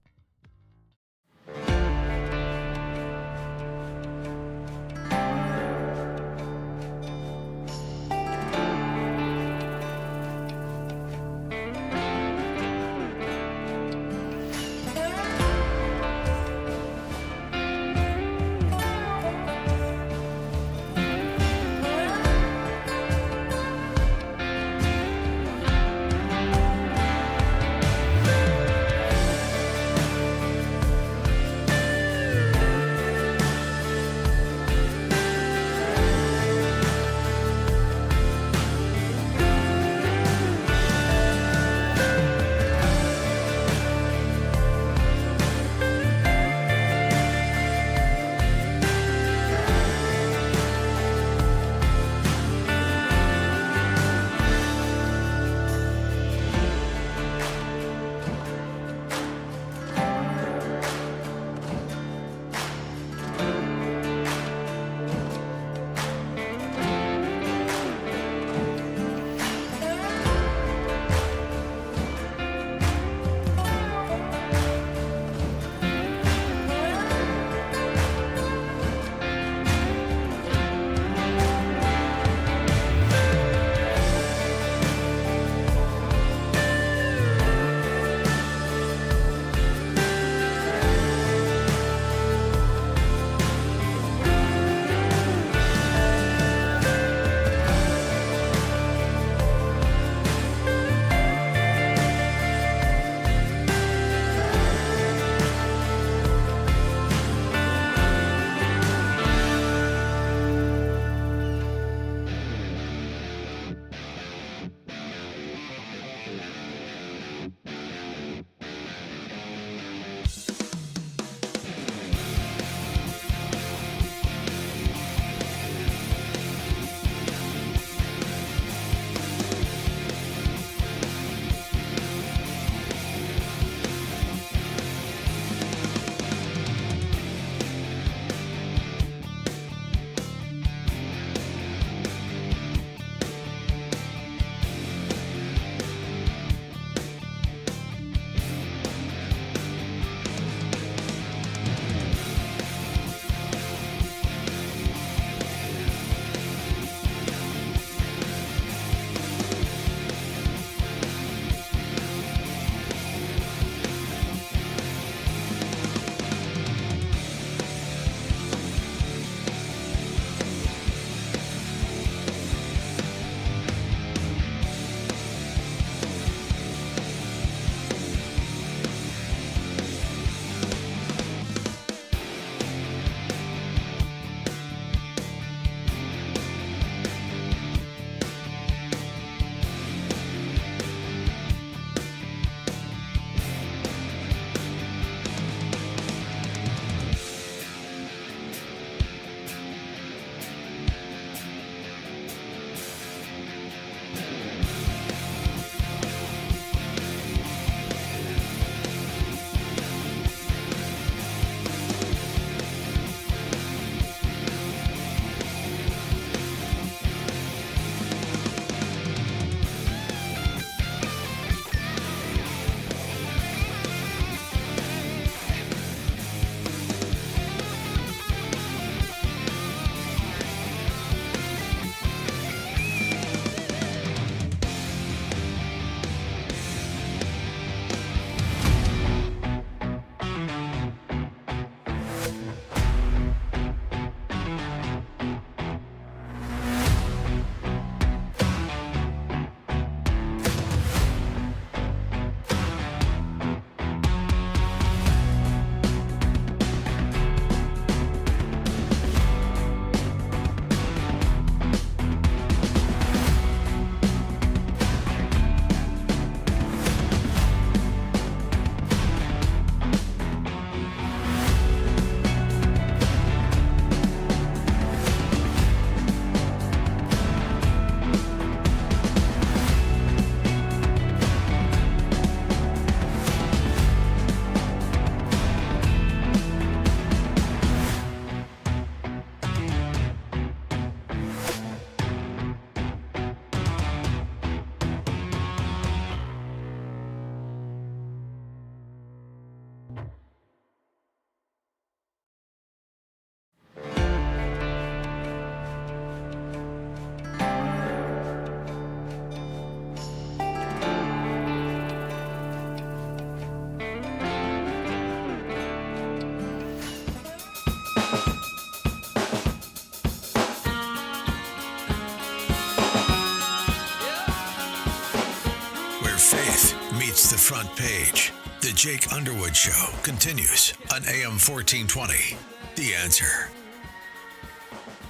faith meets the front page. The Jake Underwood Show continues on AM 1420. The Answer.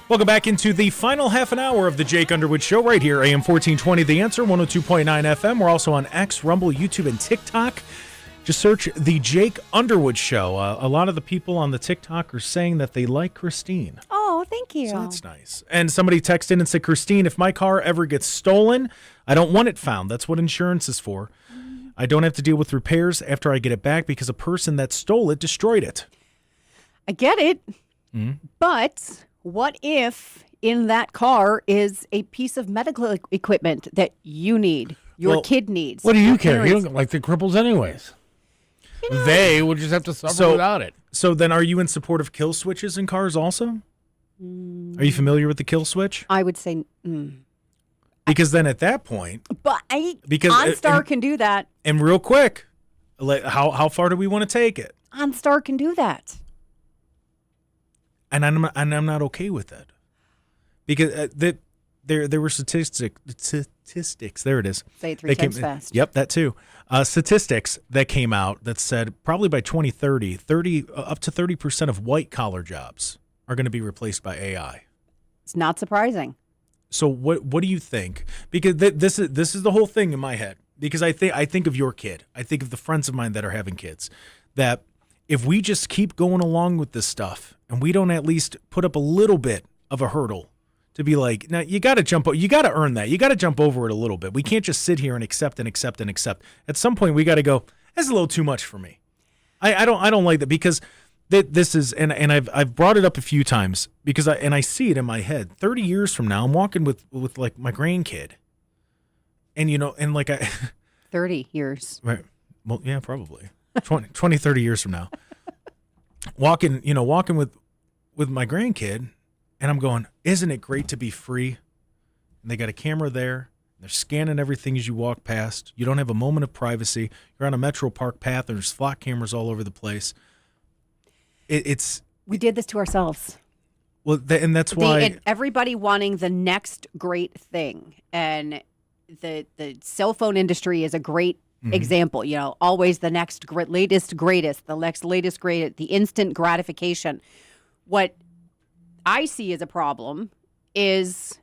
Welcome back into the final half an hour of the Jake Underwood Show right here, AM 1420, The Answer, 102.9 FM. We're also on X, Rumble, YouTube, and TikTok. Just search the Jake Underwood Show. A lot of the people on the TikTok are saying that they like Christine. Oh, thank you. So that's nice. And somebody texted in and said, Christine, if my car ever gets stolen, I don't want it found. That's what insurance is for. I don't have to deal with repairs after I get it back because a person that stole it destroyed it. I get it. But what if in that car is a piece of medical equipment that you need, your kid needs? What do you care? You don't like the cripples anyways. They would just have to suffer without it. So then are you in support of kill switches in cars also? Are you familiar with the kill switch? I would say because then at that point, OnStar can do that. And real quick, how far do we want to take it? OnStar can do that. And I'm not okay with that. Because there were statistics. There it is. Say it three times fast. Yep, that too. Statistics that came out that said probably by 2030, up to 30% of white collar jobs are going to be replaced by AI. It's not surprising. So what do you think? Because this is the whole thing in my head. Because I think of your kid. I think of the friends of mine that are having kids. That if we just keep going along with this stuff and we don't at least put up a little bit of a hurdle to be like, now you got to earn that. You got to jump over it a little bit. We can't just sit here and accept and accept and accept. At some point, we got to go, that's a little too much for me. I don't like that because this is, and I've brought it up a few times because I see it in my head. 30 years from now, I'm walking with like my grandkid, and and like 30 years. Right. Well, yeah, probably 20, 30 years from now, walking with my grandkid. And I'm going, isn't it great to be free? And they got a camera there. They're scanning everything as you walk past. You don't have a moment of privacy. You're on a Metro Park path. There's flock cameras all over the place. We did this to ourselves. Well, and that's why everybody wanting the next great thing, and the cell phone industry is a great example. Always the next latest greatest, the next latest greatest, the instant gratification. What I see as a problem is,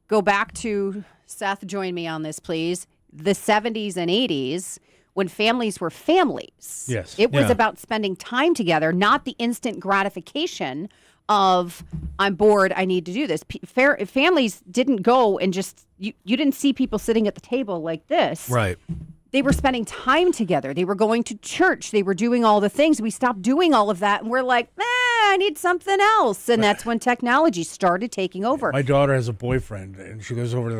go back to, Seth, join me on this, please, the 70s and 80s when families were families. Yes. It was about spending time together, not the instant gratification of, I'm bored, I need to do this. Families didn't go and just, you didn't see people sitting at the table like this. Right. They were spending time together. They were going to church. They were doing all the things. We stopped doing all of that, and we're like, I need something else. And that's when technology started taking over. My daughter has a boyfriend, and she goes over to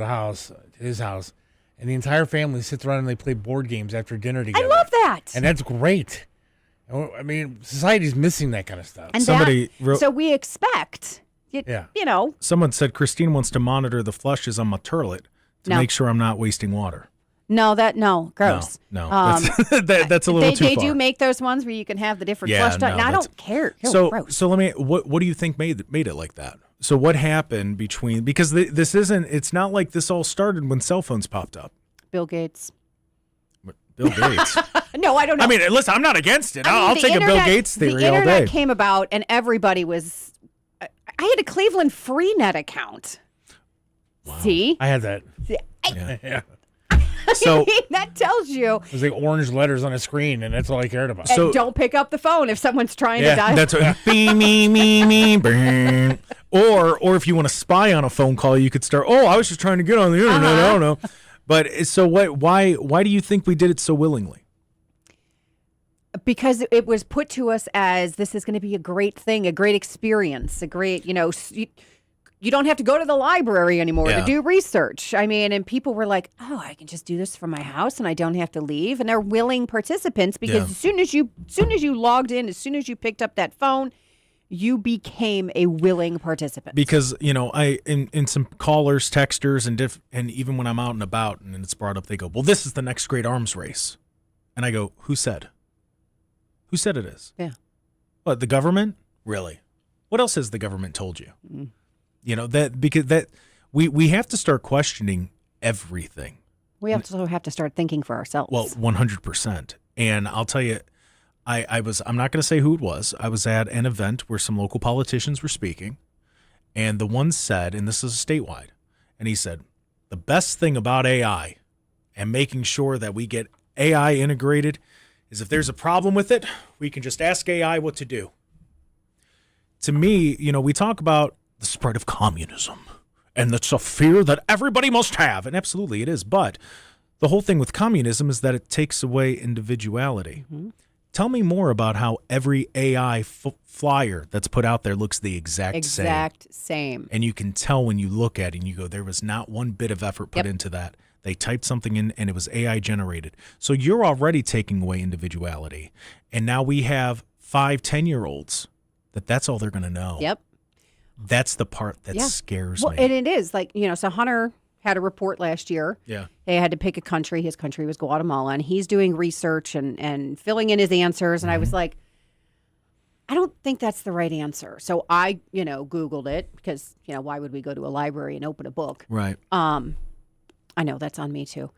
his house, and the entire family sits around and they play board games after dinner together. I love that. And that's great. I mean, society's missing that kind of stuff. And so we expect, Someone said Christine wants to monitor the flushes on my toilet to make sure I'm not wasting water. Gross. No, that's a little too far. They do make those ones where you can have the different flush type. I don't care. Gross. So let me. What do you think made it like that? So what happened between? Because this isn't. It's not like this all started when cell phones popped up. Bill Gates. Bill Gates. No, I don't know. I mean, listen, I'm not against it. I'll take a Bill Gates theory all day. The internet came about, and everybody was. I had a Cleveland Freenet account. Wow. See, I had that. Yeah. So that tells you there's like orange letters on a screen, and that's all I cared about. So don't pick up the phone if someone's trying to dial. That's what, me. Or if you want to spy on a phone call, you could start. Oh, I was just trying to get on the internet. I don't know. But so what? Why do you think we did it so willingly? Because it was put to us as this is going to be a great thing, a great experience, a great You don't have to go to the library anymore to do research. I mean, and people were like, oh, I can just do this from my house and I don't have to leave. And they're willing participants because as soon as you logged in, as soon as you picked up that phone, you became a willing participant. Because, I in some callers, texters, and even when I'm out and about and it's brought up, they go, well, this is the next great arms race. And I go, who said? Who said it is? Yeah. What, the government? Really? What else has the government told you? Mm. Because we have to start questioning everything. We also have to start thinking for ourselves. Well, 100%. And I'll tell you, I'm not going to say who it was. I was at an event where some local politicians were speaking, and the one said, and this is statewide, and he said, the best thing about AI and making sure that we get AI integrated is if there's a problem with it, we can just ask AI what to do. To me, we talk about the spread of communism, and that's a fear that everybody must have, and absolutely it is, but the whole thing with communism is that it takes away individuality. Mm-hmm. Tell me more about how every AI flyer that's put out there looks the exact same. And you can tell when you look at it and you go, there was not one bit of effort put into that. They typed something in and it was AI generated. So you're already taking away individuality. And now we have 5-10-year-olds that's all they're going to know. Yep. That's the part that scares me. And it is like, so Hunter had a report last year. Yeah. They had to pick a country. His country was Guatemala, and he's doing research and filling in his answers. And I was like, I don't think that's the right answer. So I, Googled it because, why would we go to a library and open a book? Right. I know that's on me too.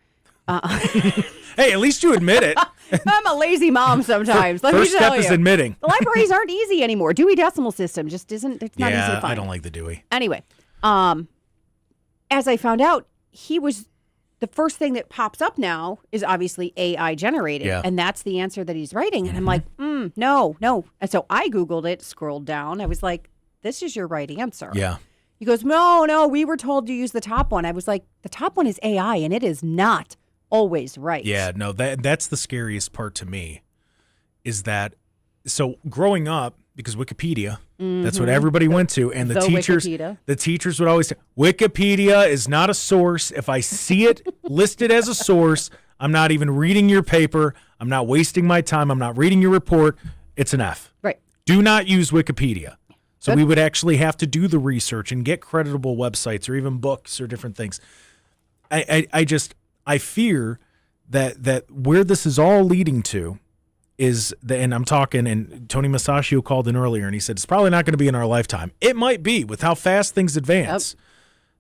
Hey, at least you admit it. I'm a lazy mom sometimes. Let First me tell step you. is admitting. The libraries aren't easy anymore. Dewey Decimal System just isn't. It's not easy to find. I don't like the Dewey. Anyway, as I found out, the first thing that pops up now is obviously AI generated, and that's the answer that he's writing. And I'm like, no. And so I Googled it, scrolled down. I was like, this is your right answer. Yeah. He goes, no, we were told to use the top one. I was like, the top one is AI, and it is not always right. Yeah, no, that's the scariest part to me is that, so growing up, because Wikipedia, that's what everybody went to, and the teachers would always say, Wikipedia is not a source. If I see it listed as a source, I'm not even reading your paper. I'm not wasting my time. I'm not reading your report. It's an F. Right. Do not use Wikipedia. So we would actually have to do the research and get creditable websites or even books or different things. I fear that where this is all leading to is, and I'm talking, and Tony Masaccio called in earlier, and he said it's probably not going to be in our lifetime. It might be with how fast things advance.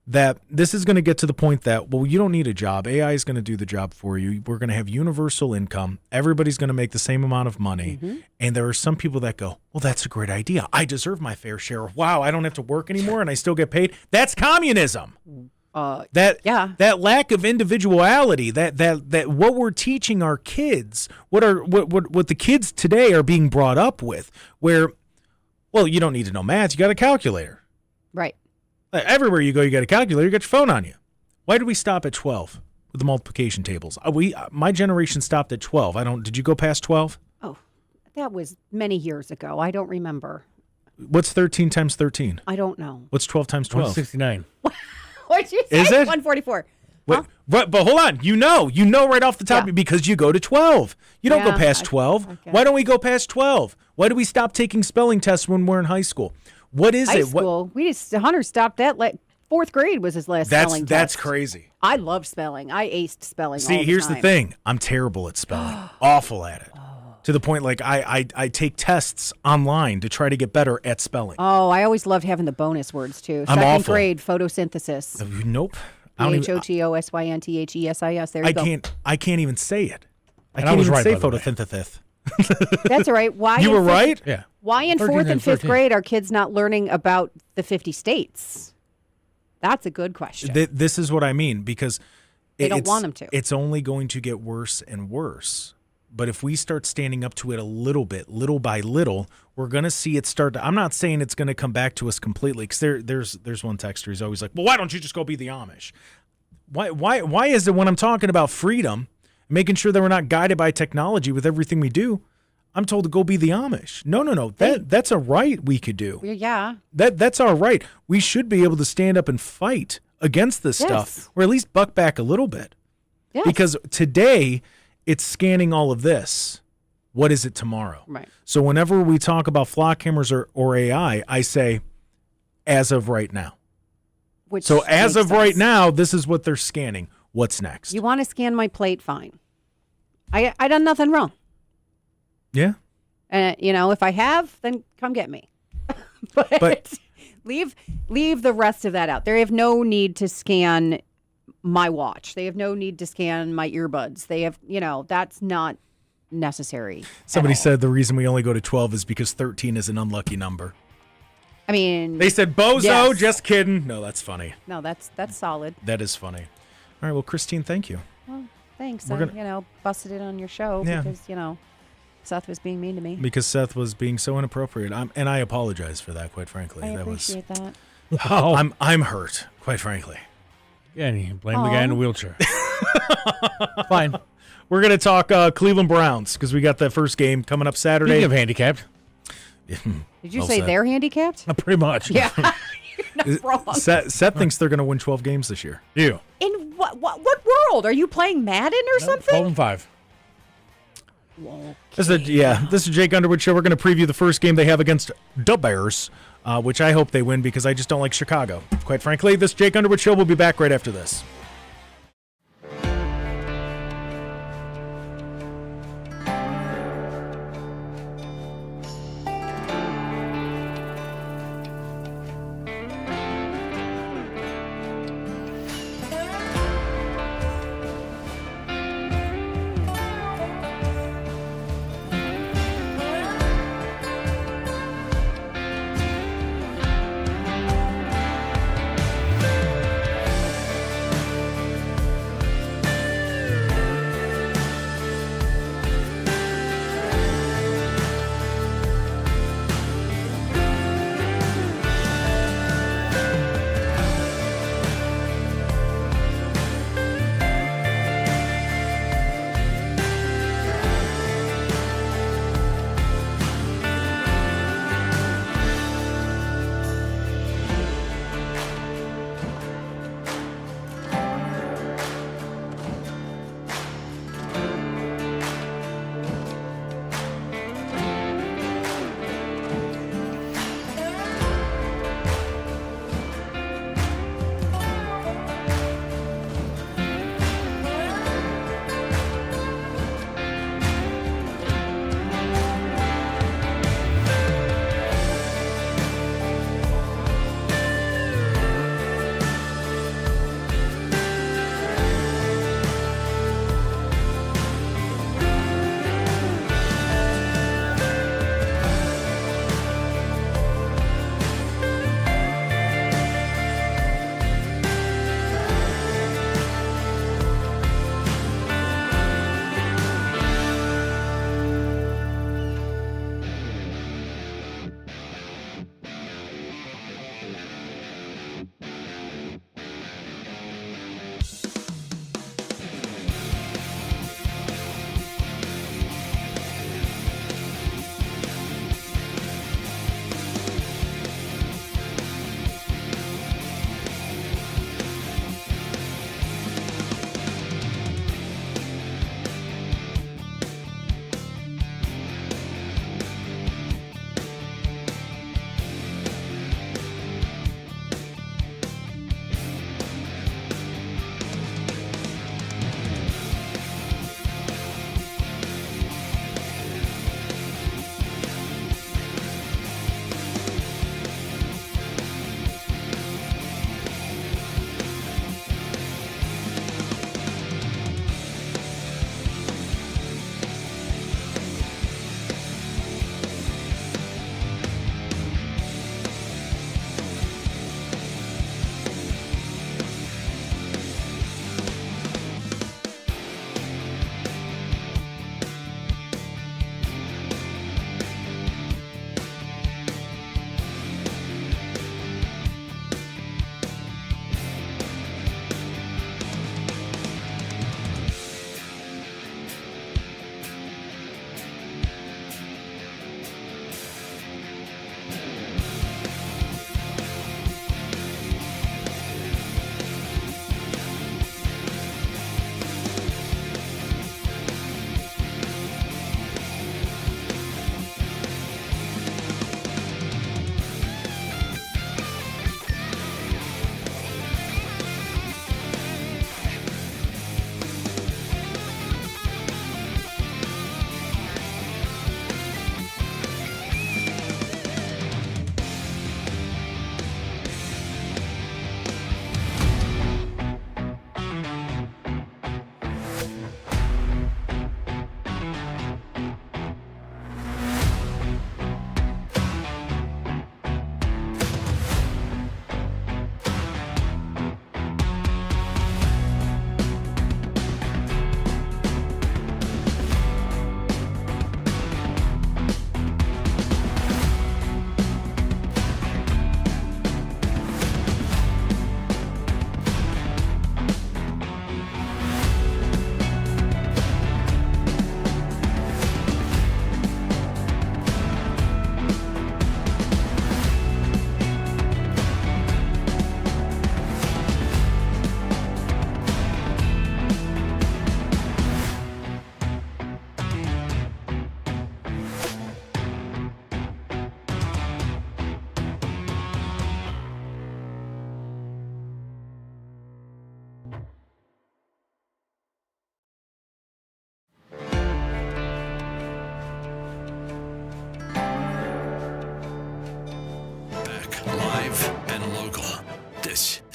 That this is going to get to the point that, well, you don't need a job. AI is going to do the job for you. We're going to have universal income. Everybody's going to make the same amount of money. Mm-hmm. And there are some people that go, well, that's a great idea. I deserve my fair share. Wow, I don't have to work anymore and I still get paid. That's communism. That lack of individuality, that what we're teaching our kids, what the kids today are being brought up with, where, well, you don't need to know math. You got a calculator. Right. Everywhere you go, you got a calculator, you got your phone on you. Why did we stop at 12 with the multiplication tables? My generation stopped at 12. Did you go past 12? Oh, that was many years ago. I don't remember. What's 13 times 13? I don't know. What's 12 times 12? 169. What'd you say? Is it? 144. Huh? But hold on. You know right off the top because you go to 12. You don't go past 12. Okay. Why don't we go past 12? Why do we stop taking spelling tests when we're in high school? What is high school? Hunter stopped that. Fourth grade was his last spelling test. That's crazy. I love spelling. I aced spelling. See, all the here's time. the thing. I'm terrible at spelling. Awful at it. To the point, like, I take tests online to try to get better at spelling. Oh, I always loved having the bonus words, too. I'm Second awful. grade, photosynthesis. Nope. PHOTOSYNTHESIS. There you go. I can't even say it. I And can't was even right, say by the way. photosynthesis. That's all right. Why? You were right? Yeah. Why in 13 fourth and and fifth 13. grade are kids not learning about the 50 states? That's a good question. This is what I mean, because they don't want them to. It's only going to get worse and worse. But if we start standing up to it a little bit, little by little, we're going to see it start to, I'm not saying it's going to come back to us completely, because there's one texter who's always like, well, why don't you just go be the Amish? Why is it when I'm talking about freedom, making sure that we're not guided by technology with everything we do, I'm told to go be the Amish? No. That's a right we could do. Yeah. That's our right. We should be able to stand up and fight against this stuff, or at least buck back a little bit. Yes. Because today it's scanning all of this. What is it tomorrow? Right. So whenever we talk about flock cameras or AI, I say, as of right now. So as of right now, this is what they're scanning. What's next? You want to scan my plate? Fine. I done nothing wrong. Yeah. If I have, then come get me. but leave the rest of that out. They have no need to scan my watch. They have no need to scan my earbuds. They have, that's not necessary. Somebody said the reason we only go to 12 is because 13 is an unlucky number. I mean, they said bozo. Yes. Just kidding. No, that's funny. No, that's solid. That is funny. All right. Well, Christine, thank you. Well, thanks. We're gonna- Busted it on your show because Seth was being mean to me. Because Seth was being so inappropriate. And I apologize for that, quite frankly. I appreciate that. Wow. I'm hurt, quite frankly. Yeah, and you blame the guy in the wheelchair. Fine. We're going to talk Cleveland Browns because we got that first game coming up Saturday. Speaking of handicapped. Did you say they're handicapped? Pretty much. Yeah. You're not wrong. Seth thinks they're going to win 12 games this year. You. In what world? Are you playing Madden or something? 12-5. Okay. This is Jake Underwood Show. We're going to preview the first game they have against the Bears, which I hope they win because I just don't like Chicago. Quite frankly, this Jake Underwood Show will be back right after this.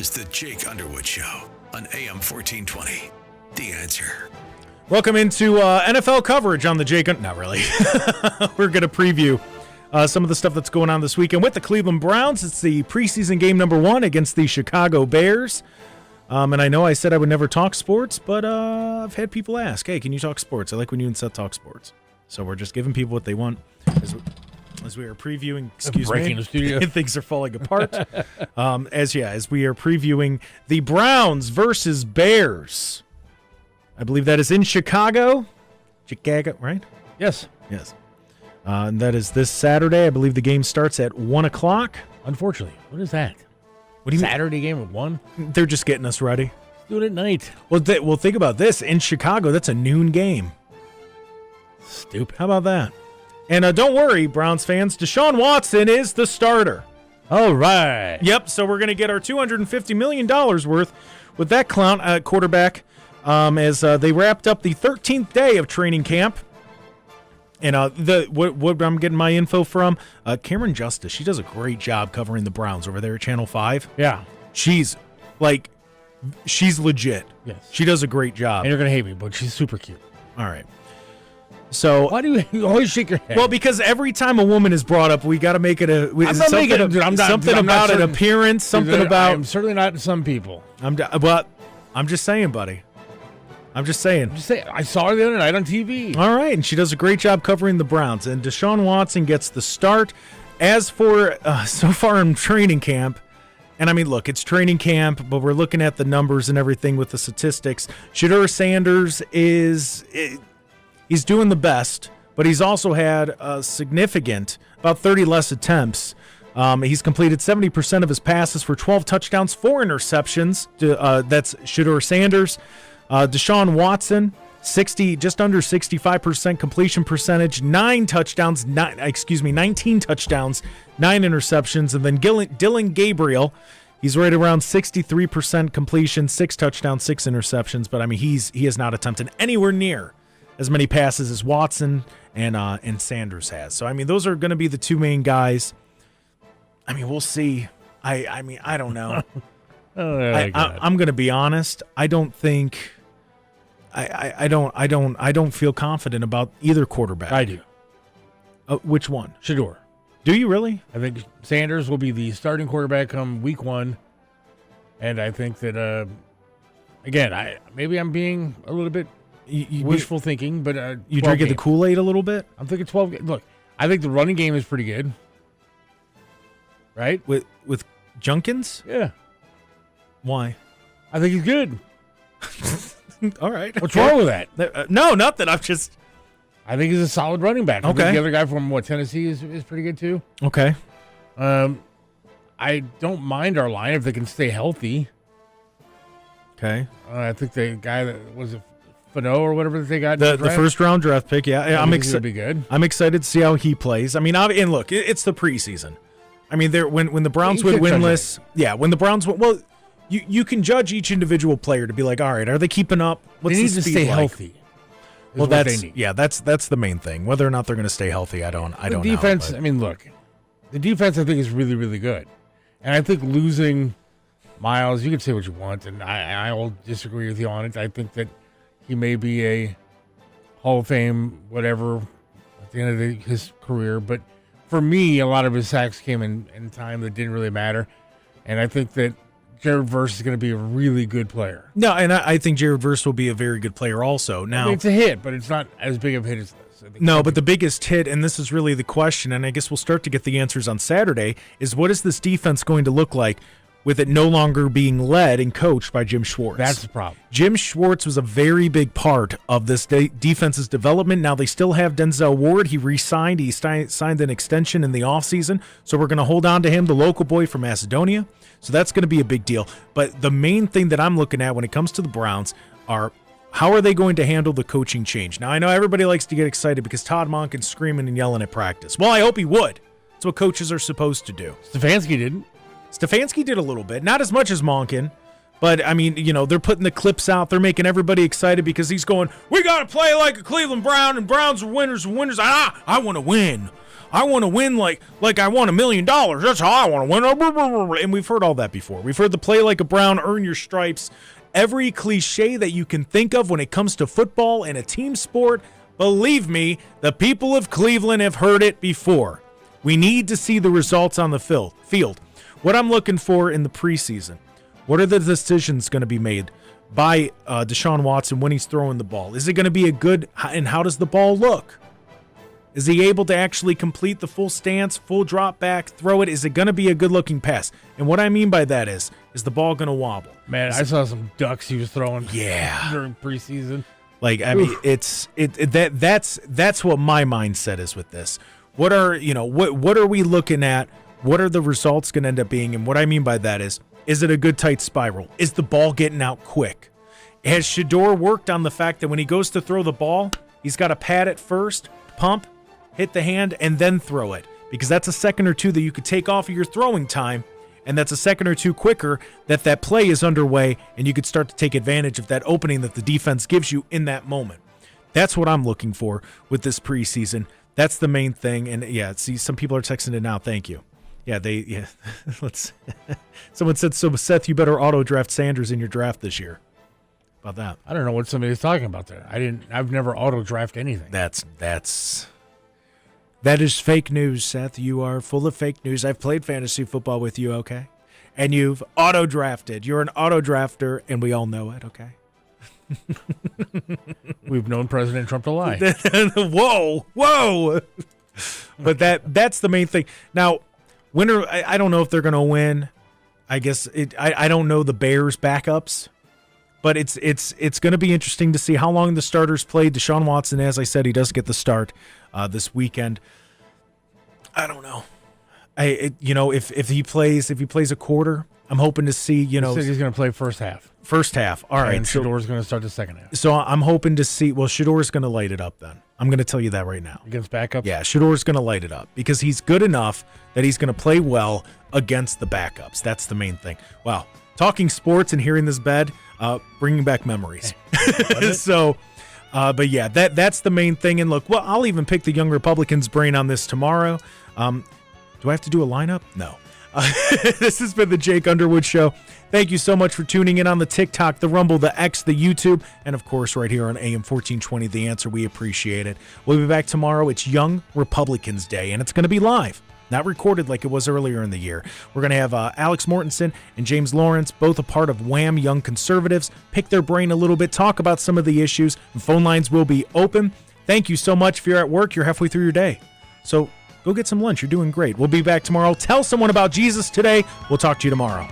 is the Jake Underwood Show on AM 1420. The Answer. Welcome into NFL coverage on the Jake. Not really. We're going to preview some of the stuff that's going on this weekend with the Cleveland Browns. It's the preseason game number 1 against the Chicago Bears. And I know I said I would never talk sports, but I've had people ask, hey, can you talk sports? I like when you and Seth talk sports. So we're just giving people what they want as we are previewing. Excuse breaking me. the studio. Things are falling apart. As we are previewing the Browns versus Bears. I believe that is in Chicago. Chicago, right? Yes. Yes. And that is this Saturday. I believe the game starts at 1 o'clock. Unfortunately. What is that? What do you Saturday game at 1? They're just getting us ready. Do it at night. Well, think about this. In Chicago, that's a noon game. Stupid. How about that? And don't worry, Browns fans. Deshaun Watson is the starter. All right. Yep. So we're going to get our $250 million worth with that clown quarterback as they wrapped up the 13th day of training camp. And what I'm getting my info from, Cameron Justice. She does a great job covering the Browns over there at Channel 5. Yeah. She's legit. Yes. She does a great job. And you're going to hate me, but she's super cute. All right. So why do you always shake your head? Well, because every time a woman is brought up, we got to make it something about an appearance, something about. I'm certainly not some people. I'm just saying, buddy. I'm just saying. I saw her the other night on TV. All right, and she does a great job covering the Browns. And Deshaun Watson gets the start. As for so far in training camp, and I mean, look, it's training camp, but we're looking at the numbers and everything with the statistics. Shedeur Sanders he's doing the best, but he's also had a significant, about 30 less attempts. He's completed 70% of his passes for 12 touchdowns, 4 interceptions. That's Shedeur Sanders. Deshaun Watson, just under 65% completion percentage, 19 touchdowns, 9 interceptions. And then Dylan Gabriel, he's right around 63% completion, 6 touchdowns, 6 interceptions. But I mean, he has not attempted anywhere near as many passes as Watson and Sanders has. So I mean, those are going to be the two main guys. I mean, we'll see. I mean, I don't know. I'm going to be honest. I don't think. I don't feel confident about either quarterback. I do. Which one? Shedeur. Do you really? I think Sanders will be the starting quarterback come week 1, and I think that again, maybe I'm being a little bit wishful thinking, but you drinking the Kool-Aid a little bit. I'm thinking 12. Look, I think the running game is pretty good. Right? With Junkins? Yeah. Why? I think he's good. All right. What's wrong with that? No, nothing. I think he's a solid running back. I think the other guy from Tennessee is pretty good too. Okay. I don't mind our line if they can stay healthy. Okay. I think the guy that was Fano or whatever that they got the first round draft pick. Yeah, I'm excited. Be good. I'm excited to see how he plays. I mean, and look, it's the preseason. I mean, when the Browns went winless, when the Browns went well, you can judge each individual player to be like, all right, are they keeping up? What's they need the to speed stay like? healthy. Well, that's the main thing. Whether or not they're going to stay healthy, I don't know. Defense. I mean, look, the defense I think is really, really good, and I think losing Miles, you can say what you want, and I will disagree with you on it. I think that he may be a Hall of Fame whatever at the end of his career, but for me, a lot of his sacks came in time that didn't really matter, and I think that Jared Verse is going to be a really good player. No, and I think Jared Verse will be a very good player also. Now, I mean, it's a hit, but it's not as big of a hit as this. No, but the biggest hit, and this is really the question, and I guess we'll start to get the answers on Saturday, is what is this defense going to look like with it no longer being led and coached by Jim Schwartz? That's the problem. Jim Schwartz was a very big part of this defense's development. Now they still have Denzel Ward. He re-signed. He signed an extension in the offseason, so we're going to hold on to him, the local boy from Macedonia. So that's going to be a big deal. But the main thing that I'm looking at when it comes to the Browns are how are they going to handle the coaching change? Now, I know everybody likes to get excited because Todd Monken's screaming and yelling at practice. Well, I hope he would. That's what coaches are supposed to do. Stefanski didn't. Stefanski did a little bit. Not as much as Monken. But, I mean, they're putting the clips out. They're making everybody excited because he's going, we got to play like a Cleveland Brown, and Browns are winners and winners. I want to win. I want to win like I won $1 million. That's how I want to win. And we've heard all that before. We've heard the play like a Brown, earn your stripes. Every cliche that you can think of when it comes to football and a team sport, believe me, the people of Cleveland have heard it before. We need to see the results on the field. What I'm looking for in the preseason, what are the decisions going to be made by Deshaun Watson when he's throwing the ball? Is it going to be a good, and how does the ball look? Is he able to actually complete the full stance, full drop back, throw it? Is it going to be a good-looking pass? And what I mean by that is the ball going to wobble? Man, I saw some ducks he was throwing during preseason. Like, I mean, that's what my mindset is with this. What are we looking at? What are the results going to end up being? And what I mean by that is it a good tight spiral? Is the ball getting out quick? Has Shedeur worked on the fact that when he goes to throw the ball, he's got to pat it first, pump, hit the hand, and then throw it? Because that's a second or two that you could take off of your throwing time, and that's a second or two quicker that play is underway, and you could start to take advantage of that opening that the defense gives you in that moment. That's what I'm looking for with this preseason. That's the main thing. And yeah, see, some people are texting it now. Thank you. Yeah, let's. Someone said, so Seth, you better auto draft Sanders in your draft this year. About that. I don't know what somebody's talking about there. I've never auto draft anything. That is fake news, Seth. You are full of fake news. I've played fantasy football with you, okay? And you've auto drafted. You're an auto drafter, and we all know it, okay? We've known President Trump to lie. Whoa. But that's the main thing. Now, winner, I don't know if they're going to win. I guess I don't know the Bears' backups, but it's going to be interesting to see how long the starters play. Deshaun Watson, as I said, he does get the start this weekend. I don't know. If he plays a quarter, I'm hoping to see. He said he's going to play first half. First half. All right. And Shedeur's going to start the second half. So I'm hoping to see. Well, Shedeur's going to light it up then. I'm going to tell you that right now. Against backups? Yeah, Shedeur's going to light it up because he's good enough that he's going to play well against the backups. That's the main thing. Wow. Talking sports and hearing this bed, bringing back memories. So, but yeah, that's the main thing. And look, well, I'll even pick the young Republicans' brain on this tomorrow. Do I have to do a lineup? No. This has been the Jake Underwood Show. Thank you so much for tuning in on the TikTok, the Rumble, the X, the YouTube, and of course right here on AM 1420, The Answer. We appreciate it. We'll be back tomorrow. It's Young Republicans Day, and it's going to be live, not recorded like it was earlier in the year. We're going to have Alex Mortensen and James Lawrence, both a part of Wham! Young Conservatives, pick their brain a little bit, talk about some of the issues, and phone lines will be open. Thank you so much. If you're at work, you're halfway through your day. So go get some lunch. You're doing great. We'll be back tomorrow. Tell someone about Jesus today. We'll talk to you tomorrow.